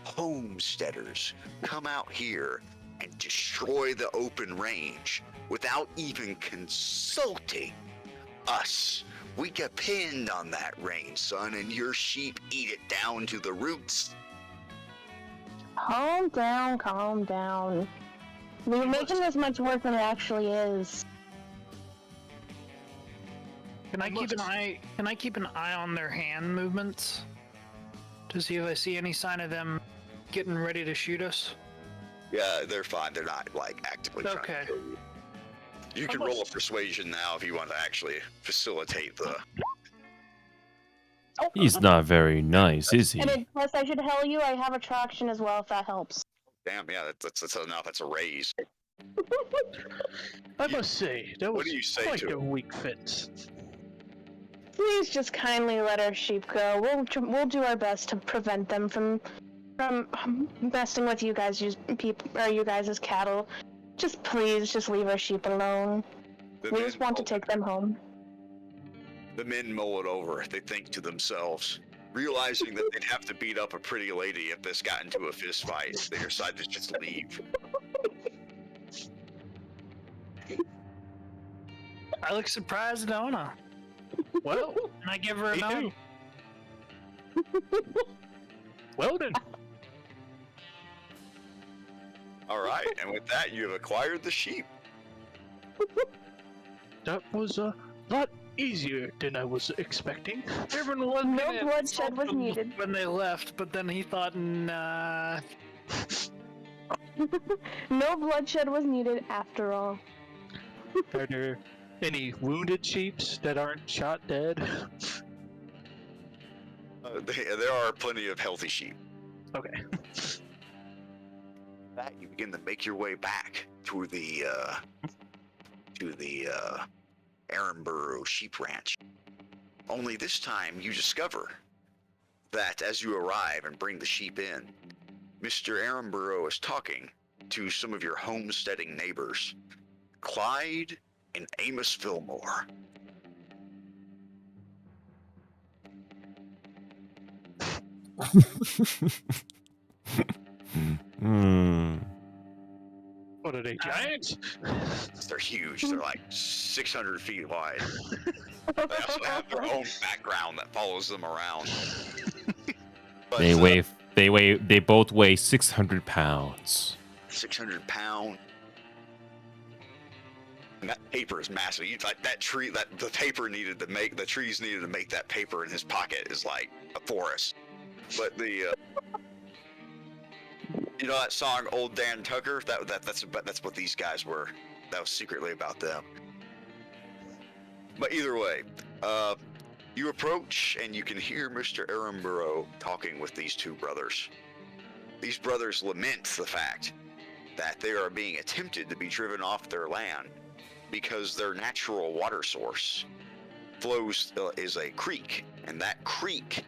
homesteaders come out here and destroy the open range without even consulting us. We depend on that range, son, and your sheep eat it down to the roots. Calm down, calm down. We're making this much work than it actually is. Can I keep an eye on their hand movements to see if I see any sign of them getting ready to shoot us? Yeah, they're fine. They're not like actively trying Okay. to kill you. You can roll a persuasion now if you want to actually facilitate the. He's not very nice, is he? And plus, I should tell you, I have attraction as well, if that helps. Damn, yeah, that's enough. That's a raise. I must say, that What was do you say quite to a weak fence. Please just kindly let our sheep go. We'll do our best to prevent them from messing with you guys, you guys as cattle. Just please, just leave our sheep alone. We just want to take them home. The men mull it over. They think to themselves, Realizing that they'd have to beat up a pretty lady if this got into a fist fight, they decide to just leave. I look surprised at Ona. Well, And I give her a me nod. too. Well then. All right, and with that, you have acquired the sheep. That was a lot easier than I was expecting. Everyone was No gonna bloodshed was insult them needed. when they left, but then he thought, nah. No bloodshed was needed after all. Are there any wounded sheeps that aren't shot dead? There are plenty of healthy sheep. Okay. That you begin to make your way back to the Aaronborough Sheep Ranch. Only this time you discover that as you arrive and bring the sheep in, Mr. Aaronborough is talking to some of your homesteading neighbors, Clyde and Amos Fillmore. Hmm. What are they, giants? They're huge. They're like 600 feet wide. They also have their own background that follows them around. But, They both weigh 600 pounds. 600 pound. And that paper is massive. You like that tree that the paper needed to make the trees needed to make that paper in his pocket is like a forest. But the you know that song Old Dan Tucker? That's what these guys were. That was secretly about them. But either way, you approach and you can hear Mr. Aaronborough talking with these two brothers. These brothers lament the fact that they are being attempted to be driven off their land because their natural water source is a creek, and that creek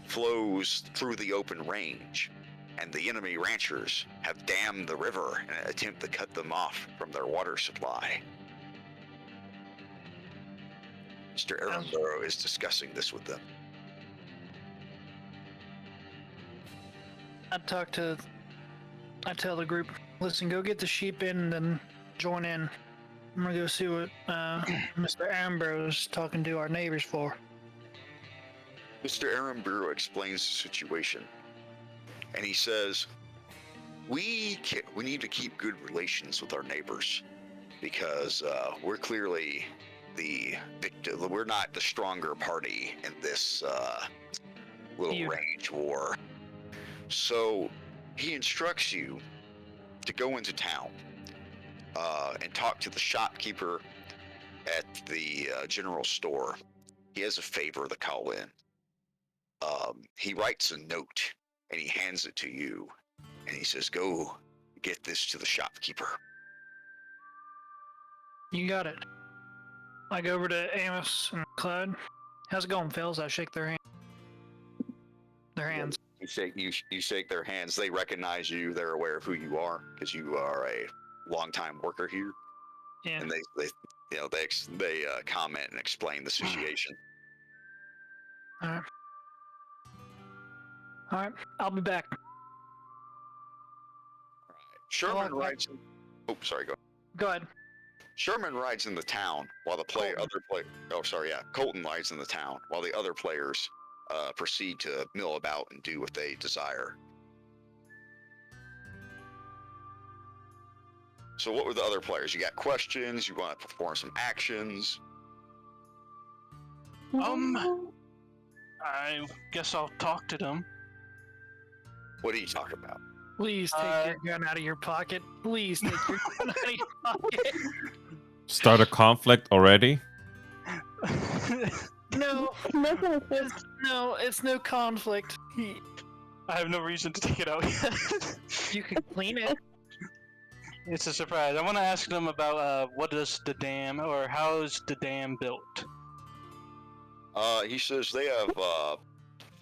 flows through the open range, and the enemy ranchers have dammed the river in an attempt to cut them off from their water supply. Mr. Aaronborough is discussing this with them. I tell the group, listen, go get the sheep in and then join in. I'm gonna go see what Mr. Ambrose is talking to our neighbors for. Mr. Aaronborough explains the situation, and he says, we need to keep good relations with our neighbors because we're clearly the victim. We're not the stronger party in this little range war. So he instructs you to go into town and talk to the shopkeeper at the general store. He has a favor to call in. He writes a note and he hands it to you, and he says, go get this to the shopkeeper. You got it. I go over to Amos and Clyde. How's it going, fellas? I shake their hands. You shake their hands. They recognize you. They're aware of who you are because you are a longtime worker here. Yeah. And they comment and explain the situation. All right. I'll be back. Sherman rides. Oh, sorry. Go ahead. Sherman rides in the town while the Colton rides in the town while the other players proceed to mill about and do what they desire. So what were the other players? You got questions? You want to perform some actions? I guess I'll talk to them. What are you talking about? Please take your gun out of your pocket. Please take your gun out of your pocket. Start a conflict already? No, it's no conflict. I have no reason to take it out yet. You can clean it. It's a surprise. I want to ask them about what is the dam, or how is the dam built? He says they have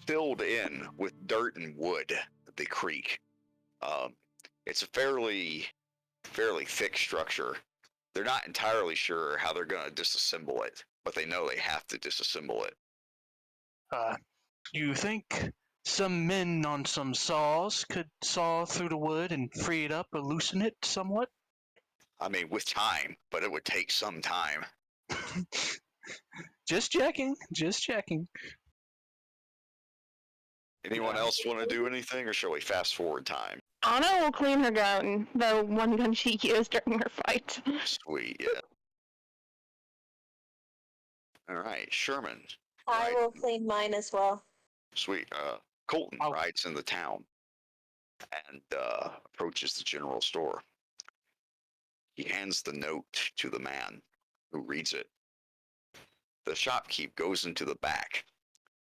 filled in with dirt and wood the creek. It's a fairly thick structure. They're not entirely sure how they're going to disassemble it, but they know they have to disassemble it. You think some men on some saws could saw through the wood and free it up or loosen it somewhat? I mean, with time, but it would take some time. Just checking. Just checking. Anyone else want to do anything, or shall we fast forward time? Anna will clean her gun, the one gun she used during her fight. Sweet, yeah. All right, Sherman. I Right. will clean mine as well. Sweet. Colton I'll- rides in the town and approaches the general store. He hands the note to the man who reads it. The shopkeep goes into the back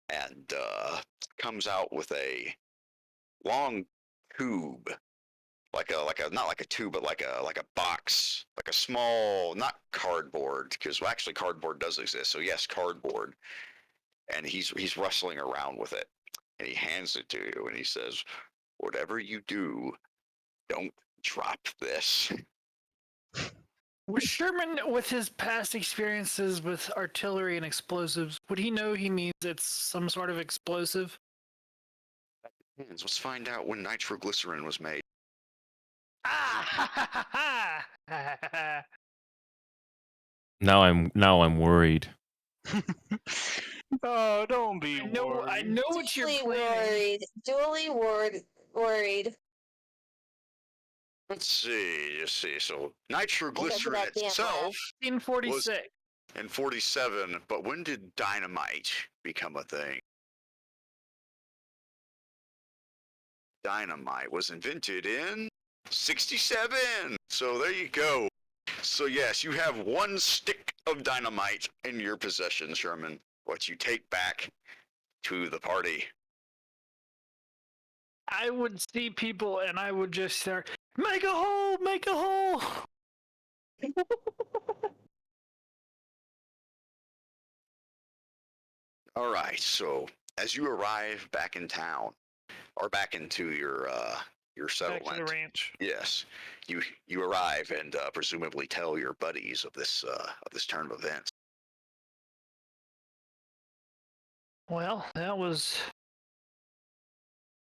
and comes out with a long tube, like a not like a tube, but like a box, like a small, not cardboard, because well, actually cardboard does exist. So yes, cardboard. And he's rustling around with it, and he hands it to you, and he says, "Whatever you do, don't drop this." Was Sherman, with his past experiences with artillery and explosives, would he know he means it's some sort of explosive? Let's find out when nitroglycerin was made. Ah! Ha ha ha ha! Now I'm worried. Oh, don't be I know worried. what you're Duly planning. worried. Let's see. So nitroglycerin Look at that damn itself 1946. in 47, but when did dynamite become a thing? Dynamite was invented in 67. So there you go. So yes, you have one stick of dynamite in your possession, Sherman, what you take back to the party. I would see people and I would just start, make a hole, make a hole. All right, so as you arrive back in town, or back into your Back settlement, to the ranch. yes, you arrive and presumably tell your buddies of this turn of events. Well, that was.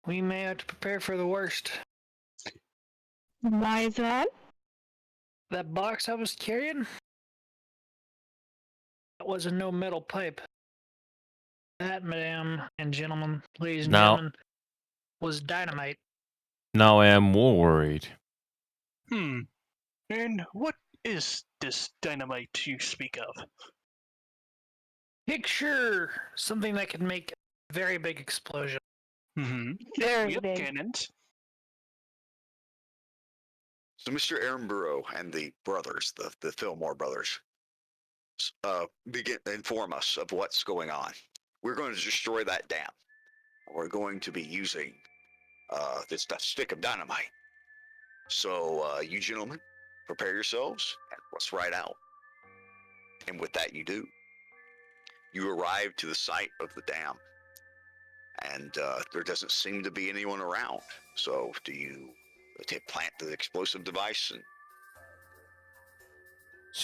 We may have to prepare for the worst. Why is that? That box I was carrying, that was a no metal pipe. That, madam and gentlemen, ladies and Now- gentlemen, was dynamite. Now I am more worried. And what is this dynamite you speak of? Picture something that could make a very big explosion. Mm-hmm. Very Yep, big. cannons. So Mr. Aaronborough and the brothers, the Fillmore brothers, inform us of what's going on. We're going to destroy that dam. We're going to be using this stick of dynamite. So you gentlemen, prepare yourselves and let's ride out. And with that, you do. You arrive to the site of the dam, and there doesn't seem to be anyone around. So do you plant the explosive device?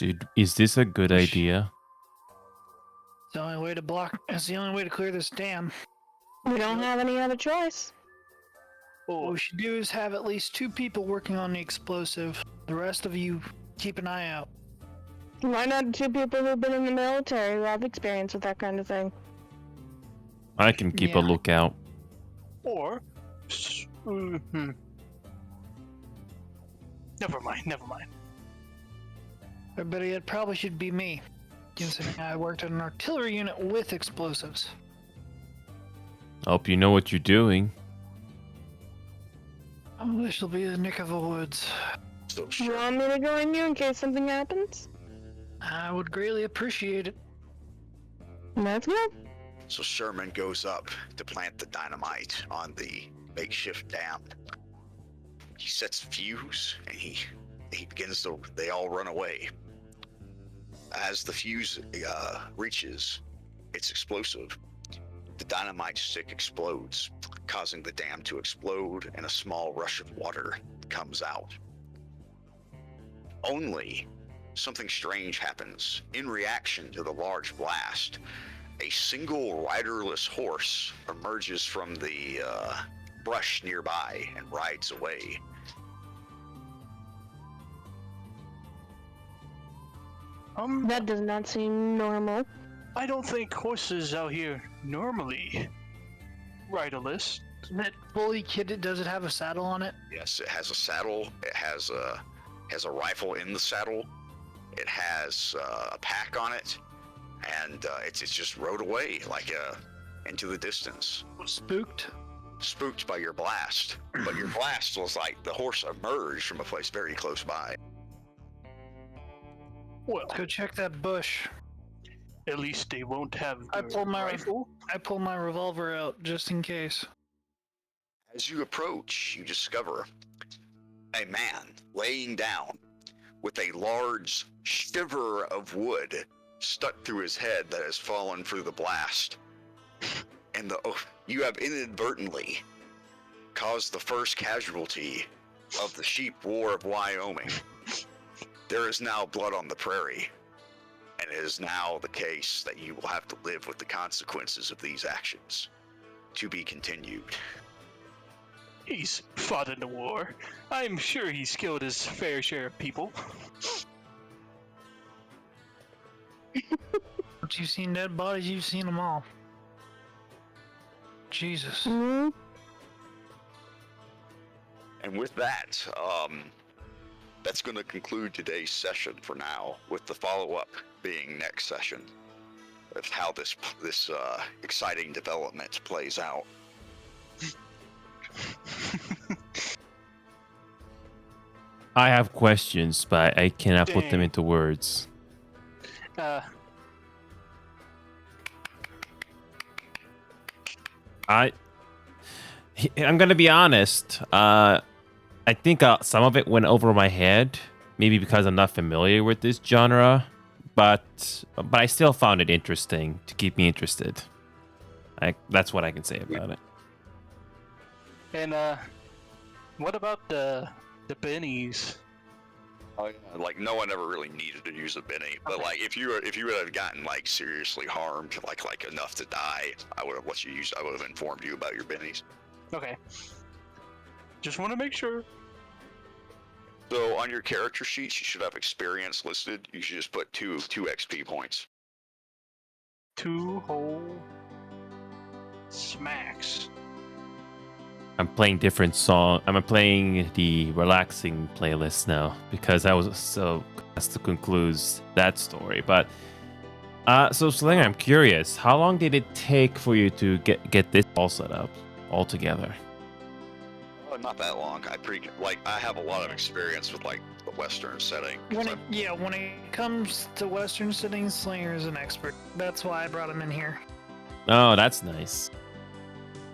And Is this a good idea? It's the only way to block. It's the only way to clear this dam. We don't have any other choice. What we should do is have at least 2 people working on the explosive. The rest of you keep an eye out. Why not 2 people who've been in the military who have experience with that kind of thing? I can keep a Yeah. lookout. Or. Never mind. Or better yet, probably should be me, considering I worked on an artillery unit with explosives. Hope you know what you're doing. Oh, this will be the nick of the woods. so You sure. want me to join you in case something happens? I would greatly appreciate it. Let's go. So Sherman goes up to plant the dynamite on the makeshift dam. He sets fuse, and he begins to. They all run away. As the fuse reaches its explosive, the dynamite stick explodes, causing the dam to explode, and a small rush of water comes out. Only something strange happens in reaction to the large blast. a single riderless horse emerges from the brush nearby and rides away. That does not seem normal. I don't think horses out here normally riderless. That bully kid, does it have a saddle on it? Yes, it has a saddle. It has a rifle in the saddle. It has a pack on it, and it's just rode away like into the distance. Spooked? Spooked by your blast, but your blast was like the horse emerged from a place very close by. Well, Go check that bush. at least they won't have I the pull my rifle. I pull my revolver out just in case. As you approach, you discover a man laying down with a large shiver of wood stuck through his head that has fallen through the blast. And you have inadvertently caused the first casualty of the sheep war of Wyoming. There is now blood on the prairie, and it is now the case that you will have to live with the consequences of these actions. To be continued. He's fought in the war. I'm sure he's killed his fair share of people. Once you've seen dead bodies, you've seen them all. Jesus. Hmm. And with that, that's going to conclude today's session for now, with the follow-up being next session of how this exciting development plays out. I have questions, but I cannot put them Dang. into words. I'm gonna be honest. I think some of it went over my head, maybe because I'm not familiar with this genre, but I still found it interesting to keep me interested. That's what I can say about it. And what about the bennies? Like no one ever really needed to use a Benny, but Okay. like if you would have gotten like seriously harmed, like enough to die, I would have let you use. I would have informed you about your Bennies. Okay. Just want to make sure. So on your character sheets, you should have experience listed. You should just put two XP points. 2 whole smacks. I'm playing different song. I'm playing the relaxing playlist now because I was so has to conclude that story. But so Slinger, I'm curious. How long did it take for you to get this all set up all together? Not that long. I have a lot of experience with like the Western setting. 'Cause When it comes to Western settings, Slinger is an expert. That's why I brought him in here. Oh, that's nice.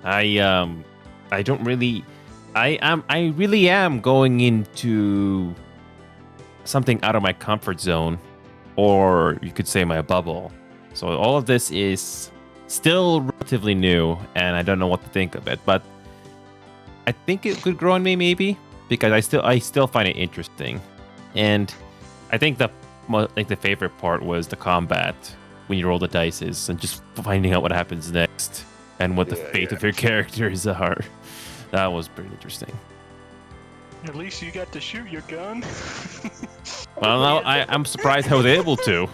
I don't really. I really am going into something out of my comfort zone, or you could say my bubble. So all of this is still relatively new, and I don't know what to think of it. But I think it could grow on me, maybe, because I still find it interesting, and I think the favorite part was the combat when you roll the dice and just finding out what happens next and what the fate of your characters are. That was pretty interesting. At least you got to shoot your gun. Well, now I'm surprised I was able to.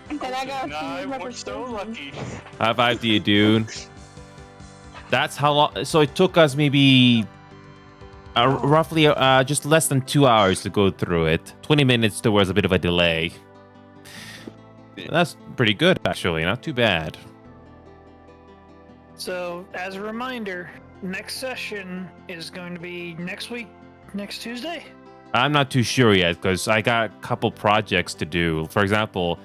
And I got Nah, I was so lucky. High five to you, dude. That's how long. So it took us maybe roughly just less than 2 hours to go through it. 20 minutes, there was a bit of a delay. That's pretty good, actually. Not too bad. So, as a reminder, next session is going to be next week, next Tuesday. I'm not too sure yet because I got a couple projects to do. For example,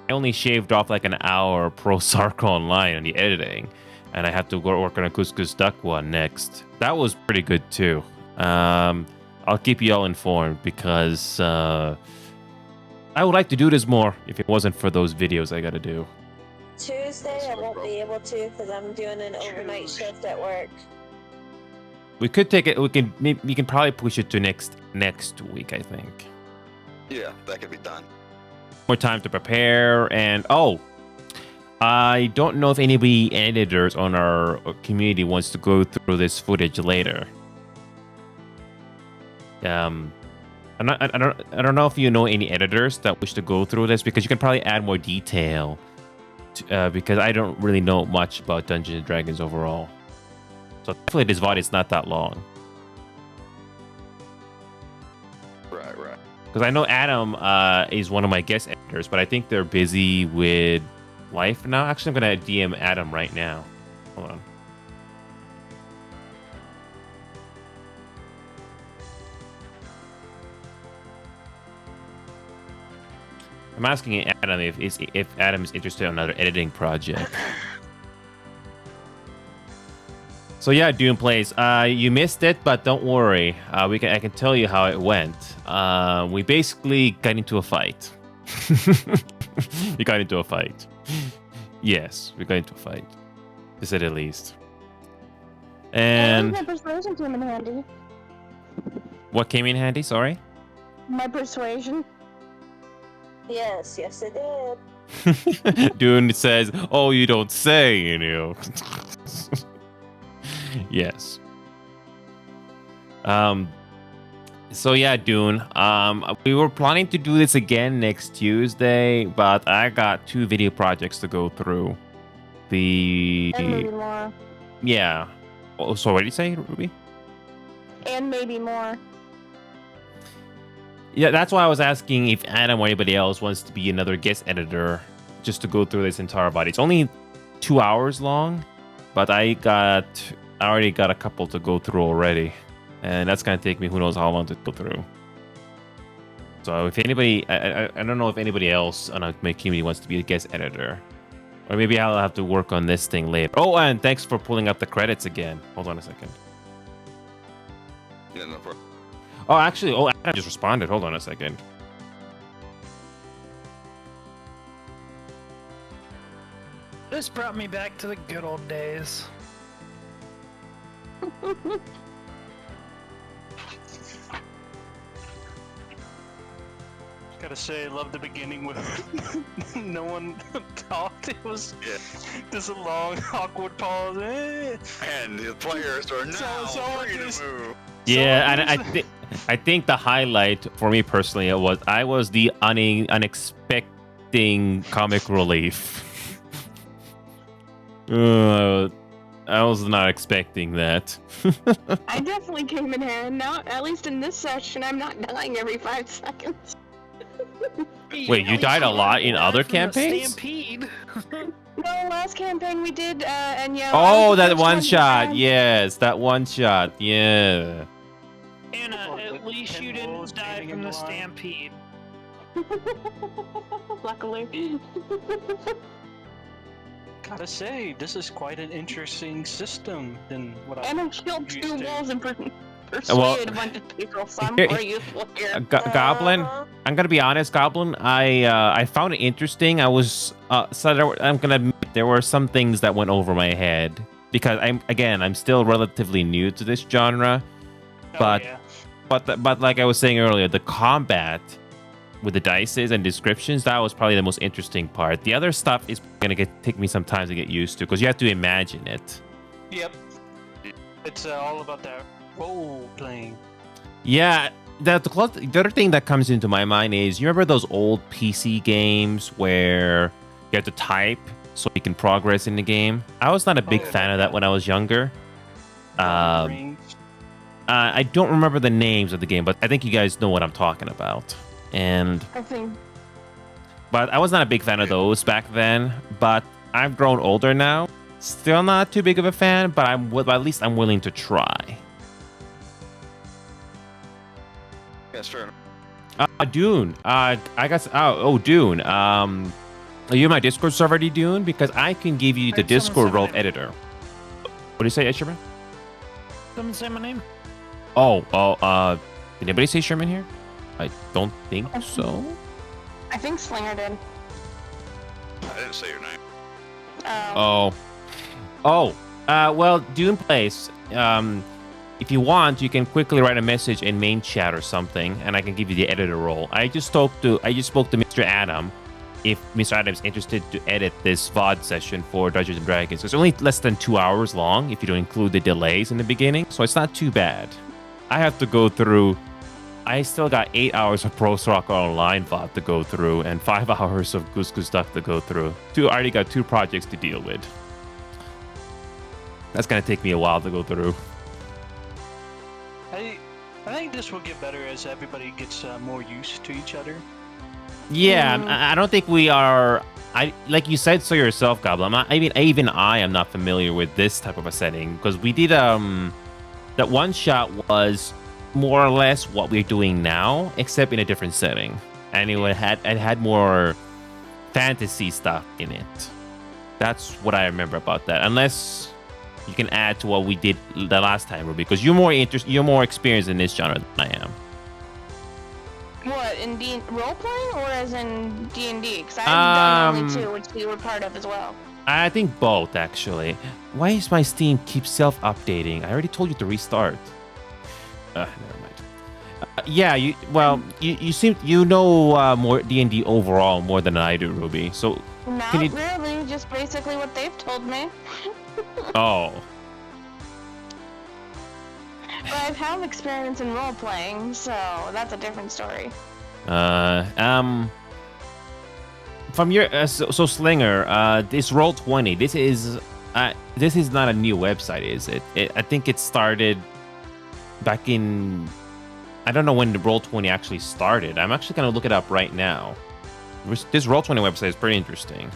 I only shaved off like an hour Pro Sark Online on the editing, and I have to go work on a Couscous Duck one next. That was pretty good too. I'll keep you all informed because I would like to do this more if it wasn't for those videos I got to do. Tuesday, I won't be able to because I'm doing an overnight shift at work. We could take it. We can probably push it to next week. I think. Yeah, that could be done. more time to prepare. And I don't know if anybody editors on our community wants to go through this footage later. I don't know if you know any editors that wish to go through this, because you can probably add more detail. Because I don't really know much about Dungeons and Dragons overall. So hopefully this VOD is not that long. Right. Because I know Adam is one of my guest editors, but I think they're busy with life now. Actually, I'm going to DM Adam right now. Hold on. I'm asking Adam if Adam is interested in another editing project. So yeah, Dune Plays. You missed it, but don't worry. I can tell you how it went. We basically got into a fight. We got into a fight. Yes, we got into a fight, to say the least. And my persuasion came in handy. What came in handy? Sorry. My persuasion. Yes, it did. Dune says, "Oh, you don't say," you know. Yes. So yeah, Dune. We were planning to do this again next Tuesday, but I got 2 video projects to go through. And maybe more. Yeah. Oh, so what did you say, Ruby? And maybe more. Yeah, that's why I was asking if Adam or anybody else wants to be another guest editor, just to go through this entire body. It's only 2 hours long, but I already got a couple to go through already, and that's gonna take me who knows how long to go through. So if anybody, I don't know if anybody else on my community wants to be a guest editor, or maybe I'll have to work on this thing later. Oh, and thanks for pulling up the credits again. Hold on a second. Yeah, no problem. Oh, actually, Adam just responded. Hold on a second. This brought me back to the good old days. Gotta say, I love the beginning where no one talked. It was just a long, awkward pause. And the players are now free to move. Yeah, and I think the highlight for me personally I was the unexpected comic relief. I was not expecting that. I definitely came in hand. Now, at least in this session, I'm not dying every 5 seconds. Wait, you died a lot in other campaigns? Stampede. No, last campaign we did, and yeah. Oh, that one shot. Yes, that one shot. Yeah. Anna, at least you didn't die from the stampede. Luckily. Gotta say, this is quite an interesting system than what And I I killed 2 used to. wolves and persuaded a bunch of people, so I'm Here- more useful here. Goblin, I'm gonna be honest, Goblin. I found it interesting. I was I'm gonna admit there were some things that went over my head because I'm still relatively new to this genre. But but like I was saying earlier, the combat with the dices and descriptions, that was probably the most interesting part. The other stuff is gonna take me some time to get used to because you have to imagine it. Yep. It's all about that role playing. Yeah, the other thing that comes into my mind is, you remember those old PC games where you have to type so you can progress in the game? I was not a big fan of that when I was younger. I don't remember the names of the game, but I think you guys know what I'm talking about. But I was not a big fan of those back then. But I've grown older now. Still not too big of a fan, but at least I'm willing to try. Yes, fair enough. Dune. I guess. Dune. Are you in my Discord server already, Dune? Because I can give you the Alright, Discord someone role say my editor. What do you say, Sherman? Someone say my name. Did anybody say Sherman here? I don't think so. I think Slinger did. I didn't say your name. Well, Dune Place. if you want, you can quickly write a message in main chat or something, and I can give you the editor role. I just spoke to Mr. Adam, if Mr. Adam's interested to edit this VOD session for Dungeons and Dragons. It's only less than 2 hours long if you don't include the delays in the beginning, so it's not too bad. I have to go through. I still got 8 hours of Pro Soccer Online VOD to go through, and 5 hours of Goose Goose Duck to go through. I already got 2 projects to deal with. That's gonna take me a while to go through. I think this will get better as everybody gets more used to each other. Yeah, I don't think we are. Like you said so yourself, Goblin. Even I am not familiar with this type of a setting because we did that one shot was more or less what we're doing now, except in a different setting, and it had more fantasy stuff in it. That's what I remember about that. Unless you can add to what we did the last time, Ruby, because you're more experienced in this genre than I am. What, in role playing or as in D&D? Because I've done only 2, which we were part of as well. I think both, actually. Why is my Steam keep self-updating? I already told you to restart. Never mind. Yeah, you seem you know more D&D overall more than I do, Ruby. So Not really, just basically what they've told me. Oh. But I have experience in role playing, so that's a different story. From your so Slinger, this Roll20, this is not a new website, is it? I think it started back in. I don't know when the Roll20 actually started. I'm actually gonna look it up right now. This Roll20 website is pretty interesting.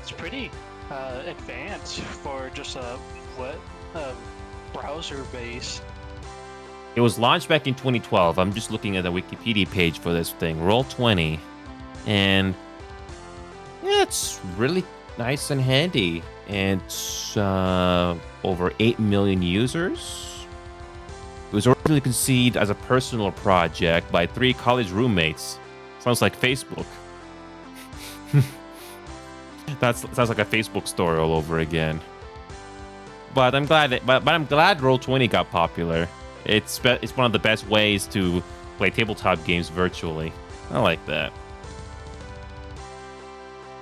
It's pretty advanced for just a browser base. It was launched back in 2012. I'm just looking at the Wikipedia page for this thing, Roll20, and yeah, it's really nice and handy. And it's over 8 million users. It was originally conceived as a personal project by 3 college roommates. Sounds like Facebook. That sounds like a Facebook story all over again. But I'm glad Roll20 got popular. It's one of the best ways to play tabletop games virtually. I like that.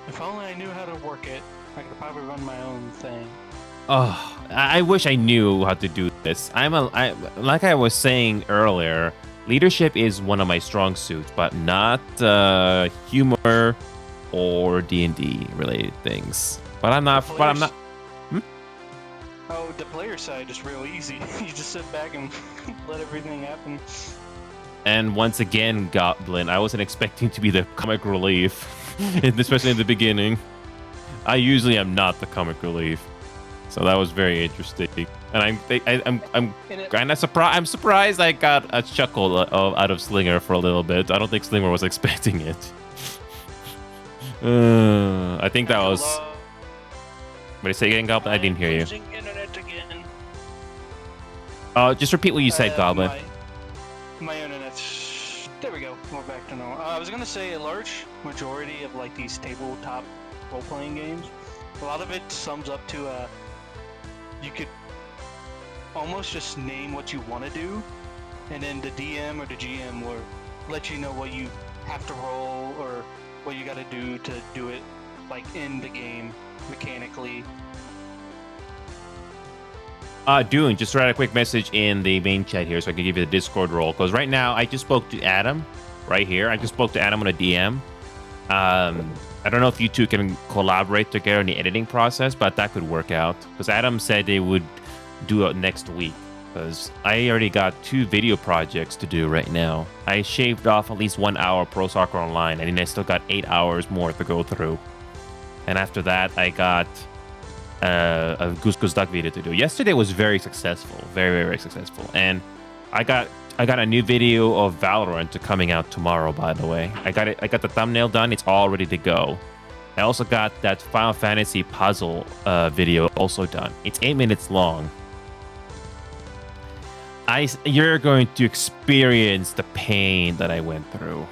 If only I knew how to work it, I could probably run my own thing. Oh, I wish I knew how to do this. Like I was saying earlier, leadership is one of my strong suits, but not humor or D&D related things. But I'm not. Oh, the player side is real easy. You just sit back and let everything happen. And once again, Goblin, I wasn't expecting to be the comic relief, especially in the beginning. I usually am not the comic relief, so that was very interesting. And I'm surprised I got a chuckle out of Slinger for a little bit. I don't think Slinger was expecting it. I think that was. What did you say again, Goblin? I didn't hear you. Internet again. Just repeat what you said, Goblin. My internet's. There we go. We're back to normal. I was gonna say a large majority of like these tabletop role-playing games, a lot of it sums up to you could almost just name what you want to do, and then the DM or the GM will let you know what you have to roll or what you got to do it like in the game mechanically. Dune, just write a quick message in the main chat here so I can give you the Discord role. Because right now, I just spoke to Adam right here. I just spoke to Adam on a DM. I don't know if you two can collaborate together in the editing process, but that could work out. Because Adam said they would do it next week. Because I already got 2 video projects to do right now. I shaved off at least 1 hour Pro Soccer Online, and then I still got 8 hours more to go through. And after that, I got a Goose Goose Duck video to do. Yesterday was very successful, very, very successful. And I got a new video of Valorant coming out tomorrow, by the way. I got the thumbnail done. It's all ready to go. I also got that Final Fantasy puzzle video also done. It's 8 minutes long. You're going to experience the pain that I went through.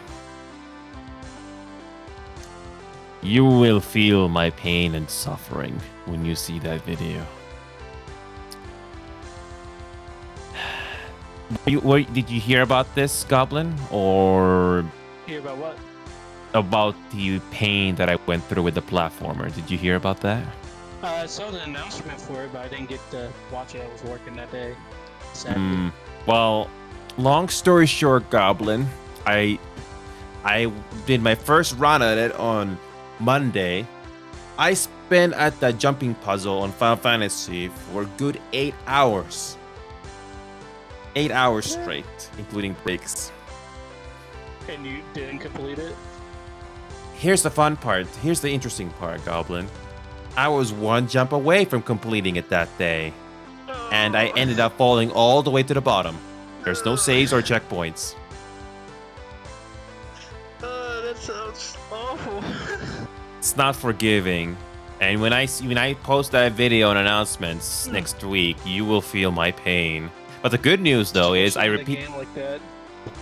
You will feel my pain and suffering when you see that video. Did you hear about this, Goblin, or Hear about what? about the pain that I went through with the platformer? Did you hear about that? I saw the announcement for it, but I didn't get to watch it. I was working that day. Sadly. Well, long story short, Goblin, I did my first run at it on Monday. I spent at the jumping puzzle on Final Fantasy for a good 8 hours. 8 hours straight, including breaks. And you didn't complete it? Here's the fun part. Here's the interesting part, Goblin. I was one jump away from completing it that day. And I ended up falling all the way to the bottom. There's no saves or checkpoints. That sounds awful. It's not forgiving. And when I post that video and announcements next week, you will feel my pain. But the good news though is, I repeat, A game like that,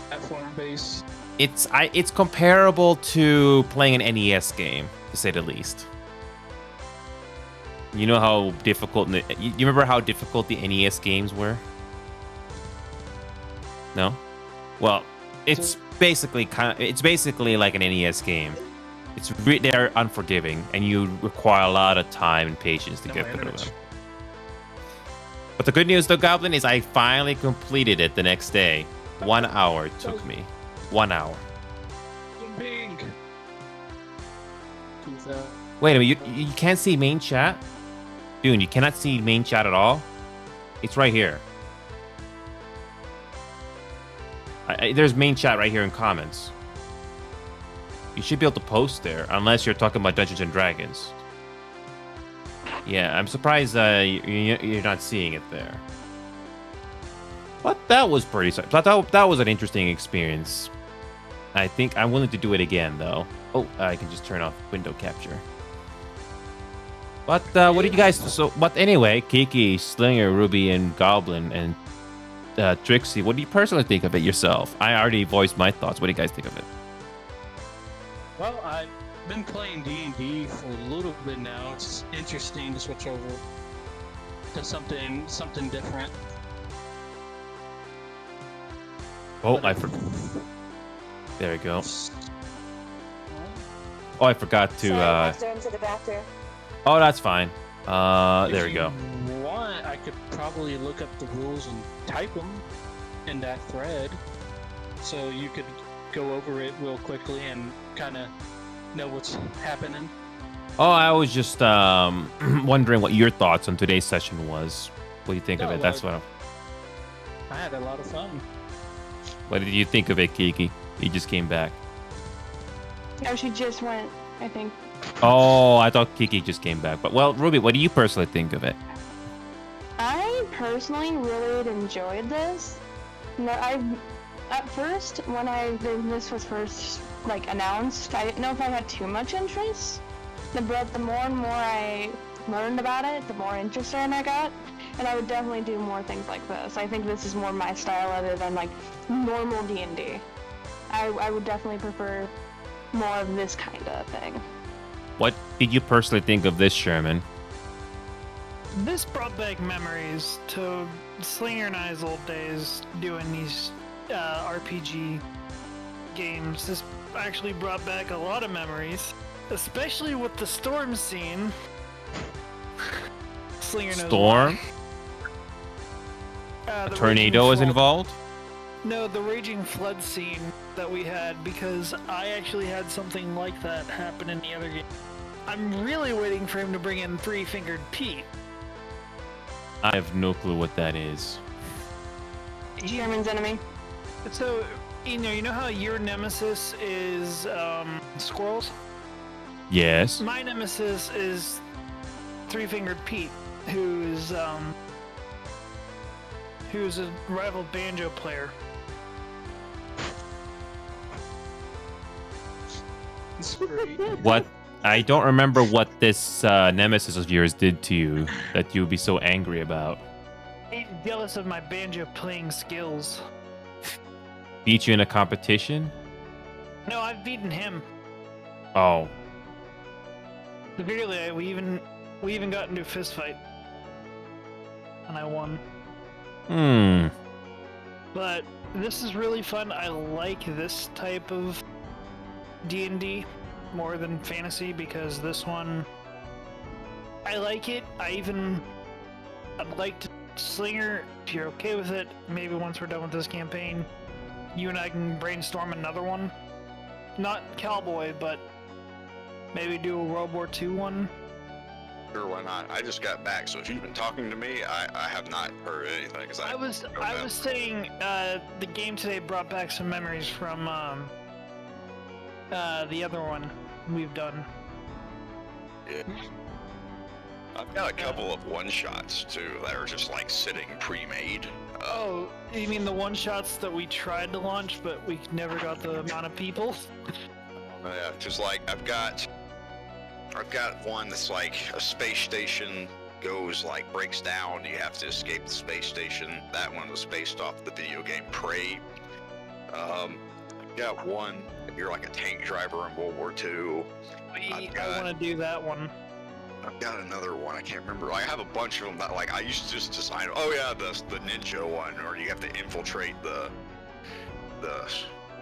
platform based. it's comparable to playing an NES game, to say the least. You know how difficult you remember how difficult the NES games were? No? Well, it's basically like an NES game. They're unforgiving, and you require a lot of time and patience to get through them. But the good news, though, Goblin, is I finally completed it the next day. 1 hour it took me. 1 hour. Big. Wait a minute, you can't see main chat? Dude, you cannot see main chat at all? It's right here. There's main chat right here in comments. You should be able to post there, unless you're talking about Dungeons and Dragons. Yeah, I'm surprised you're not seeing it there. But that was pretty. That was an interesting experience. I think I'm willing to do it again, though. Oh, I can just turn off window capture. But what do you guys? But anyway, Kiki, Slinger, Ruby, and Goblin, and Trixie, what do you personally think of it yourself? I already voiced my thoughts. What do you guys think of it? Well, I've been playing D&D for a little bit now. It's interesting to switch over to something different. Oh, there we go. Oh, I forgot to. Sorry, to the bathroom. Oh, that's fine. There we go. If you want, I could probably look up the rules and type them in that thread, so you could go over it real quickly and kind of know what's happening. Oh, I was just wondering what your thoughts on today's session was. What do you think of it? That's what I had a lot of fun. What did you think of it, Kiki? You just came back. Oh, she just went, I think. Oh, I thought Kiki just came back. But, well, Ruby, what do you personally think of it? I personally really enjoyed this. No, at first, when this was first announced, I didn't know if I had too much interest. But the more and more I learned about it, the more interested I got, and I would definitely do more things like this. I think this is more my style other than normal D&D. I would definitely prefer more of this kind of thing. What did you personally think of this, Sherman? This brought back memories to Slinger and I's old days doing these RPG games. This actually brought back a lot of memories, especially with the storm scene. Slinger knows Storm? why. A tornado was involved? No, the raging flood scene that we had, because I actually had something like that happen in the other game. I'm really waiting for him to bring in Three-Fingered Pete. I have no clue what that is. German's enemy. So, you know how your nemesis is squirrels? Yes. My nemesis is Three-Fingered Pete, who's a rival banjo player. What? I don't remember what this nemesis of yours did to you that you would be so angry about. He's jealous of my banjo playing skills. Beat you in a competition? No, I've beaten him. Oh. Severely, we even got into a fist fight. And I won. But this is really fun. I like this type of D&D more than fantasy because this one, I like it. I'd like to, Slinger, if you're okay with it, maybe once we're done with this campaign, you and I can brainstorm another one. Not Cowboy, but maybe do a World War II one. Sure, why not? I just got back, so if you've been talking to me, I have not heard anything. Cause I was saying the game today brought back some memories from the other one we've done. Yeah. I've got a couple of one-shots too that are just like sitting pre-made. Oh, you mean the one-shots that we tried to launch, but we never got the amount of people? Yeah, just like I've got one that's like a space station breaks down. You have to escape the space station. That one was based off the video game Prairie. I've got one. You're like a tank driver in World War II. I want to do that one. I've got another one. I can't remember. I have a bunch of them that like I used to just design. Oh yeah, the ninja one, or you have to infiltrate the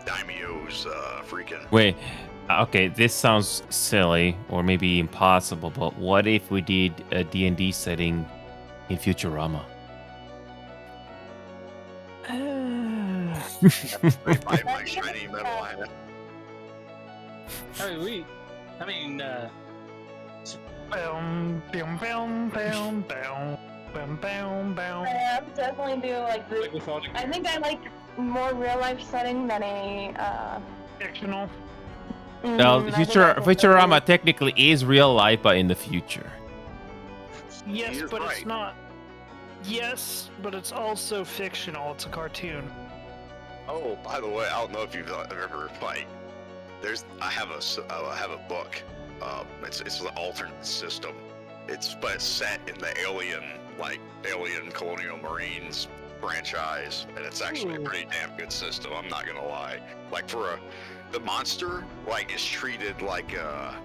daimyo's freaking. Wait, okay, this sounds silly or maybe impossible, but what if we did a D&D setting in Futurama? my shiny metal hat. Boom, boom, boom, boom, boom, boom, boom, boom. I would definitely do like the. I think I like more real life setting than a. Fictional. Well, Futurama technically is real life, but in the future. Yes, You're but right. it's not. Yes, but it's also fictional. It's a cartoon. Oh, by the way, I don't know if you've ever like. I have a book. It's an alternate system. It's set in the Alien Colonial Marines franchise, and it's actually a pretty damn good system. I'm not gonna lie. Like the monster is treated like a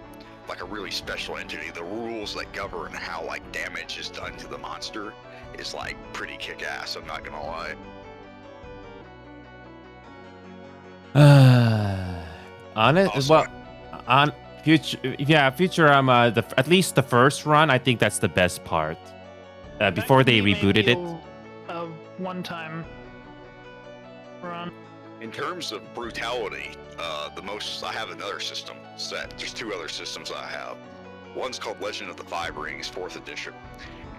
really special entity. The rules that govern how damage is done to the monster is pretty kick-ass. I'm not gonna lie. Futurama, at least the first run, I think that's the best part. Before they rebooted it. A one-time run. In terms of brutality, I have another system set. There's two other systems I have. One's called Legend of the Five Rings, 4th edition,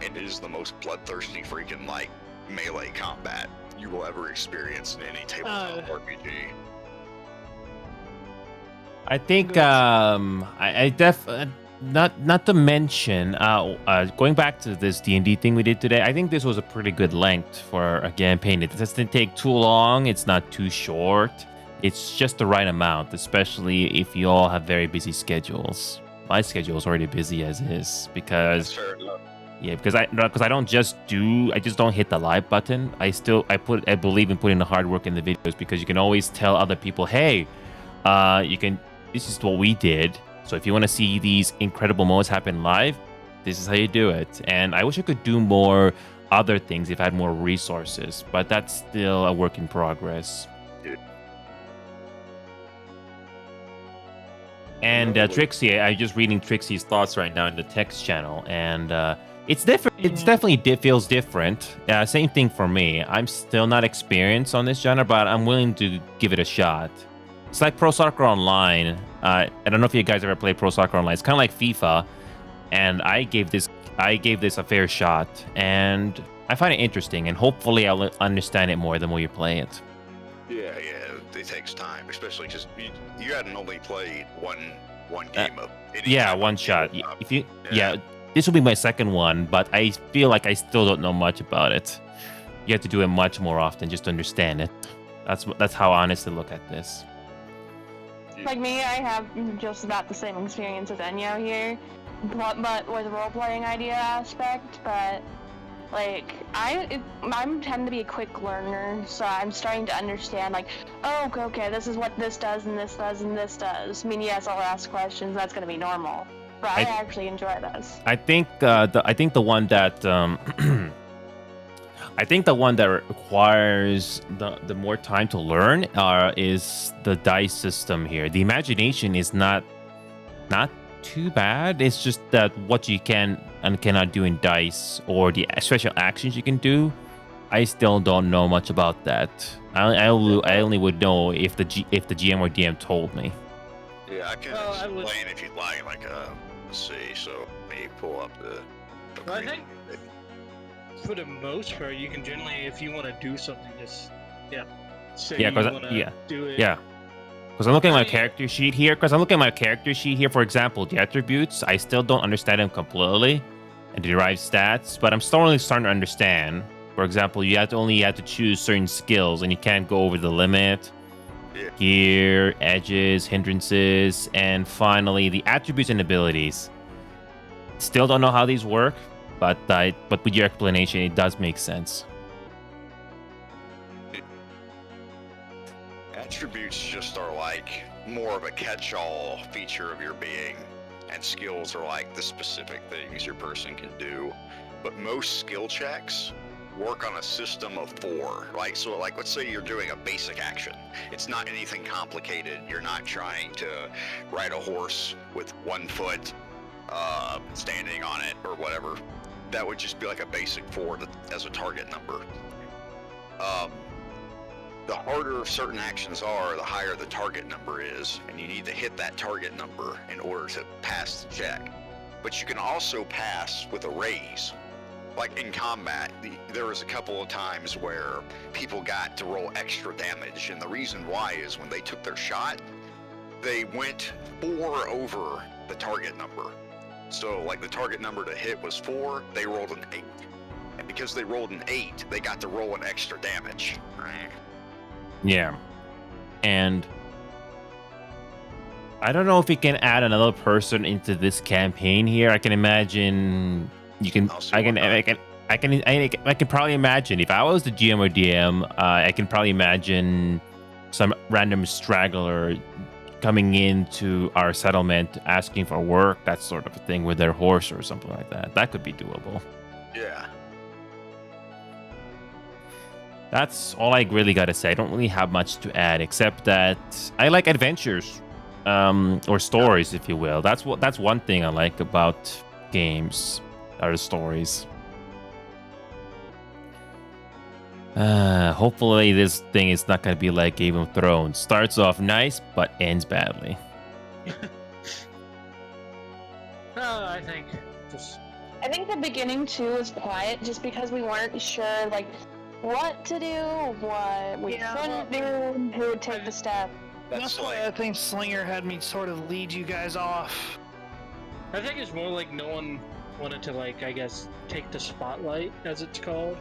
and it is the most bloodthirsty freaking melee combat you will ever experience in any tabletop RPG. I think not to mention going back to this D&D thing we did today. I think this was a pretty good length for a campaign. It doesn't take too long. It's not too short. It's just the right amount, especially if you all have very busy schedules. My schedule is already busy as is because I just don't hit the live button. I believe in putting the hard work in the videos because you can always tell other people, hey, this is what we did. So if you want to see these incredible moments happen live, this is how you do it. And I wish I could do more other things if I had more resources, but that's still a work in progress. And Trixie, I'm just reading Trixie's thoughts right now in the text channel, and it's different. It's definitely feels different. Same thing for me. I'm still not experienced on this genre, but I'm willing to give it a shot. It's like Pro Soccer Online. I don't know if you guys ever played Pro Soccer Online. It's kind of like FIFA, and I gave this a fair shot, and I find it interesting, and hopefully I'll understand it more the more you play it. Yeah, it takes time, especially because you hadn't only played one game of. One shot. This will be my second one, but I feel like I still don't know much about it. You have to do it much more often just to understand it. That's how I honestly look at this. Like me, I have just about the same experience as Enyo here, but with a role-playing idea aspect. But I tend to be a quick learner, so I'm starting to understand. Oh, okay, this is what this does, and this does, and this does. I mean, yes, I'll ask questions. That's going to be normal, but I actually enjoy this. I think the one that I think the one that requires the more time to learn is the dice system here. The imagination is not too bad. It's just that what you can and cannot do in dice or the special actions you can do. I still don't know much about that. I only would know if the GM or DM told me. Yeah, I can Well, I explain would- if you'd like. Let's see. So let me pull up the. Well, I think for the most part, you can generally, if you want to do something, just say Yeah, you 'cause- want to yeah. do it. Yeah. Because I'm looking at I my mean- character sheet here. For example, the attributes, I still don't understand them completely, and the derived stats, but I'm starting to understand. For example, you have to choose certain skills, and you can't go over the limit. Yeah. Gear, edges, hindrances, and finally the attributes and abilities. Still don't know how these work, but with your explanation, it does make sense. Attributes just are like more of a catch-all feature of your being, and skills are like the specific things your person can do. But most skill checks work on a system of 4. So let's say you're doing a basic action. It's not anything complicated. You're not trying to ride a horse with 1 foot standing on it or whatever. That would just be like a basic 4 as a target number. The harder certain actions are, the higher the target number is, and you need to hit that target number in order to pass the check. But you can also pass with a raise. Like in combat, there was a couple of times where people got to roll extra damage, and the reason why is when they took their shot, they went 4 over the target number. So like the target number to hit was 4, they rolled an 8. And because they rolled an 8, they got to roll an extra damage. Yeah. And I don't know if we can add another person into this campaign here. I can imagine you can. I can probably imagine if I was the GM or DM, I can probably imagine some random straggler coming into our settlement asking for work, that sort of a thing, with their horse or something like that. That could be doable. Yeah. That's all I really gotta say. I don't really have much to add except that I like adventures, or stories, if you will. That's one thing I like about games, are the stories. Hopefully this thing is not gonna be like Game of Thrones. Starts off nice but ends badly. No, I think just I think the beginning too was quiet just because we weren't sure like what to do, what we couldn't do, who would take the step. That's why I think Slinger had me sort of lead you guys off. I think it's more like no one wanted to, like, I guess, take the spotlight, as it's called.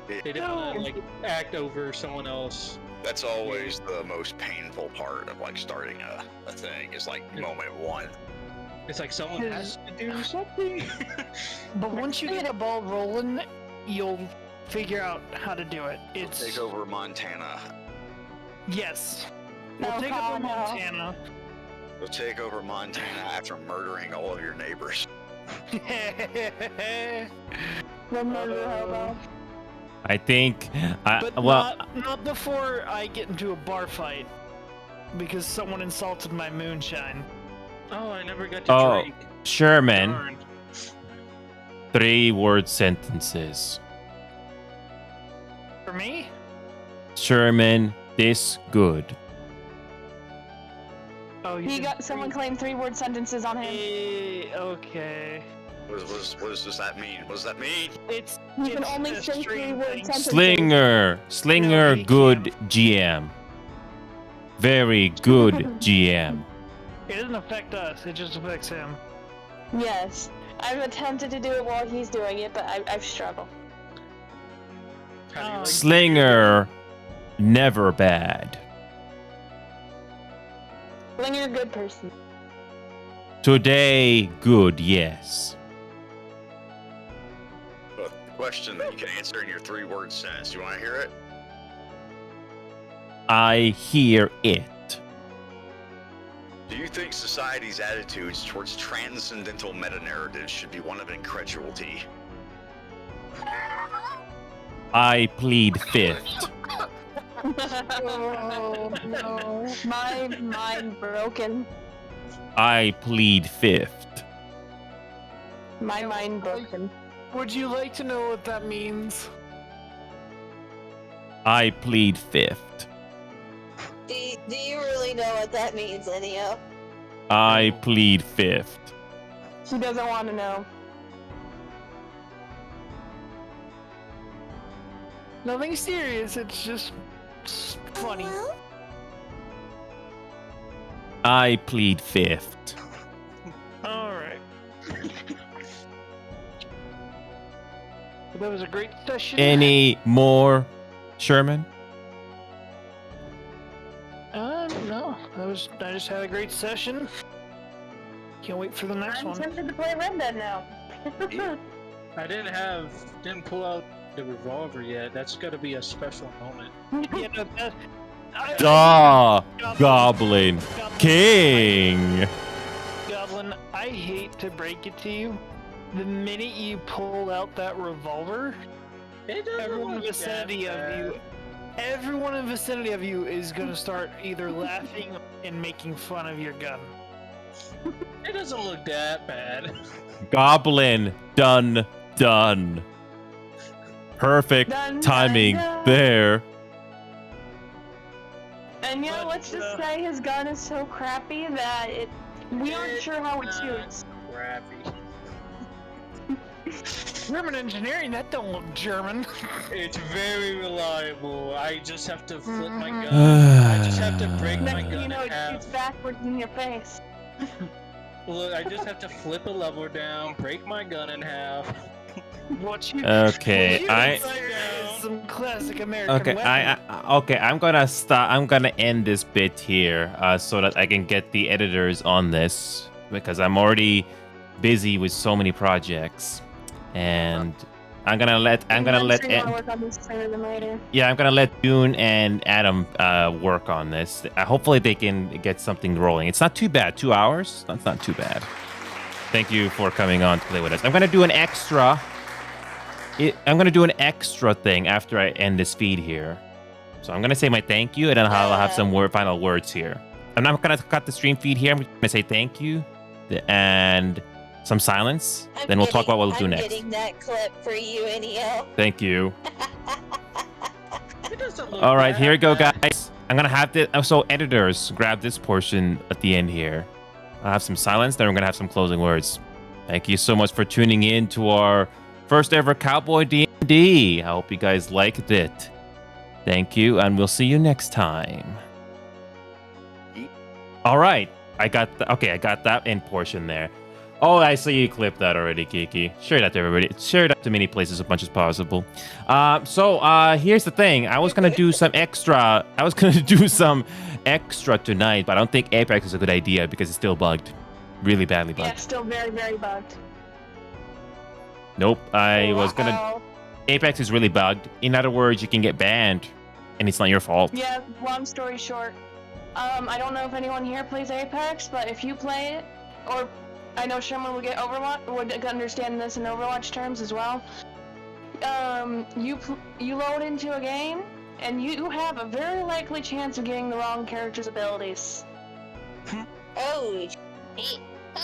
They didn't want to, like, act over someone else. That's always the most painful part of like starting a thing, is like moment 1. It's like someone has to do something. But once you get the ball rolling, you'll figure out how to do it. It's Take over Montana. Yes. We'll No, take oh, over no. Montana. You'll take over Montana after murdering all of your neighbors. The murder hobo. I think. But Well, not before I get into a bar fight, because someone insulted my moonshine. Oh, I never got to Oh, drink. Sherman, Darn. 3-word sentences. For me? Sherman, this good. Oh, He did got someone claimed 3-word sentences on him. Okay. What does that mean? What does that mean? It's You can it's only a say string 3-word thing. sentences. Slinger, No, he good GM. Very good GM. It doesn't affect us. It just affects him. Yes. I've attempted to do it while he's doing it, but I've struggled. How do you like Slinger, never bad. When you're a good person. Today, good, yes. The question that you can answer in your 3-word sentence. You want to hear it? I hear it. Do you think society's attitudes towards transcendental meta-narratives should be one of incredulity? I plead fifth. Oh no, my mind broken. I plead fifth. My mind broken. Would you like to know what that means? I plead fifth. Do you really know what that means, Ennio? I plead fifth. She doesn't want to know. Nothing serious. It's just funny. Well, I plead fifth. All right. That was a great session. Any more, Sherman? No. I just had a great session. Can't wait for the next I'm one. tempted to play Red Dead now. I didn't pull out the revolver yet. That's got to be a special moment. Yeah, no, Goblin King. Goblin, I hate to break it to you. The minute you pull out that revolver, It doesn't everyone in look vicinity that of you, everyone in vicinity of you is gonna start either laughing and making fun of your gun. It doesn't look that bad. Goblin done. Perfect Done, timing done. there. And But, let's just say his gun is so crappy that we aren't sure how it shoots. Crappy. German engineering, that don't look German. It's very reliable. I just have to flip my gun. I just have to break my Next thing gun you know, in it half. shoots backwards in your face. Look, I just have to flip a lever down, break my gun in half. What you? Okay, you I- consider is some classic American Okay, weapon. okay. I'm gonna stop. I'm gonna end this bit here, so that I can get the editors on this because I'm already busy with so many projects, and I'm gonna let. I'm sure you wanna work on this sooner than later. Yeah, I'm gonna let Dune and Adam work on this. Hopefully, they can get something rolling. It's not too bad. 2 hours. That's not too bad. Thank you for coming on to play with us. I'm gonna do an extra. I'm gonna do an extra thing after I end this feed here. So I'm gonna say my thank you, and then I'll have some final words here. I'm not gonna cut the stream feed here. I'm gonna say thank you, and some silence. Then we'll talk about what we'll do next. I'm getting that clip for you, Ennio. Thank you. It doesn't look All right, that here we go, bad. guys. I'm gonna have this. So editors, grab this portion at the end here. I'll have some silence. Then we're gonna have some closing words. Thank you so much for tuning in to our first ever Cowboy D&D. I hope you guys liked it. Thank you, and we'll see you next time. All right, I got that end portion there. Oh, I see you clipped that already, Kiki. Share that to everybody. Share it up to many places as much as possible. So here's the thing. I was gonna do some extra. Tonight, but I don't think Apex is a good idea because it's still bugged, really badly bugged. Yeah, it's still very, very bugged. Nope. I was gonna. Wow. Apex is really bugged. In other words, you can get banned, and it's not your fault. Yeah, long story short, I don't know if anyone here plays Apex, but if you play it, or I know Sherman would understand this in Overwatch terms as well. You load into a game, and you have a very likely chance of getting the wrong character's abilities. Oh, shit.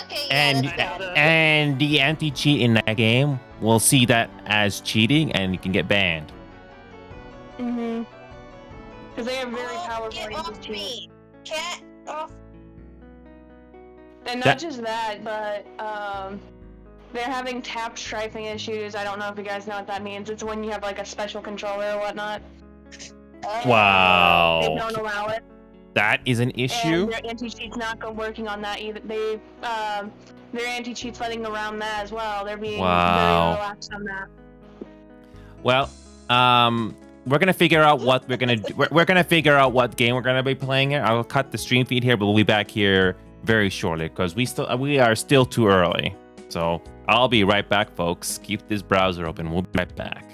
Okay, yeah, And that's bad. and the anti-cheat in that game will see that as cheating, and you can get banned. Mm-hmm. Because they have very Oh, get powerful off me! Cat off! And not That- just that, but they're having tapped strafing issues. I don't know if you guys know what that means. It's when you have like a special controller or whatnot. They Wow, don't allow it. that is an issue. And their anti-cheat's not working on that either. Their anti-cheat's letting around that as well. They're being Wow. very relaxed on that. Well, we're gonna figure out what we're gonna do. We're gonna figure out what game we're gonna be playing here. I'll cut the stream feed here, but we'll be back here very shortly because we are still too early. So I'll be right back, folks. Keep this browser open. We'll be right back.